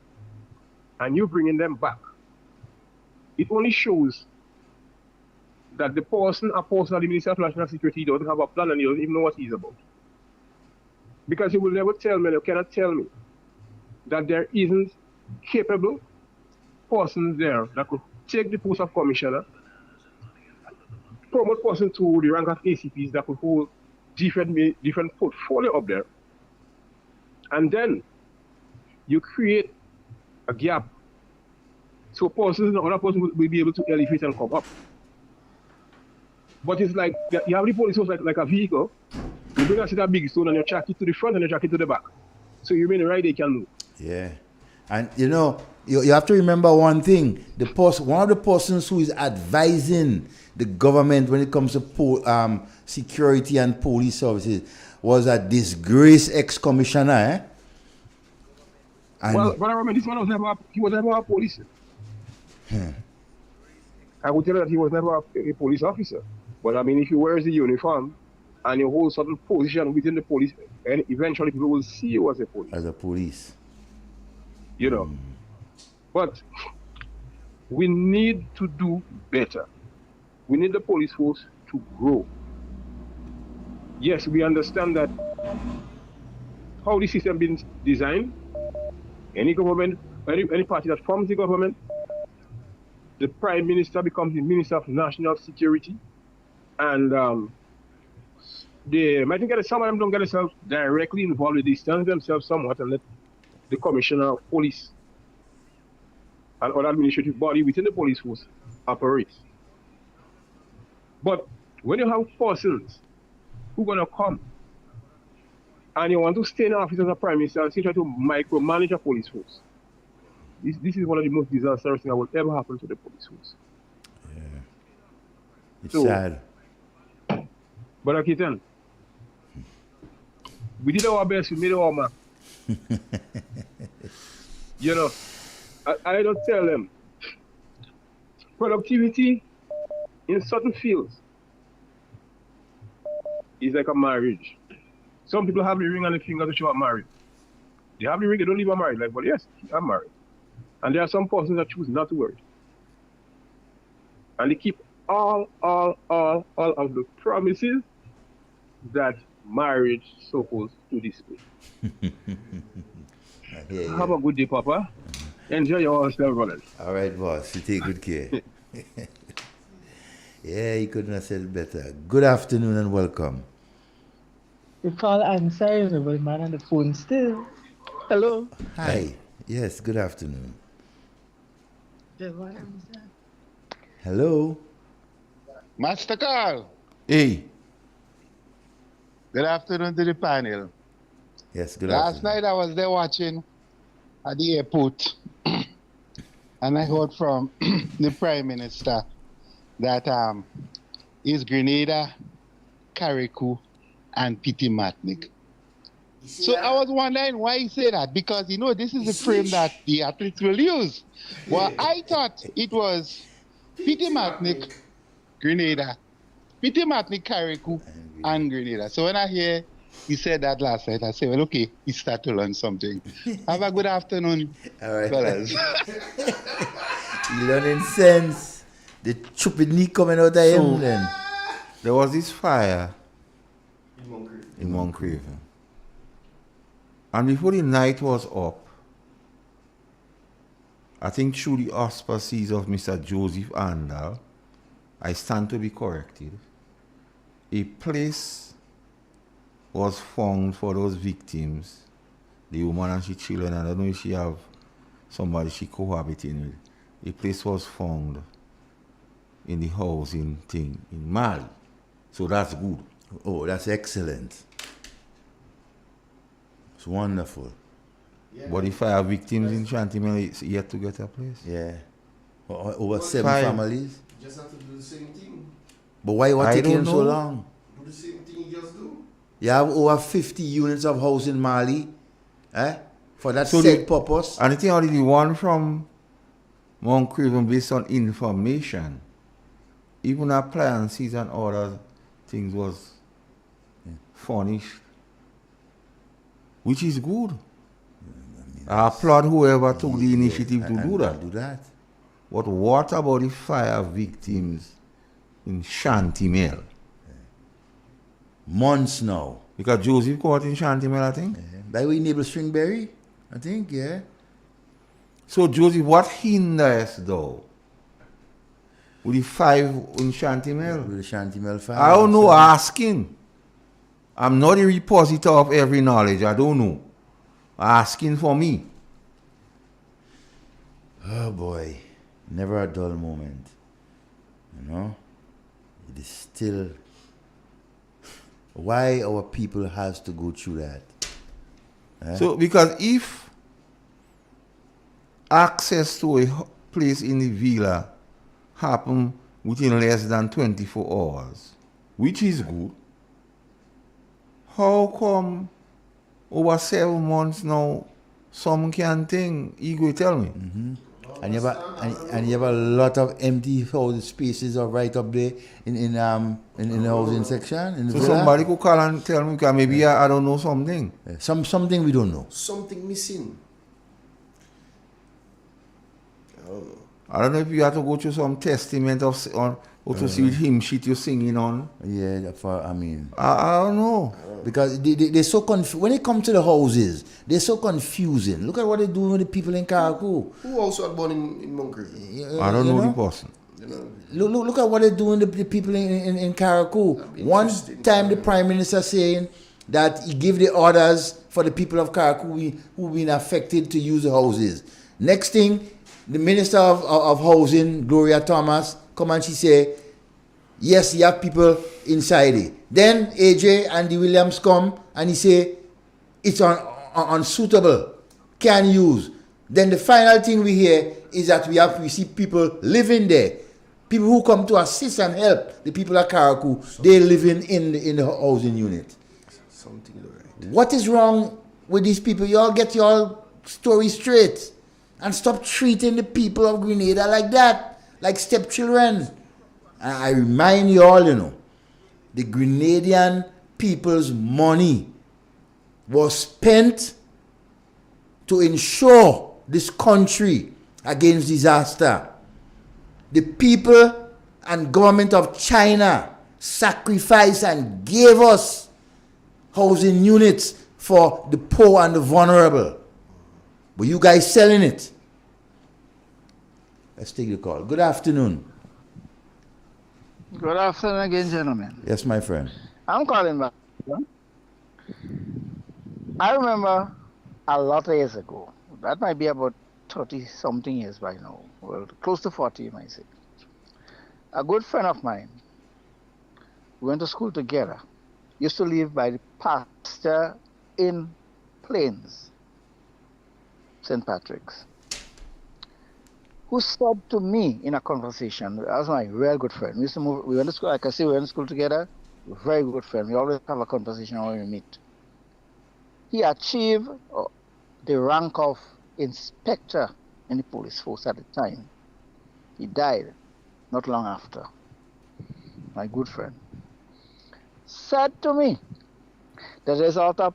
and you bringing them back, it only shows that the person of the Minister of National Security doesn't have a plan and he doesn't even know what he's about. Because he will never tell me, you cannot tell me, that there isn't capable persons there that could take the post of commissioner, promote person to the rank of ACPs that could hold different portfolio up there. And then you create a gap so persons, other person will be able to elevate and come up. But it's like you have the police force like a vehicle. You bring a big stone and you track it to the front and you track it to the back. So you mean right they can move. Yeah. And you know, you have to remember one thing. One of the persons who is advising the government when it comes to security and police services was a disgraced ex-commissioner. Well, but I remember this man was never a police. I would tell you that he was never a police officer. But I mean, if he wears the uniform and you hold certain position within the police, and eventually people will see you as a police. As a police. You know. But we need to do better. We need the police force to grow. Yes, we understand that how the system been designed, any government, any party that forms the government, the Prime Minister becomes the Minister of National Security. And I think some of them don't get themselves directly involved. They distance themselves somewhat and let the Commissioner of Police and other administrative body within the police force operate. But when you have persons who are going to come and you want to stay in office as a Prime Minister and still try to micromanage a police force, this is one of the most disastrous things that will ever happen to the police force. Yeah. It's sad. But Akitan, we did our best, we made our mark. You know, I don't tell them. Productivity in certain fields is like a marriage. Some people have the ring on the finger to show up married. They have the ring, they don't leave a married life, but yes, I'm married. And there are some persons that choose not to wear it. And they keep all of the promises that marriage supposed to display. Have a good day, Papa. Enjoy yourself, brothers. All right, boss. You take good care. Yeah, he couldn't have said it better. Good afternoon and welcome. You call answering, but man on the phone still. Hello. Hi. Yes, good afternoon. Yeah, what was that? Hello. Master Carl. Hey. Good afternoon to the panel. Yes, good Last afternoon. night I was there watching at the airport and I heard from the Prime Minister that is Grenada, Carriacou, and Matnik. So I was wondering why he said that, because this is the frame that the athletes will use. Well, I thought it was Matnik, Grenada, Matnik, Carriacou, and Grenada. So when I hear he said that last night, I said, well, okay, he started to learn something. Have a good afternoon, All right. fellas. You learning sense. The stupid knee coming out of him then. There was this fire in Mount Craven. And before the night was up, I think through the auspices of Mr. Joseph Andal, I stand to be corrected, a place was found for those victims, the woman and she children. I don't know if she have somebody she cohabiting with. A place was found in the housing thing in Mali. So that's good. Oh, that's excellent. It's wonderful. But the fire victims in Chantimel is yet to get a place. Yeah. Over 7 5. families. You just have to do the same thing. But why was I taking don't so know. long? Do the same thing you just do. You have over 50 units of house in Mali, for that So said purpose. And the thing only the one from Mount Craven based on information, even appliances and other things was furnished, which is good. I applaud whoever took the initiative to do that. But what about the fire victims in Chantimel? Months now. Because Joseph caught in Chantimel, I think. By way Neighbor Stringberry, I think, yeah. So Joseph, what hinders though? With the 5 in Chantimel? With the Chantimel 5. I don't know, asking. I'm not a repository of every knowledge, I don't know. Asking for me. Oh boy, never a dull moment. You know? It is still why our people has to go through that. So, because if access to a place in the villa happen within less than 24 hours, which is good, how come over 7 months now some can think, Igwe tell me? And you have a lot of empty house spaces are right up there in the housing section. In the So villa. somebody could call and tell me, because maybe I don't know something. Something we don't know. Something missing. I don't know if you have to go through some testament of or to see hymn sheet you're singing on. Yeah, I don't know. Because they're so when it comes to the houses, they're so confusing. Look at what they're doing with the people in Carriacou. Who also had born in Moncton? I don't know the person. Look at what they're doing to the people in Carriacou. One time the Prime Minister saying that he gave the orders for the people of Carriacou who've been affected to use the houses. Next thing, the Minister of Housing, Gloria Thomas, come and she say, yes, you have people inside it. Then AJ and the Williams come and he say, it's unsuitable, can't use. Then the final thing we hear is that we see people living there. People who come to assist and help the people of Carriacou, they living in the housing unit. Something right. What is wrong with these people? Y'all get your story straight and stop treating the people of Grenada like that, like stepchildren. And I remind you all, the Grenadian people's money was spent to ensure this country against disaster. The people and government of China sacrificed and gave us housing units for the poor and the vulnerable. But you guys selling it. Let's take the call. Good afternoon. Good afternoon again, gentlemen. Yes, my friend. I'm calling back. I remember a lot of years ago, that might be about 30 something years by now, well, close to 40, you might say. A good friend of mine, we went to school together, used to live by the pasture in Plains, St. Patrick's, who said to me in a conversation, that was my real good friend. We used to move, we went to school, like I say, we went to school together, very good friend. We always have a conversation when we meet. He achieved the rank of inspector in the police force at the time. He died not long after. My good friend said to me that there's a lot of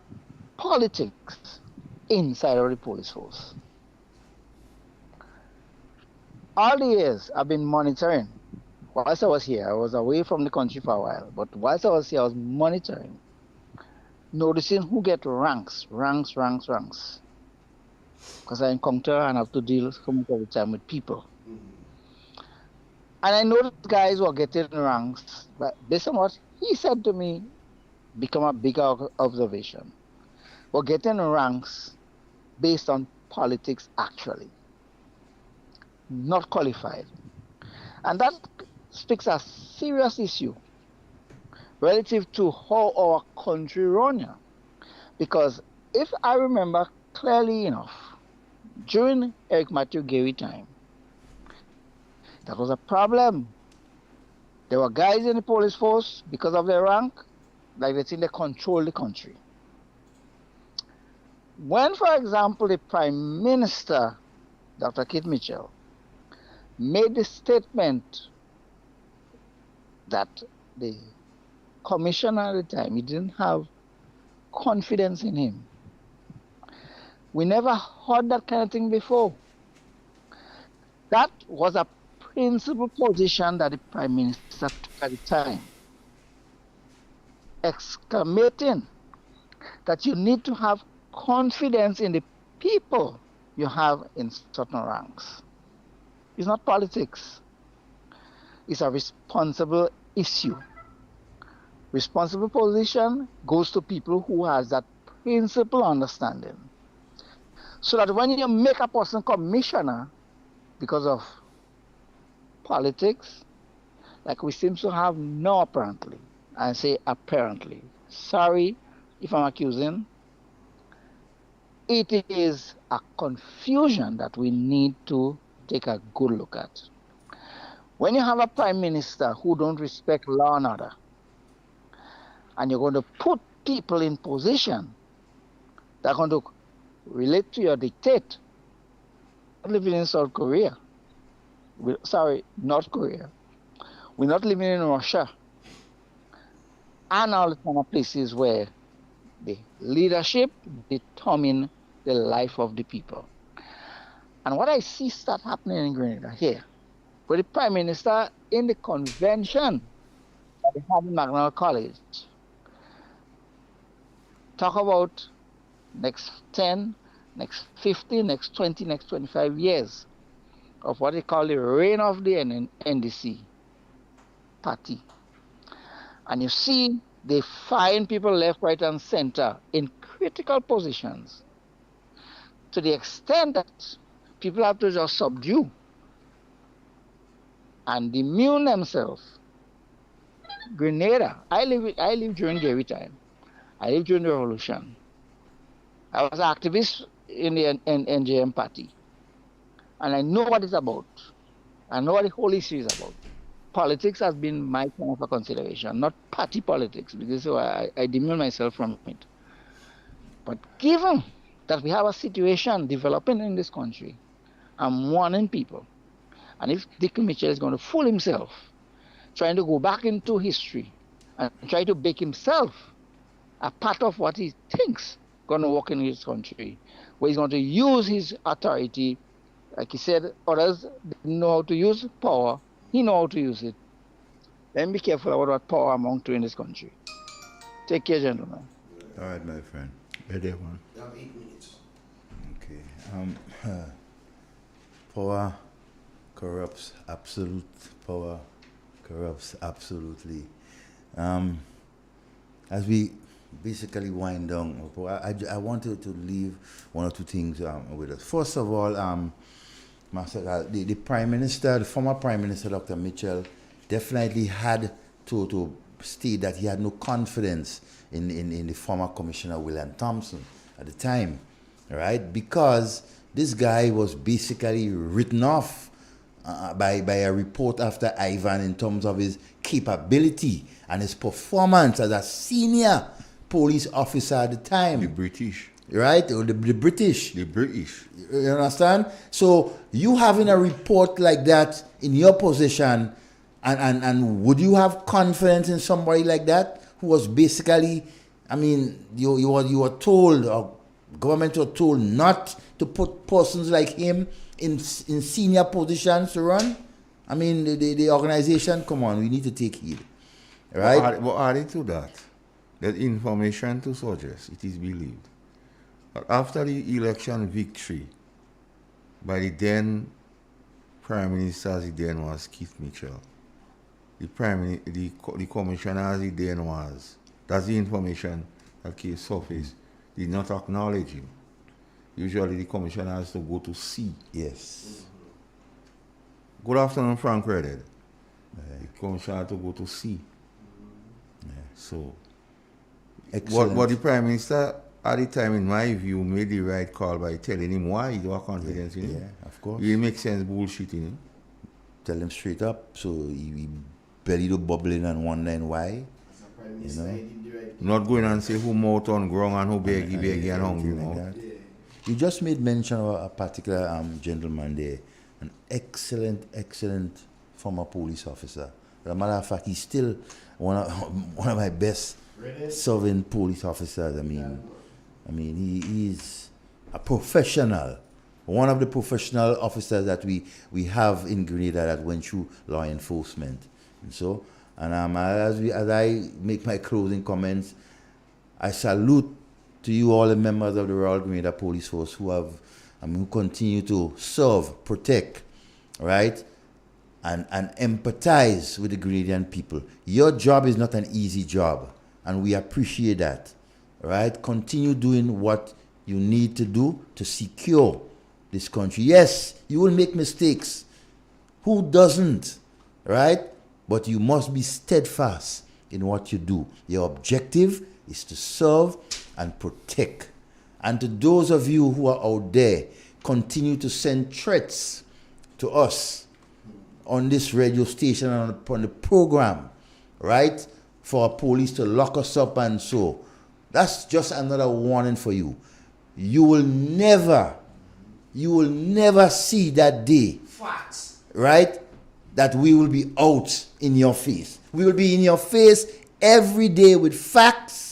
politics inside of the police force. All the years I've been monitoring, whilst I was here, I was away from the country for a while, but whilst I was here, I was monitoring, noticing who get ranks, because I encounter and have to deal almost all the time with people. And I noticed guys were getting ranks, but based on what he said to me, become a bigger observation. We're getting ranks based on politics actually, not qualified. And that speaks a serious issue relative to how our country runs. Because if I remember clearly enough, during Eric Matthew Gary time, that was a problem. There were guys in the police force, because of their rank, like they think they control the country. When, for example, the Prime Minister, Dr. Keith Mitchell, made the statement that the commissioner at the time, he didn't have confidence in him. We never heard that kind of thing before. That was a principal position that the Prime Minister took at the time, exclamating that you need to have confidence in the people you have in certain ranks. It's not politics. It's a responsible issue. Responsible position goes to people who has that principal understanding. So that when you make a person commissioner because of politics, like we seem to have now apparently, I say apparently, sorry if I'm accusing, it is a confusion that we need to take a good look at. When you have a prime minister who don't respect law and order, and you're going to put people in position that are going to relate to your dictate, living in South Korea, North Korea, we're not living in Russia, and all the kind of places where the leadership determine the life of the people. And what I see start happening in Grenada here, where the Prime Minister in the convention that they have in Magna College talk about next 10, next 15, next 20, next 25 years of what they call the reign of the NDC party. And you see, they find people left, right, and center in critical positions to the extent that people have to just subdue and immune themselves. Grenada, I lived during Gary time. I lived during the revolution. I was an activist in the NJM party. And I know what it's about. I know what the whole issue is about. Politics has been my kind of a consideration, not party politics, because so I demure myself from it. But given that we have a situation developing in this country, I'm warning people. And if Dick Mitchell is going to fool himself, trying to go back into history and try to make himself a part of what he thinks going to work in his country, where he's going to use his authority, like he said, others didn't know how to use power. He knows how to use it. Then be careful about what power amount to in this country. Take care, gentlemen. All right, my friend. Ready, man. You have 8 minutes. Okay. Power corrupts. Absolute power corrupts absolutely. As we basically wind down. I wanted to leave one or two things with us. First of all, Master, the Prime Minister, the former Prime Minister, Dr. Mitchell, definitely had to state that he had no confidence in the former Commissioner William Thompson at the time, right? Because this guy was basically written off by a report after Ivan in terms of his capability and his performance as a senior police officer at the time. The British. Right? Or the British. The British. You understand? So you having a report like that in your position, and would you have confidence in somebody like that who was basically, I mean, you were told, or government were told not to put persons like him in senior positions to run? I mean, the organization, come on, we need to take heed. Right? But added to that, that information to suggest, it is believed, that after the election victory by the then Prime Minister, as he then was Keith Mitchell, the commissioner as he then was, that's the information that came surface, did not acknowledge him. Usually the commissioner has to go to C. Yes. Good afternoon, Frank Redded. The commissioner had to go to C. So, what the Prime Minister at the time, in my view, made the right call by telling him why he don't have confidence in him. Yeah, of course. It makes sense bullshitting him. Tell him straight up, so he belly to bubbling and wondering why. You know? Not going and say who mouth on ground and who beggy and hungry mouth. You just made mention of a particular gentleman there, an excellent former police officer. As a matter of fact, he's still one of my best serving police officers. I mean, he is a professional, one of the professional officers that we have in Grenada that went through law enforcement. And so, as I make my closing comments, I salute to you all the members of the Royal Grenada Police Force who continue to serve, protect, right, and empathize with the Grenadian people. Your job is not an easy job, and we appreciate that, right? Continue doing what you need to do to secure this country. Yes, you will make mistakes. Who doesn't, right? But you must be steadfast in what you do. Your objective is to serve and protect. And to those of you who are out there, continue to send threats to us on this radio station and on the program, right? For police to lock us up and so. That's just another warning for you. You will never see that day. Facts. Right? That we will be out in your face. We will be in your face every day with facts.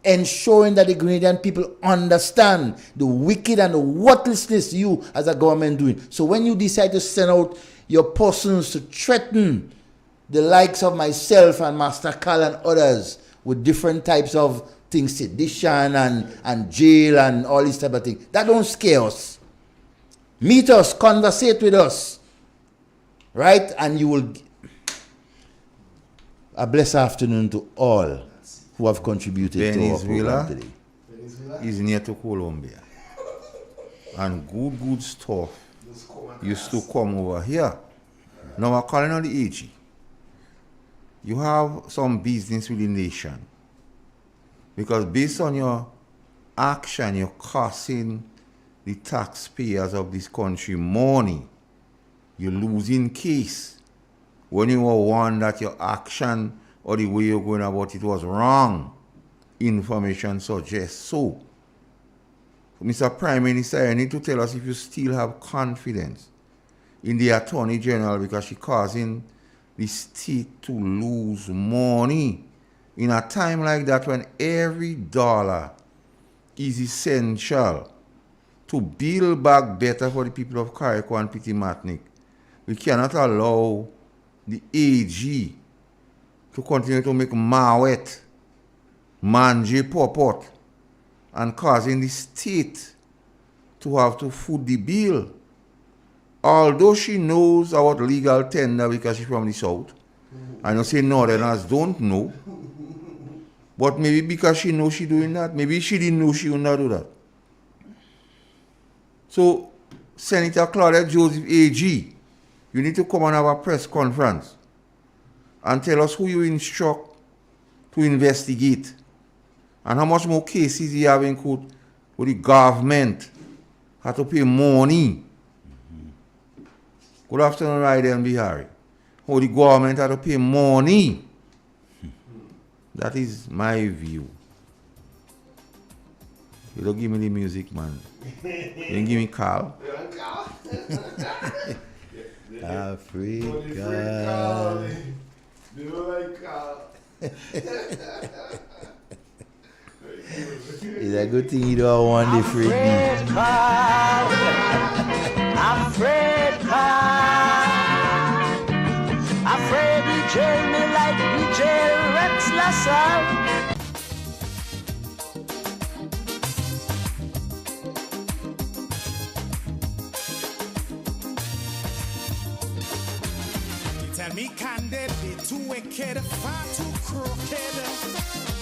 Ensuring that the Grenadian people understand the wicked and the worthlessness you as a government doing. So when you decide to send out your persons to threaten the likes of myself and Master Carl and others with different types of things, sedition and jail and all these type of things, that don't scare us. Meet us, conversate with us, right? And you will... A blessed afternoon to all who have contributed to our program today. Is near to Colombia. And good stuff used to come over here. Now we're calling on the AG. You have some business with the nation. Because based on your action, you're costing the taxpayers of this country money. You're losing case. When you were warned that your action or the way you're going about it was wrong, information suggests so. Mr. Prime Minister, you need to tell us if you still have confidence in the Attorney General, because she's causing the state to lose money in a time like that when every dollar is essential to build back better for the people of Carriacou and Pitimatnik. We cannot allow the AG to continue to make Mawet, Manje Popot, and causing the state to have to foot the bill. Although she knows about legal tender because she's from the south, I know say northerners don't know, But maybe because she knows she doing that, maybe she didn't know she would not do that. So, Senator Claudette Joseph AG, you need to come and have a press conference and tell us who you instruct to investigate and how much more cases you have in court where the government had to pay money. Good afternoon, Ryder and Bihari. How the government had to pay money. That is my view. You don't give me the music, man. You don't give me Carl. Africa. They don't like Carl. It's a good thing you don't want the free beat. Afraid you jail me like you jail Rex Lasser. Tell me, can they be too wicked, far too crooked?